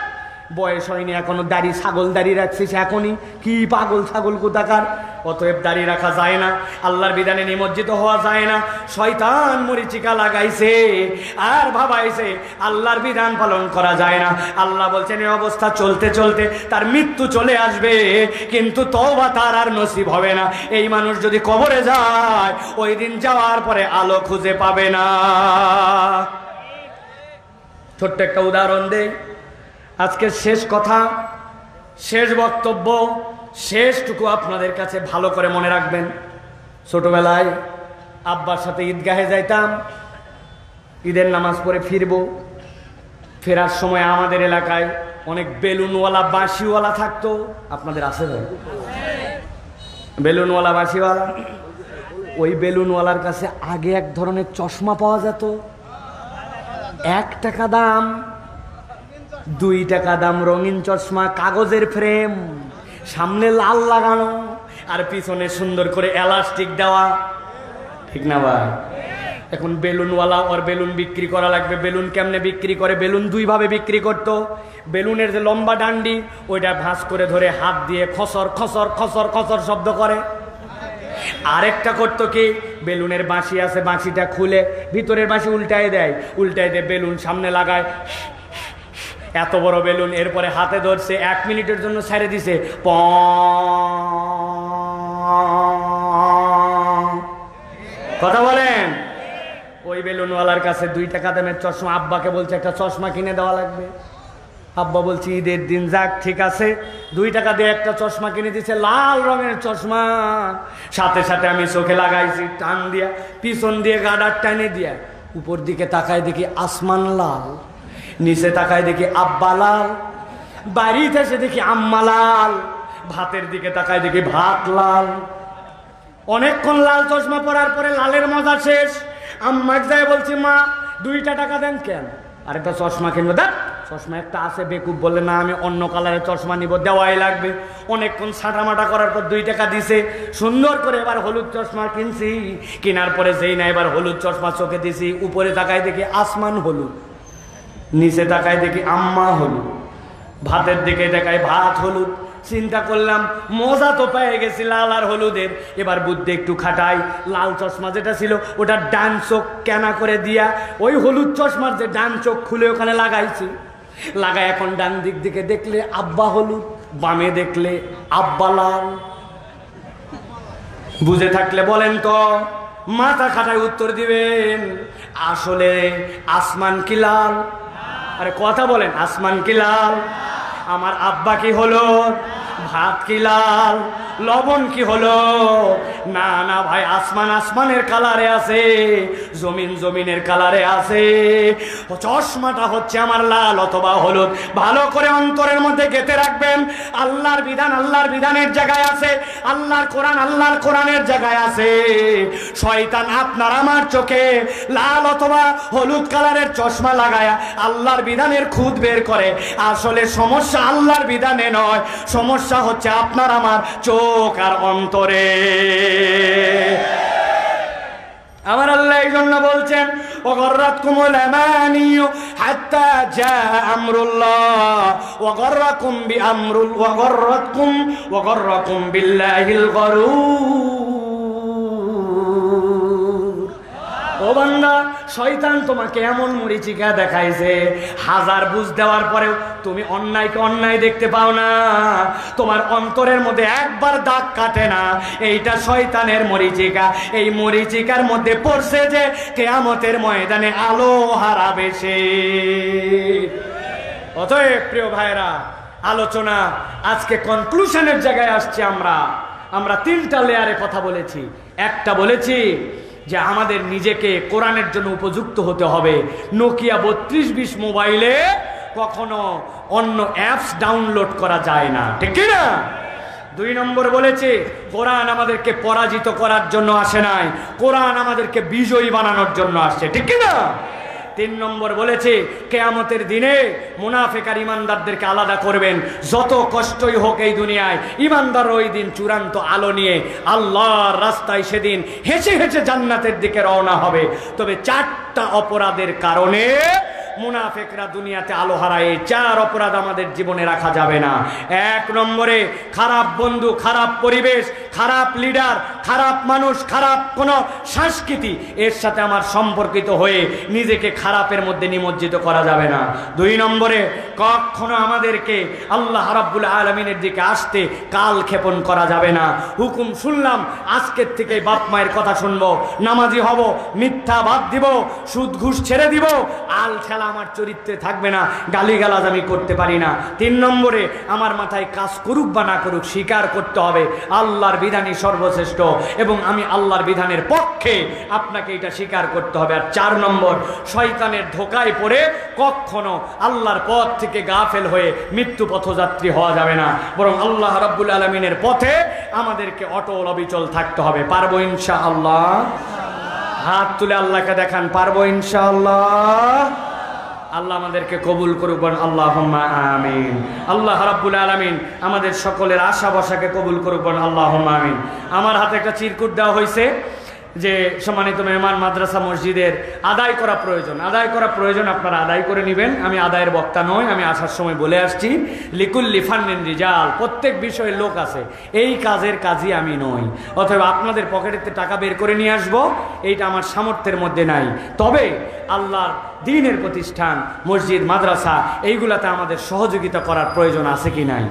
বয়স হয়নি এখনো দাড়ি, ছাগল দাড়ি রাখছিস এখনই, কি পাগল ছাগল কোথাকার। অতএব দাড়ি রাখা যায় না, আল্লাহর বিধানে নিমজ্জিত হওয়া যায় না। শয়তান মরিচিকা লাগাইছে আর ভাবাইছে আল্লাহর বিধান পালন করা যায় না। আল্লাহ বলছেন এই অবস্থা চলতে চলতে তার মৃত্যু চলে আসবে, কিন্তু তওবা তার আর নসিব হবে না। এই মানুষ যদি কবরে যায়, ওই দিন যাওয়ার পরে আলো খুঁজে পাবে না। ছোট্ট একটা উদাহরণ দেই, আজকের শেষ কথা, শেষ বক্তব্য, শেষটুকু আপনাদের কাছে ভালো করে মনে রাখবেন। ছোটবেলায় আব্বার সাথে ঈদগাহে যাইতাম, ঈদের নামাজ পড়ে ফিরবো, ফেরার সময় আমাদের এলাকায় অনেক বেলুনওয়ালা বাঁশিওয়ালা থাকতো। আপনাদের আছে ভাই বেলুনওয়ালা বাঁশিওয়ালা? ওই বেলুনওয়ালার কাছে আগে এক ধরনের চশমা পাওয়া যেত, 1 টাকা দাম, 2 টাকা দাম রঙিন চশমা, কাগজের ফ্রেম, সামনে লাল লাগানো আর পিছনে সুন্দর করে এলাস্টিক দেওয়া, ঠিক না ভাই? এখন বেলুনওয়ালা ওর বেলুন বিক্রি করা লাগবে। বেলুন কেমনে বিক্রি করে? বেলুন 2 ভাবে বিক্রি করতো। বেলুনের যে লম্বা ডান্ডি, ওইটা ভাঁজ করে ধরে হাত দিয়ে খসর খসর খসর খসর শব্দ করে। আরেকটা করতো কি, বেলুনের বাঁশি আছে, বাঁশিটা খুলে ভিতরের বাঁশি উল্টায় দেয়, উল্টায় দিয়ে বেলুন সামনে লাগায়, এত বড় বেলুন, এরপরে হাতে ধরছে, 1 মিনিটের জন্য ছেড়ে দিছে, প কথা বলেন। ওই বেলুনওয়ালার কাছে 2 টাকা দামের চশমা, আব্বাকে বলছে একটা চশমা কিনে দেওয়া লাগবে। আব্বা বলছি ঈদের দিন, যাক ঠিক আছে, 2 টাকা দিয়ে একটা চশমা কিনে দিছে, লাল রঙের চশমা। সাথে সাথে আমি চোখে লাগাইছি, টান দিয়া পিছন দিয়ে গাডার টানে দিয়া, উপর দিকে তাকায় দেখি আসমান লাল, নিচে তাকায় দেখি আব্বা লাল, বাড়িতে এসে দেখি আম্মা লাল, ভাতের দিকে তাকায় দেখি ভাত লাল। অনেকক্ষণ লাল চশমা পরার পরে লালের মজা শেষ। আম্মাকে যায় বলছি, মা 2 টাকা দেন। কেন? আরেকটা চশমা কিনবো। দেখ চশমা একটা আছে, বেকুব বললে না আমি অন্য কালারের চশমা নিব, দেওয়াই লাগবে। অনেকক্ষণ ছাটামাটা করার পর 2 টাকা দিছে, সুন্দর করে এবার হলুদ চশমা কিনছি। কেনার পরে যেই না এবার হলুদ চশমা চোখে দিছি, উপরে তাকায় দেখি আসমান হলুদ, নিচে তাকায় দেখি আম্মা হলুদ, ভাতের দিকে দেখায় ভাত হলুদ। চিন্তা করলাম মজা তো পেয়ে গেছি লাল আর হলুদের, এবার বুদ্ধি একটু খাটাই। লাল চশমা যেটা ছিল ওটা ডান চোখ কেনা করে দিয়া ওই হলুদ চশমার যে ডান চোখ খুলে ওখানে লাগাইছি। লাগাই এখন ডান দিক দিকে দেখলে আব্বা হলুদ, বামে দেখলে আব্বা লাল। বুঝে থাকলে বলেন তো, মাথা খাটায় উত্তর দিবেন। আসলে আসমান কি লাল? আরে কথা বলেন, আসমান কি লাল? আমার আব্বা কি হলো? ভাত কি লাল? লবণ কি হলো? না না ভাই, আসমান আসমানের কালারে আছে, জমিন জমিনের কালারে আছে। চশমাটা হচ্ছে আমার লাল অথবা হলুদ। ভালো করে অন্তরের মধ্যে গেঁথে রাখবেন। আল্লাহর বিধান আল্লাহর বিধানের জায়গায় আছে, আল্লাহর কোরআন আল্লাহর কোরআনের জায়গায় আছে। শয়তান আপনার আমার চোখে লাল অথবা হলুদ কালারের চশমা লাগায়া আল্লাহর বিধানের খুদ বের করে। আসলে সমস্যা আল্লাহর বিধানে নয়, সমস্যা হচ্ছে আপনার আমার চোখ আর অন্তরে। আমার আল্লাহ এই জন্য বলছেন ওয়াগররাতকুমুল আমানিয়ু হাত্তা জা আমরুল্লাহ ওয়াগররাকুম বিআমরুল ওয়াগররাকুম বিল্লাহিল গরুর। ও বান্দা, শয়তান তোমাকে এমন মরিচিকা দেখাইছে, হাজার বুঝ দেওয়ার পরেও তুমি অন্যায়কে অন্যায় দেখতে পাও না, তোমার অন্তরের মধ্যে একবার দাগ কাটে না। এইটা শয়তানের মরিচিকা। এই মরিচিকার মধ্যে পড়ছে যে কিয়ামতের ময়দানে আলো হারাবে সে। অতএব প্রিয় ভাইরা, আলোচনা আজকে কনক্লুশনের জায়গায় আসছে। আমরা 3টা লেয়ারে কথা বলেছি। একটা বলেছি যে আমাদের নিজেকে কোরআনের জন্য উপযুক্ত হতে হবে। নোকিয়া 3220 মোবাইলে কখনো অন্য অ্যাপস ডাউনলোড করা যায় না, ঠিক না? 2 নম্বর বলেছে কোরআন আমাদেরকে পরাজিত করার জন্য আসে নাই, কোরআন আমাদেরকে বিজয়ী বানানোর জন্য আসছে, ঠিক না? 3 নম্বর বলেছে কিয়ামতের দিনে মুনাফিক আর ইমানদারদেরকে আলাদা করবেন। যত কষ্টই হোক এই দুনিয়ায়, ইমানদার ওই দিন চূড়ান্ত আলো নিয়ে আল্লাহর রাস্তায় সেদিন হেসে হেসে জান্নাতের দিকে রওনা হবে। তবে 4টা অপরাধের কারণে মুনাফিকরা দুনিয়াতে আলো হারায়। 4 অপরাধ আমাদের জীবনে রাখা যাবে না। 1 নম্বরে খারাপ বন্ধু, খারাপ পরিবেশ, খারাপ লিডার, খারাপ মানুষ, খারাপ কোনো সংস্কৃতি এর সাথে আমার সম্পর্কিত হয়ে নিজেকে খারাপের মধ্যে নিমজ্জিত করা যাবে না। 2 নম্বরে কখনো আমাদেরকে আল্লাহ রাব্বুল আলামিনের দিকে আসতে কাল ক্ষেপণ করা যাবে না। হুকুম শুনলাম, আজকের থেকে বাপ মায়ের কথা শুনবো, নামাজি হব, মিথ্যা বাদ দিব, সুদ ঘুষ ছেড়ে দিব, আল খেলা আমার চরিত্রে থাকবে না, গালিগালাজ আমি করতে পারি না। 3 নম্বরে আমার মাথায় কাজ করুক বা না করুক স্বীকার করতে হবে আল্লাহর বিধানই সর্বশ্রেষ্ঠ এবং আমি আল্লাহর বিধানের পক্ষে, আপনাকে এটা স্বীকার করতে হবে। আর 4 নম্বর, শয়তানের ধোকায় পড়ে কখনো আল্লাহর পথ থেকে গাফেল হয়ে মৃত্যু পথযাত্রী হওয়া যাবে না, বরং আল্লাহ রাব্বুল আলামিনের পথে আমাদেরকে অটল অবিচল থাকতে হবে। পারবো ইনশাআল্লাহ? হাত তুলে আল্লাহকে দেখান, পারবো ইনশাআল্লাহ? আল্লাহ আমাদেরকে কবুল করুক, আল্লাহুম্মা আমিন। আল্লাহ রাব্বুল আলামিন আমাদের সকলের আশা বসাকে কবুল করুক, আল্লাহুম্মা আমিন। আমার হাতে একটা চিরকুট দেওয়া হয়েছে যে সম্মানিত মেহমান, মাদ্রাসা মসজিদের আদায় করা প্রয়োজন, আদায় করা প্রয়োজন, আপনারা আদায় করে নেবেন। আমি আদায়ের বক্তা নই, আমি আসার সময় বলে আসছি লিকুল্লি ফান্নিন রিজাল, প্রত্যেক বিষয়ে লোক আছে, এই কাজের কাজই আমি নই। অথবা আপনাদের পকেটেতে টাকা বের করে নিয়ে আসবো, এইটা আমার সামর্থ্যের মধ্যে নাই। তবে আল্লাহর দ্বীনের প্রতিষ্ঠান, মসজিদ, মাদ্রাসা, এইগুলাতে আমাদের সহযোগিতা করার প্রয়োজন আছে কি নাই?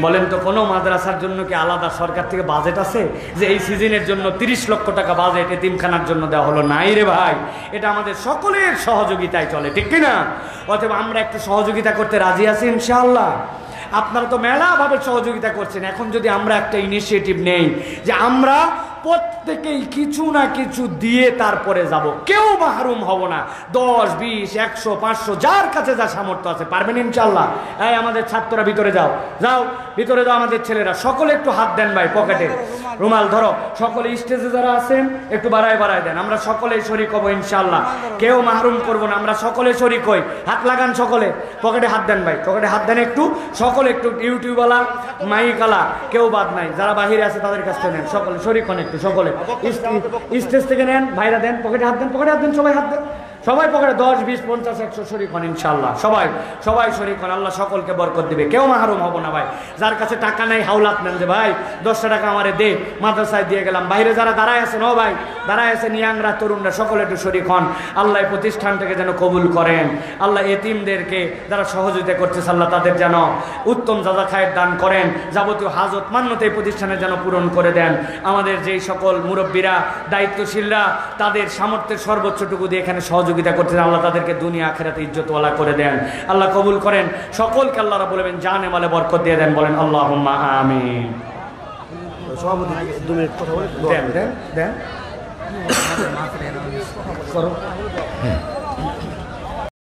বলেন তো, কোনো মাদ্রাসার জন্য কি আলাদা সরকার থেকে বাজেট আছে যে এই সিজনের জন্য 30 লক্ষ টাকা বাজেট এতিমখানার জন্য দেওয়া হলো? নাই রে ভাই, এটা আমাদের সকলের সহযোগিতায় চলে, ঠিক কিনা? অথবা আমরা একটু সহযোগিতা করতে রাজি আছি ইনশাআল্লাহ। আপনারা তো মেলাভাবে সহযোগিতা করছেন। এখন যদি আমরা একটা ইনিশিয়েটিভ নেই যে আমরা প্রত্যেকেই কিছু না কিছু দিয়ে তারপরে যাব, কেউ মাহরুম হব না। 10, 20, 100, 500 যার কাছে যা সামর্থ্য আছে পারবেন ইনশাল্লাহ। এই আমাদের ছাত্ররা ভিতরে যাও, যাও ভিতরে যাও, আমাদের ছেলেরা সকলে একটু হাত দেন ভাই পকেটে, রুমাল ধরো, সকলে স্টেজে যারা আছেন একটু বাড়ায় বাড়ায় দেন, আমরা সকলেই শরীক হবো ইনশাল্লাহ, কেউ মাহরুম করবো না, আমরা সকলে শরীক হই। হাত লাগান সকলে, পকেটে হাত দেন ভাই, পকেটে হাত দেন একটু সকলে, একটু ইউটিউবওয়ালা মাইকওয়ালা কেউ বাদ নাই, যারা বাহিরে আছে তাদের কাছ থেকে নেন, সকলে শরীক হন একটু, সকলে স্টেজ থেকে নেন, ভাইরা দেন, পকেটে হাত দেন, পকেটে হাত দেন, সবাই হাত দেন, সবাই পকেটে 10, 20, 50, 100 শরীক হন ইনশাল্লাহ, সবাই সবাই শরীক হন, আল্লাহ সকলকে বরকত দিবে, কেউ মাহরুম হবো না ভাই। যার কাছে টাকা নেই হাওলাত নেন যে ভাই 10 টাকা আমারে দে, মাদ্রাসায় দিয়ে গেলাম। বাইরে যারা দাঁড়ায় আছেন, ও ভাই দাঁড়ায় আছেন, ইয়াংরা তরুণরা সকলে একটু শরীক হন, আল্লাহ এই প্রতিষ্ঠানটাকে যেন কবুল করেন, আল্লাহ এতিমদেরকে যারা সহযোগিতা করতেছে আল্লাহ তাদের যেন উত্তম যাজা খায়ের দান করেন, যাবতীয় হাজত মান্যত এই প্রতিষ্ঠানের যেন পূরণ করে দেন। আমাদের যেই সকল মুরব্বীরা দায়িত্বশীলরা তাদের সামর্থ্যের সর্বোচ্চটুকু দিয়ে এখানে সহযোগিতা করতেছেন, আল্লাহ তাদেরকে দুনিয়া আখিরাতে ইজ্জতওয়ালা করে দেন, আল্লাহ কবুল করেন সকলকে, আল্লাহ রাব্বুল আলামিন জানে মালে বরকত দিয়ে দেন, বলেন আল্লাহুম্মা আমিন। সভাপতি 2 মিনিট কথা বলে দেন দেন দেন করো।